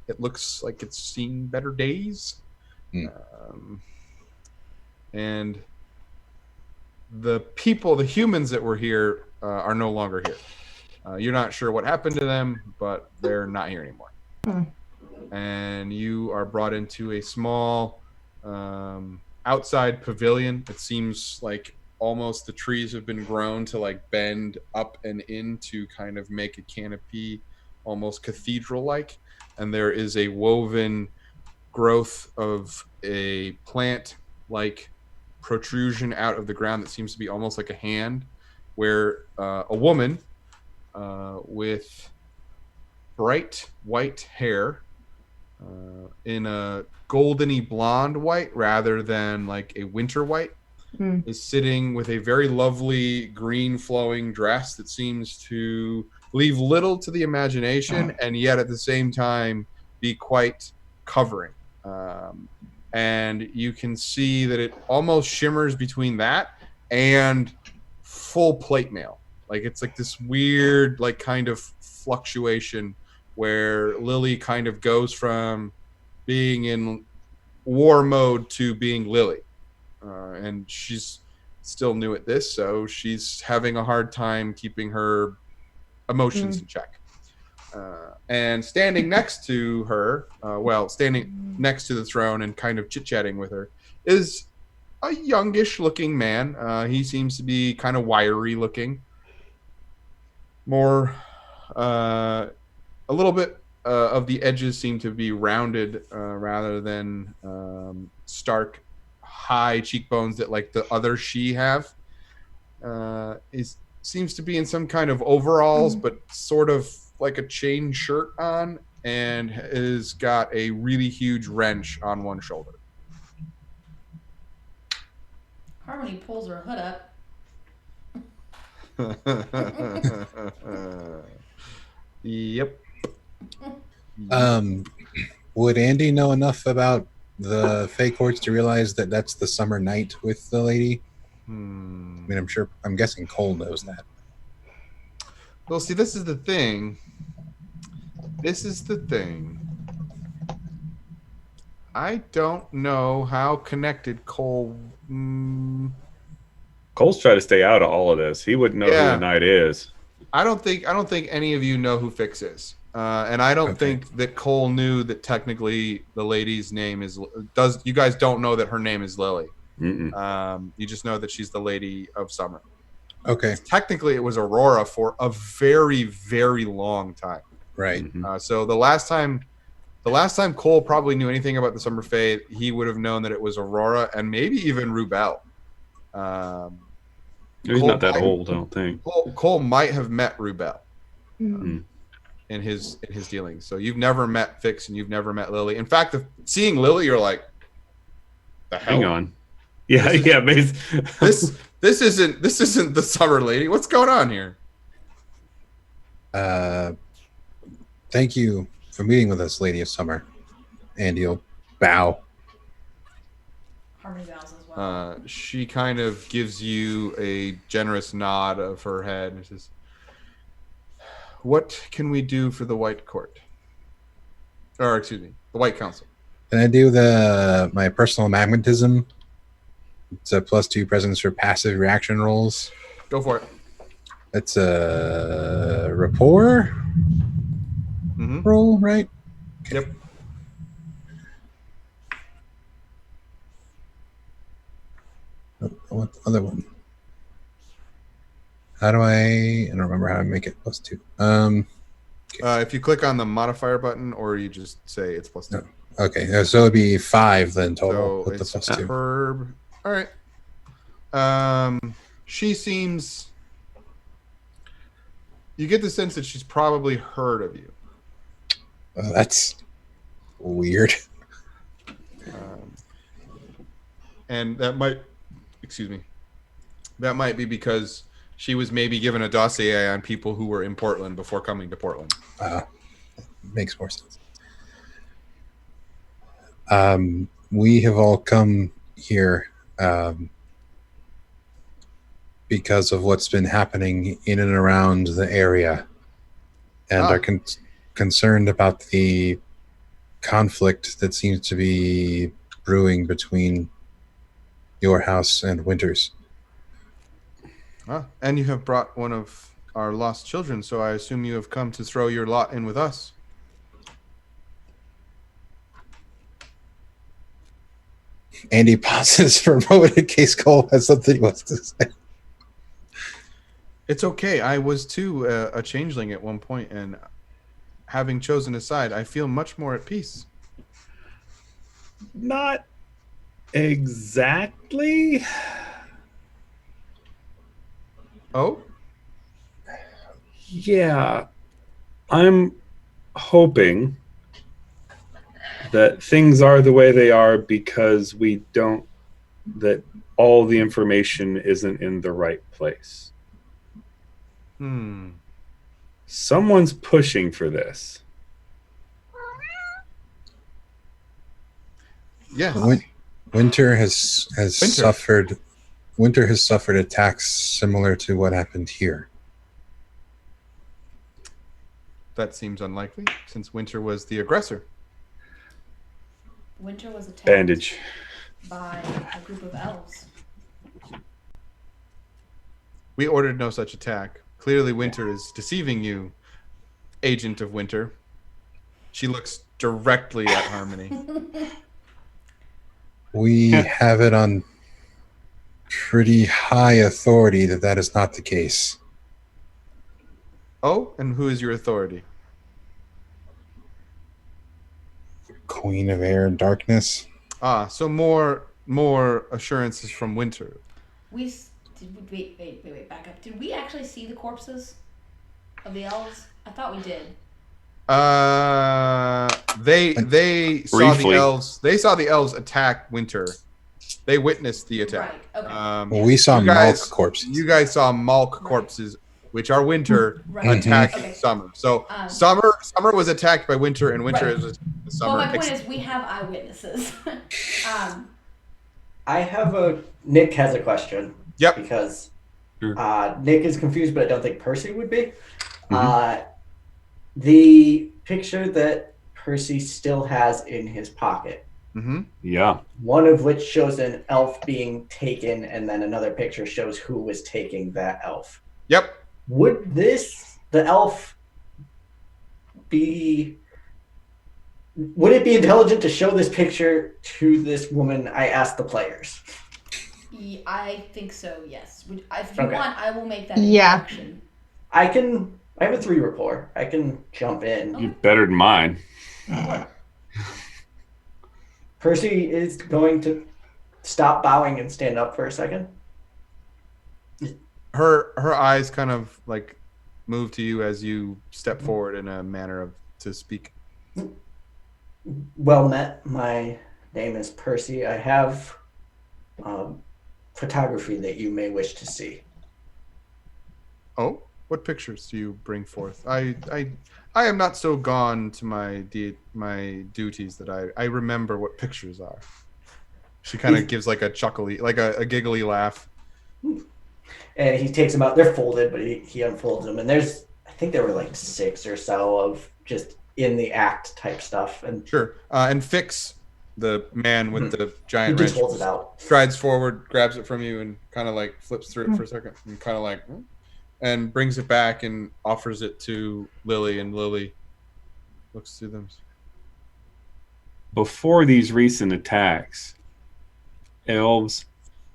It looks like it's seen better days. Hmm. And the people, the humans that were here are no longer here. You're not sure what happened to them, but they're not here anymore. And you are brought into a small outside pavilion. It seems like almost the trees have been grown to like bend up and in to kind of make a canopy, almost cathedral-like. And there is a woven growth of a plant-like protrusion out of the ground that seems to be almost like a hand, where a woman with bright white hair in a goldeny blonde white rather than like a winter white is sitting with a very lovely green flowing dress that seems to leave little to the imagination and yet at the same time be quite covering. And you can see that it almost shimmers between that and full plate mail. Like it's like this weird, like kind of fluctuation where Lily kind of goes from being in war mode to being Lily. And she's still new at this, so she's having a hard time keeping her emotions in check. And standing next to her, standing next to the throne and kind of chit-chatting with her, is a youngish-looking man. He seems to be kind of wiry looking. More, a little bit of the edges seem to be rounded rather than stark, high cheekbones that like the other she have. Seems to be in some kind of overalls, but sort of like a chain shirt on, and has got a really huge wrench on one shoulder. Harmony pulls her hood up. Yep. Would Andy know enough about the Fey Courts to realize that that's the summer night with the lady? I mean, I'm guessing Cole knows that. Well, see, this is the thing. I don't know how connected Cole. Cole's trying to stay out of all of this. He wouldn't know who the knight is. I don't think any of you know who Fix is, and I don't think that Cole knew that technically the lady's name is. You guys don't know that her name is Lily? You just know that she's the Lady of Summer. Okay. Technically, it was Aurora for a very, very long time. Right. So the last time Cole probably knew anything about the Summer Fae, he would have known that it was Aurora and maybe even Rubel. He's not that old, I don't think. Cole might have met Rubel in his dealings. So you've never met Fix and you've never met Lily. In fact, seeing Lily, you're like, the hell? Hang on. Yeah, This isn't the Summer Lady. What's going on here? Thank you for meeting with us, Lady of Summer. Andy will bow. Harmony bows as well. She kind of gives you a generous nod of her head and says, "What can we do for the White Court? Or excuse me, the White Council?" Can I do my personal magnetism? It's a +2 presence for passive reaction rolls. Go for it. It's a rapport roll, right? Okay. Yep. What other one? How do I don't remember how to make it +2. If you click on the modifier button, or you just say it's +2. No. Okay, so it'd be 5 then total So with the it's +2. superb. All right. She seems. You get the sense that she's probably heard of you. That's weird. And that might, excuse me, that might be because she was maybe given a dossier on people who were in Portland before coming to Portland. Makes more sense. We have all come here because of what's been happening in and around the area, and are concerned about the conflict that seems to be brewing between your house and Winter's. And you have brought one of our lost children, so I assume you have come to throw your lot in with us. Andy pauses for a moment in case Cole has something he wants to say. It's okay. I was too a changeling at one point, and having chosen a side, I feel much more at peace. Not exactly. Oh? Yeah. I'm hoping that things are the way they are because that all the information isn't in the right place. Someone's pushing for this. Yes. Winter has suffered. Winter has suffered attacks similar to what happened here. That seems unlikely, since Winter was the aggressor. Winter was attacked Bandage. by a group of elves. We ordered no such attack. Clearly, Winter is deceiving you, Agent of Winter. She looks directly at Harmony. We have it on pretty high authority that is not the case. Oh, and who is your authority? Queen of Air and Darkness. So more assurances from Winter. Wait, back up. Did we actually see the corpses of the elves? I thought we did. They saw the elves. They saw the elves attack Winter. They witnessed the attack. Right. Okay. Well, we saw Malk corpses. You guys saw Malk corpses, which are Winter, attack Summer. So Summer was attacked by Winter, and Winter is attacked by Summer. Well, my point is we have eyewitnesses. Nick has a question. Yep. Because Nick is confused, but I don't think Percy would be. The picture that Percy still has in his pocket. Yeah. One of which shows an elf being taken, and then another picture shows who was taking that elf. Yep. Would the elf be... Would it be intelligent to show this picture to this woman? I asked the players. I think so, yes. If you want, I will make that introduction. I have a 3 rapport. I can jump in. You're better than mine. Percy is going to stop bowing and stand up for a second. Her eyes kind of like move to you as you step forward in a manner to speak. Well met. My name is Percy. I have photography that you may wish to see. Oh, what pictures do you bring forth? I am not so gone to my duties that I remember what pictures are. She kind of gives like a chuckly, like a giggly laugh. And he takes them out. They're folded, but he unfolds them. And I think there were like 6 or so of just in the act type stuff. And sure. And Fix, the man with the giant wrench, holds it out, strides forward, grabs it from you, and kind of like flips through it for a second, and kind of like, and brings it back and offers it to Lily, and Lily looks through them. Before these recent attacks, elves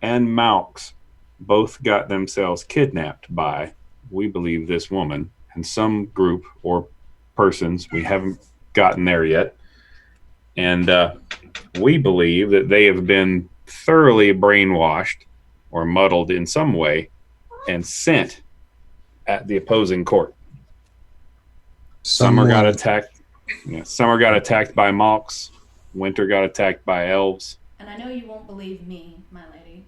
and Malks both got themselves kidnapped by, we believe, this woman and some group or persons. We haven't gotten there yet. And we believe that they have been thoroughly brainwashed or muddled in some way and sent at the opposing court. Summer got attacked. Yeah, Summer got attacked by Malks. Winter got attacked by elves. And I know you won't believe me, my lady,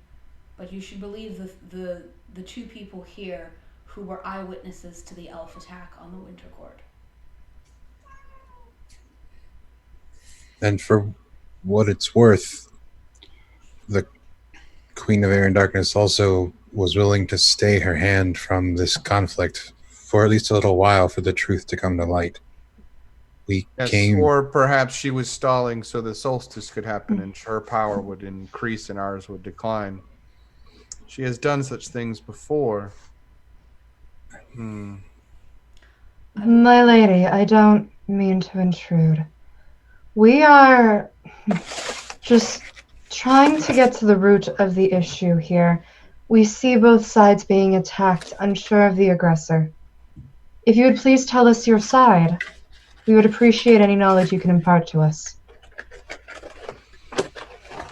but you should believe the two people here who were eyewitnesses to the elf attack on the Winter Court. And for what it's worth, the Queen of Air and Darkness also was willing to stay her hand from this conflict for at least a little while for the truth to come to light. We came... Or perhaps she was stalling so the solstice could happen and her power would increase and ours would decline. She has done such things before. My lady, I don't mean to intrude. We are just trying to get to the root of the issue here. We see both sides being attacked, unsure of the aggressor. If you would please tell us your side, we would appreciate any knowledge you can impart to us.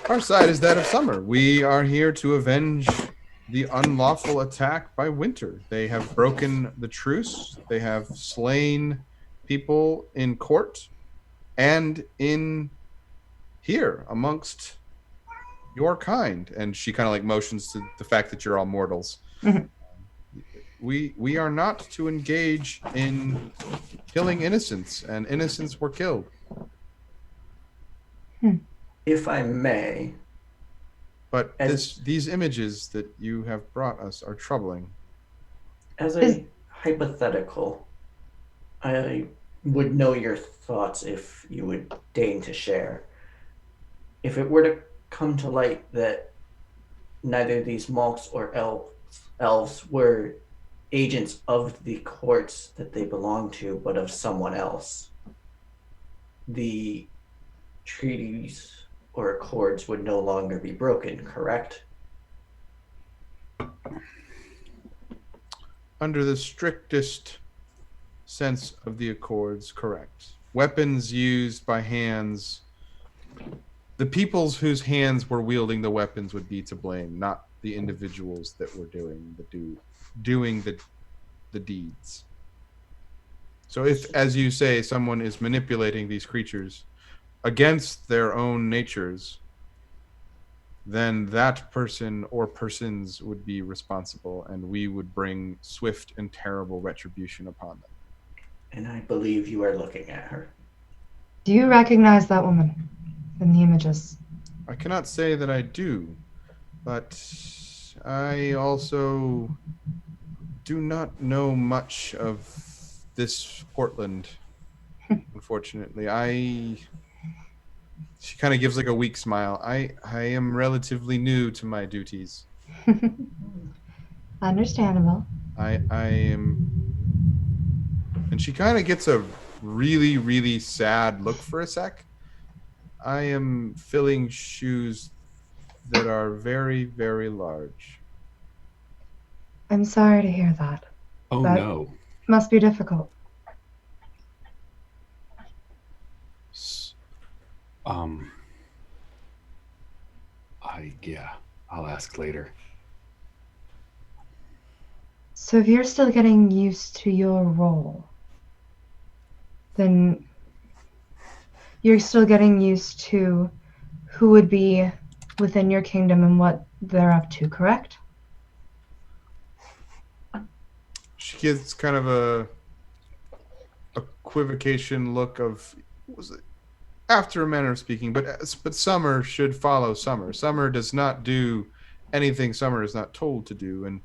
Our side is that of Summer. We are here to avenge the unlawful attack by Winter. They have broken the truce. They have slain people in court and in here amongst your kind. And she kind of like motions to the fact that you're all mortals. Mm-hmm. We are not to engage in killing innocents, and innocents were killed. If I may. But these images that you have brought us are troubling. As a hypothetical, I would know your thoughts if you would deign to share. If it were to come to light that neither these Malks or elves were agents of the courts that they belong to, but of someone else, the treaties or accords would no longer be broken, correct? Under the strictest sense of the accords, correct. Weapons used by hands, the peoples whose hands were wielding the weapons would be to blame, not the individuals that were doing the deeds. So if, as you say, someone is manipulating these creatures against their own natures, then that person or persons would be responsible, and we would bring swift and terrible retribution upon them. And I believe you are looking at her. Do you recognize that woman in the images? I cannot say that I do, but I also do not know much of this Portland, unfortunately. She kind of gives like a weak smile. I am relatively new to my duties. Understandable. I am, and she kind of gets a really, really sad look for a sec. I am filling shoes that are very, very large. I'm sorry to hear that. Oh, that no. Must be difficult. I'll ask later. So if you're still getting used to your role, then you're still getting used to who would be within your kingdom and what they're up to, correct? She gets kind of a equivocation look of, was it after a manner of speaking, but Summer should follow Summer. Summer does not do anything Summer is not told to do, and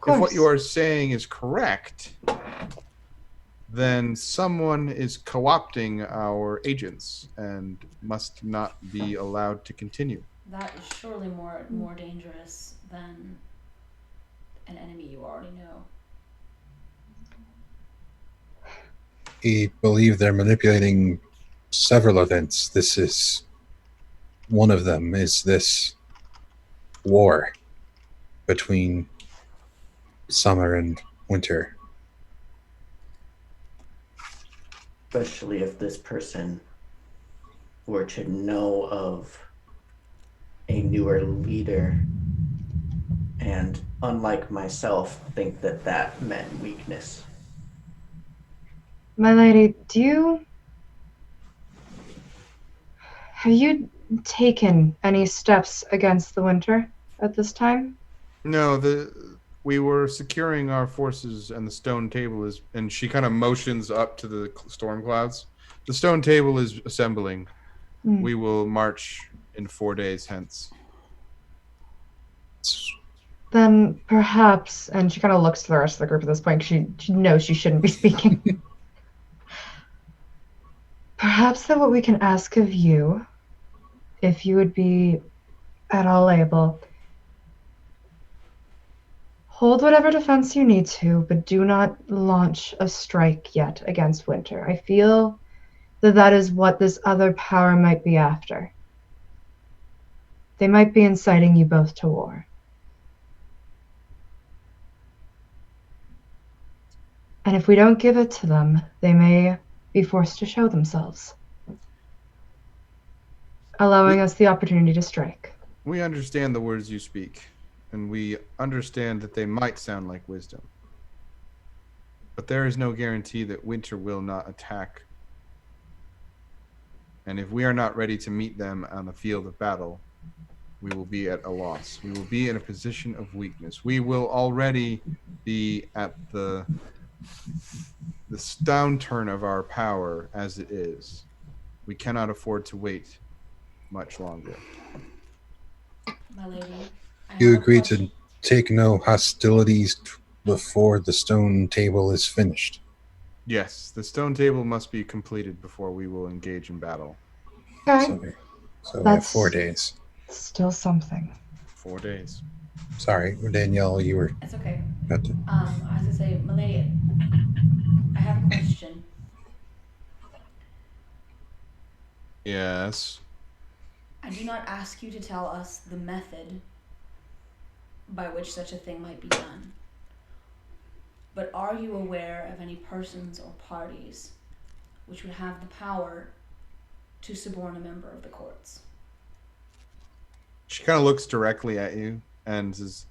if what you are saying is correct, then someone is co-opting our agents and must not be allowed to continue. That is surely more dangerous than an enemy you already know. We believe they're manipulating several events. This is one of them, is this war between Summer and Winter. especially if this person were to know of a newer leader and, unlike myself, think that that meant weakness. My lady, have you taken any steps against the winter at this time? No, we were securing our forces, and the stone table is. And she kind of motions up to the storm clouds. The stone table is assembling. We will march in 4 days hence. Then perhaps, and she kind of looks to the rest of the group at this point. She knows she shouldn't be speaking. Perhaps that what we can ask of you, if you would be at all able, hold whatever defense you need to, but do not launch a strike yet against Winter. I feel that that is what this other power might be after. They might be inciting you both to war. And if we don't give it to them, they may be forced to show themselves, allowing us the opportunity to strike. We understand the words you speak, and we understand that they might sound like wisdom. But there is no guarantee that Winter will not attack. And if we are not ready to meet them on the field of battle, we will be at a loss. We will be in a position of weakness. We will already be at the downturn of our power as it is. We cannot afford to wait much longer. My lady, You agree to take no hostilities before the stone table is finished. Yes, the stone table must be completed before we will engage in battle. Okay. So we have 4 days. Still something. 4 days. Sorry, Danielle, you were It's okay. about to. I was gonna say, Milady, I have a question. Yes. I do not ask you to tell us the method by which such a thing might be done. But are you aware of any persons or parties which would have the power to suborn a member of the courts? She kind of looks directly at you and says,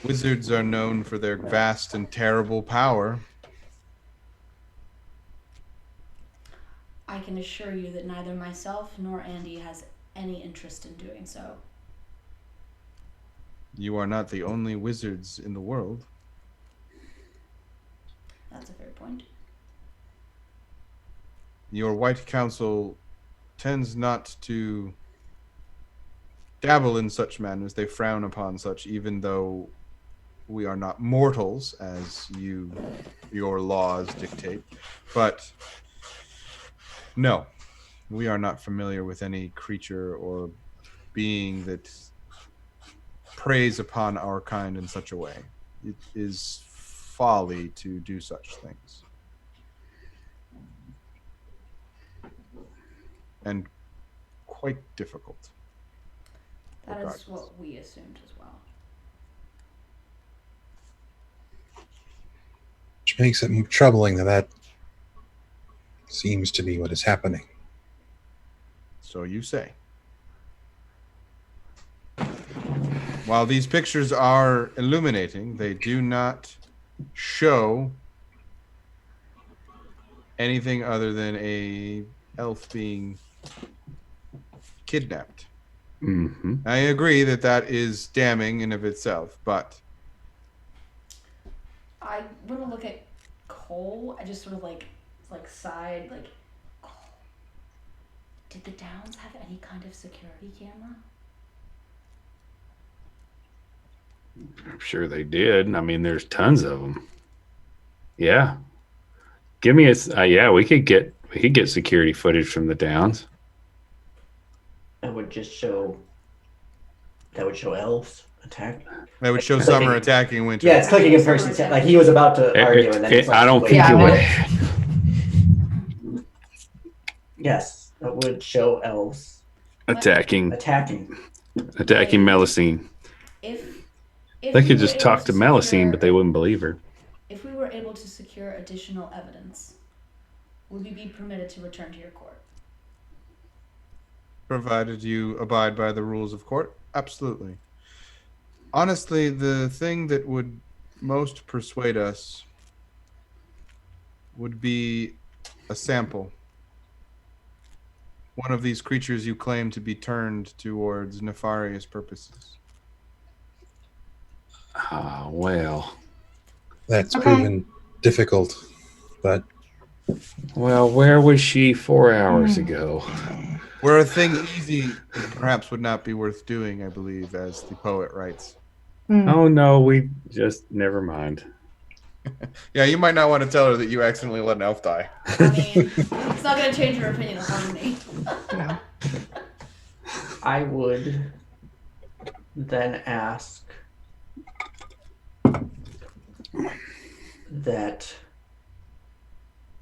wizards are known for their vast and terrible power. I can assure you that neither myself nor Andy has any interest in doing so. You are not the only wizards in the world. That's a fair point. Your White Council tends not to dabble in such matters. They frown upon such, even though we are not mortals, as your laws dictate. But no, we are not familiar with any creature or being that preys upon our kind in such a way. It is folly to do such things. And quite difficult. That is regardless. what we assumed as well. Which makes it troubling that seems to be what is happening. So you say. While these pictures are illuminating, they do not show anything other than a elf being kidnapped. Mm-hmm. I agree that that is damning in of itself, but I want to look at Cole. I just sort of like sighed, like, oh, did the Downs have any kind of security camera? I'm sure they did. I mean, there's tons of them. Yeah. Give me yeah, we could get security footage from the Downs. That would show elves attack. that would show summer attacking winter. Yeah, it's clicking in person. Like he was about to argue, and then it's like, I don't wait, think Yeah, it would. Yes, that would show elves attacking attacking. Melusine. If They we could were just able talk to Melusine, secure- but they wouldn't believe her. If we were able to secure additional evidence, would we be permitted to return to your court? Provided you abide by the rules of court, absolutely. Honestly, the thing that would most persuade us would be a sample. One of these creatures you claim to be turned towards nefarious purposes. Ah, well. That's Okay. proven difficult, but Well, where was she 4 hours ago? Where a thing easy perhaps would not be worth doing, I believe, as the poet writes. Oh no, we just never mind. Yeah, you might not want to tell her that you accidentally let an elf die. I mean, it's not going to change your opinion on me. No. I would then ask that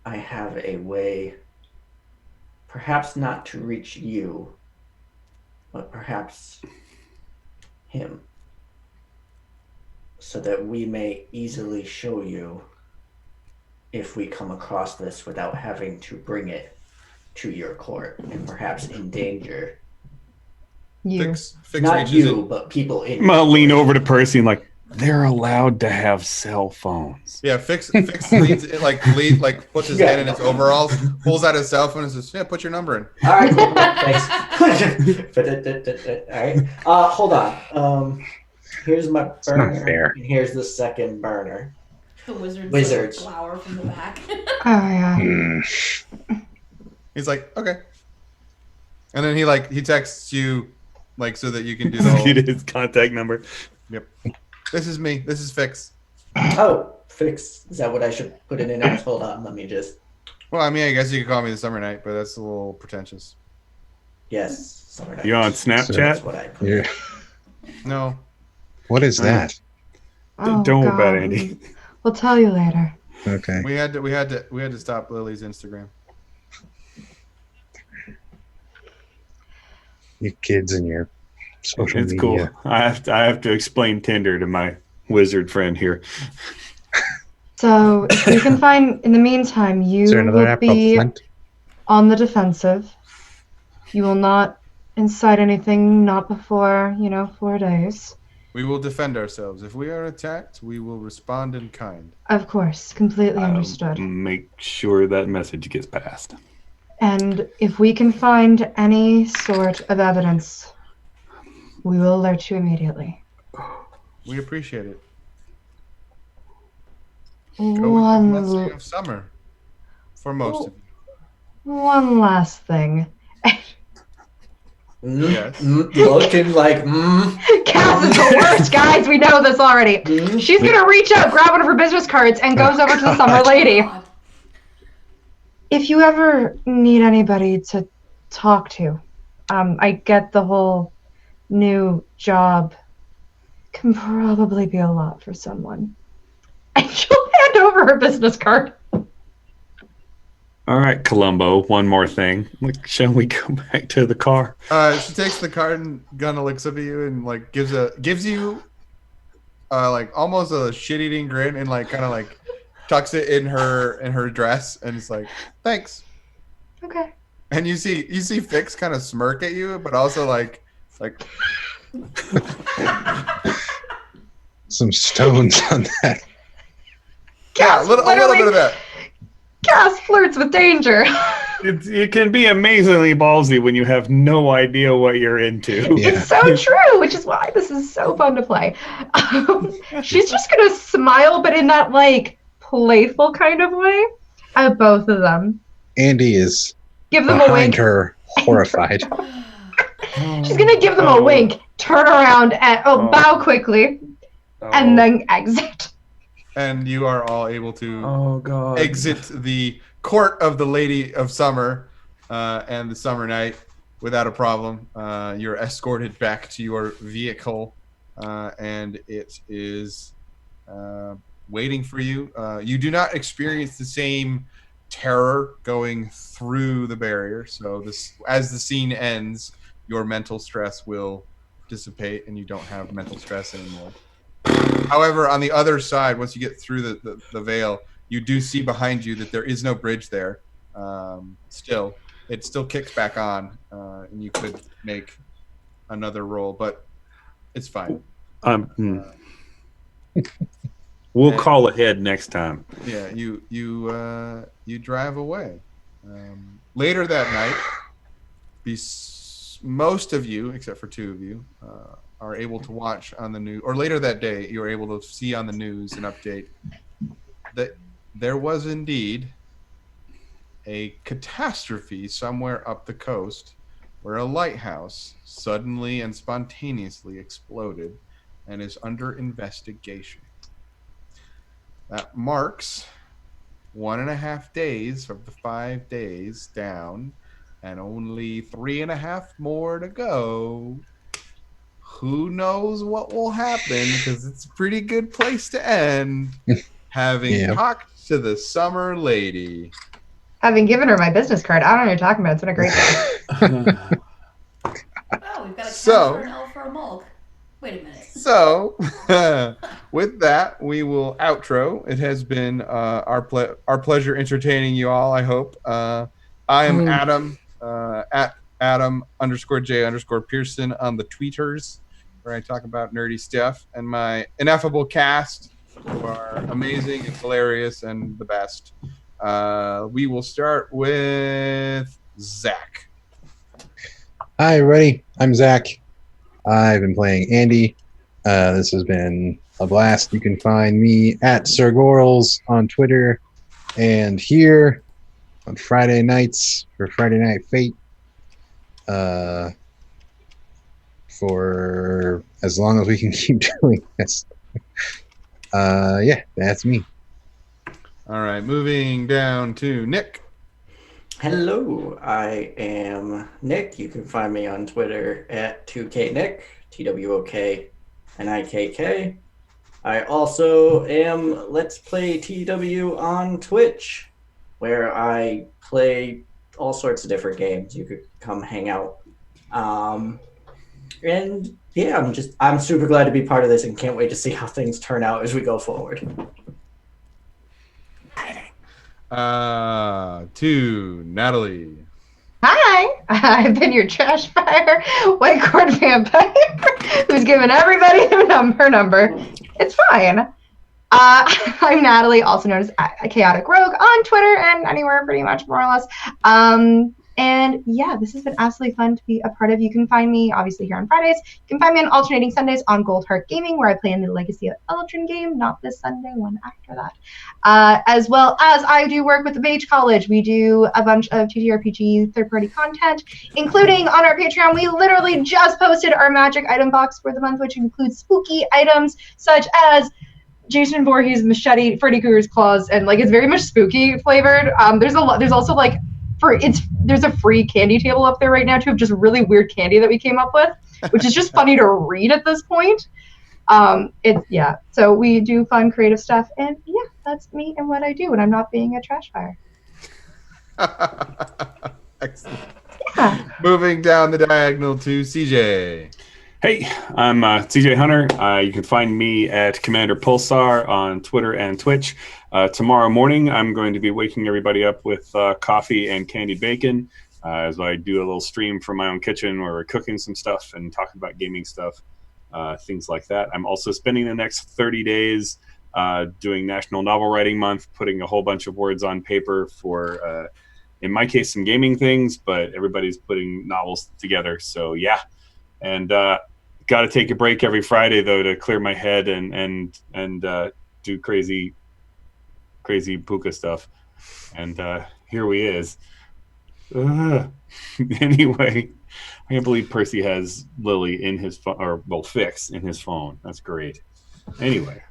I have a way, perhaps not to reach you, but perhaps him, so that we may easily show you if we come across this without having to bring it to your court and perhaps endanger You. Fix not reaches you, in. but people in I'm gonna your lean court. over to Percy and like, they're allowed to have cell phones. Yeah, Fix leads in, like puts his hand in his overalls, pulls out his cell phone and says, "Yeah, put your number in." All right, cool. Thanks. All right. Hold on. Here's my not burner. fair. And here's the second burner. The wizards Wizards. glower from the back. Oh yeah. He's like, "Okay," and then he texts you, like, so that you can do the whole. Get his contact number. Yep. This is me. This is Fix. Oh, Fix. Is that what I should put it in as? Hold on. Let me just. Well, I mean, I guess you could call me the Summer Knight, but that's a little pretentious. Yes. Summer Night. You on That's Snapchat? what I put. you're, No. what is that? Oh, Don't worry about God. it, Andy. We'll tell you later. Okay. We had to stop Lily's Instagram. You kids and your social It's media. cool. I have to explain Tinder to my wizard friend here. So if you can find, in the meantime, you Is there another will app called be Flint? on the defensive. You will not incite anything, not before, 4 days. We will defend ourselves. If we are attacked, we will respond in kind. Of course, completely I'll understood. make sure that message gets passed. And if we can find any sort of evidence, we will alert you immediately. We appreciate it. Go with the blessing One, of summer for most of you. one last thing. Yes. Looking like. Cass is the worst, guys. We know this already. Mm. She's gonna reach out, grab one of her business cards, and goes over to the summer lady. God. If you ever need anybody to talk to, I get the whole new job can probably be a lot for someone. And she'll hand over her business card. All right, Columbo, one more thing. Like, shall we go back to the car? She takes the card and Gunna looks up at you and like gives you like almost a shit-eating grin and like kind of like tucks it in her dress and it's like, "Thanks." Okay. And you see Fix kind of smirk at you, but also like Some stones on that. yeah, a little bit literally- of that. Cass flirts with danger. It can be amazingly ballsy when you have no idea what you're into. Yeah. It's so true, which is why this is so fun to play. She's just gonna smile, but in that like playful kind of way at both of them. Andy is Give them a behind wink. her, horrified. She's gonna give them a wink, turn around, and bow quickly, and then exit. And you are all able to Oh god. exit the court of the Lady of Summer and the Summer Knight without a problem. You're escorted back to your vehicle, and it is waiting for you. You do not experience the same terror going through the barrier. So as the scene ends, your mental stress will dissipate, and you don't have mental stress anymore. However, on the other side, once you get through the veil, you do see behind you that there is no bridge there. still, it still kicks back on, and you could make another roll, but it's fine. We'll call ahead next time. Yeah, you drive away. Later that night, most of you, except for two of you, are able to watch on the news, or later that day, you were able to see on the news an update that there was indeed a catastrophe somewhere up the coast where a lighthouse suddenly and spontaneously exploded and is under investigation. That marks 1.5 days of the 5 days down and only 3.5 more to go. Who knows what will happen, because it's a pretty good place to end, having talked to the summer lady. Having given her my business card. I don't know what you're talking about. It's been a great day. Oh, we've got a cow for an elf for a mulk. Wait a minute. So, with that, we will outro. It has been our pleasure entertaining you all, I hope. I am Adam, at Adam_J_Pearson on the tweeters, where I talk about nerdy stuff, and my ineffable cast, who are amazing and hilarious and the best. We will start with Zach. Hi, everybody. I'm Zach. I've been playing Andy. This has been a blast. You can find me at Sir Gorals on Twitter and here on Friday nights for Friday Night Fate. For as long as we can keep doing this. Yeah, that's me. All right, moving down to Nick. Hello, I am Nick. You can find me on Twitter at 2KNick, TWOKNIKK. I also am Let's Play TW on Twitch, where I play all sorts of different games. You could come hang out. And yeah, I'm super glad to be part of this and can't wait to see how things turn out as we go forward. To Natalie. Hi, I've been your trash fire white cord vampire who's given everybody her number. It's fine. I'm Natalie, also known as Chaotic Rogue on Twitter and anywhere pretty much, more or less. And yeah, this has been absolutely fun to be a part of. You can find me obviously here on Fridays. You can find me on alternating Sundays on Gold Heart Gaming, where I play in the Legacy of Eldrin game, not this Sunday, one after that. As well as I do work with the Mage College. We do a bunch of TTRPG third-party content, including on our Patreon. We literally just posted our magic item box for the month, which includes spooky items such as Jason Voorhees machete, Freddy Krueger's claws, and like it's very much spooky flavored. There's also like there's a free candy table up there right now too of just really weird candy that we came up with, which is just funny to read at this point. So we do fun creative stuff, and yeah, that's me and what I do when I'm not being a trash fire. Excellent. Yeah. Moving down the diagonal to CJ. Hey, I'm CJ Hunter. You can find me at Commander Pulsar on Twitter and Twitch. Tomorrow morning, I'm going to be waking everybody up with coffee and candied bacon as I do a little stream from my own kitchen where we're cooking some stuff and talking about gaming stuff, things like that. I'm also spending the next 30 days doing National Novel Writing Month, putting a whole bunch of words on paper for, in my case, some gaming things, but everybody's putting novels together. So yeah, and got to take a break every Friday though to clear my head and do crazy puka stuff. And here we is. Anyway, I can't believe Percy has Lily in his phone, or well, Fix in his phone. That's great. Anyway,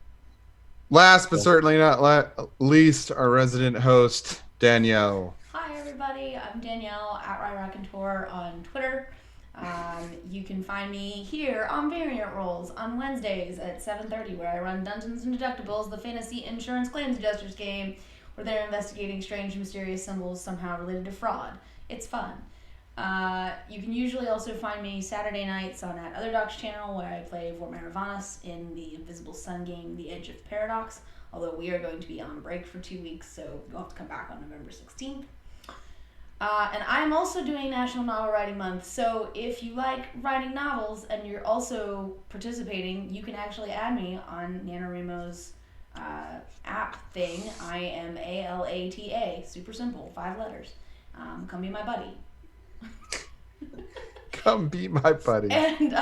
last but certainly not least, our resident host Danielle. Hi everybody, I'm Danielle at RyRaconteur on Twitter. You can find me here on Variant Rolls on Wednesdays at 7:30, where I run Dungeons and Deductibles, the fantasy insurance claims adjusters game, where they're investigating strange, mysterious symbols somehow related to fraud. It's fun. You can usually also find me Saturday nights on at Other Doc's channel, where I play Vormir Vanas in the Invisible Sun game, The Edge of Paradox, although we are going to be on break for 2 weeks, so you'll have to come back on November 16th. And I'm also doing National Novel Writing Month. So if you like writing novels and you're also participating, you can actually add me on NaNoWriMo's app thing. I am ALATA. Super simple, 5 letters. Come be my buddy. Come be my buddy. And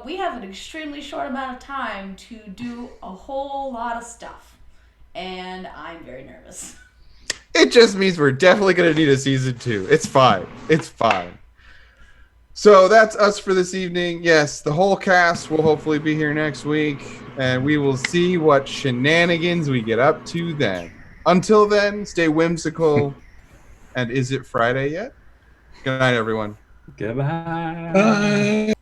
we have an extremely short amount of time to do a whole lot of stuff. And I'm very nervous. It just means we're definitely going to need a season 2. It's fine. It's fine. So that's us for this evening. Yes, the whole cast will hopefully be here next week, and we will see what shenanigans we get up to then. Until then, stay whimsical. And is it Friday yet? Good night, everyone. Goodbye. Bye.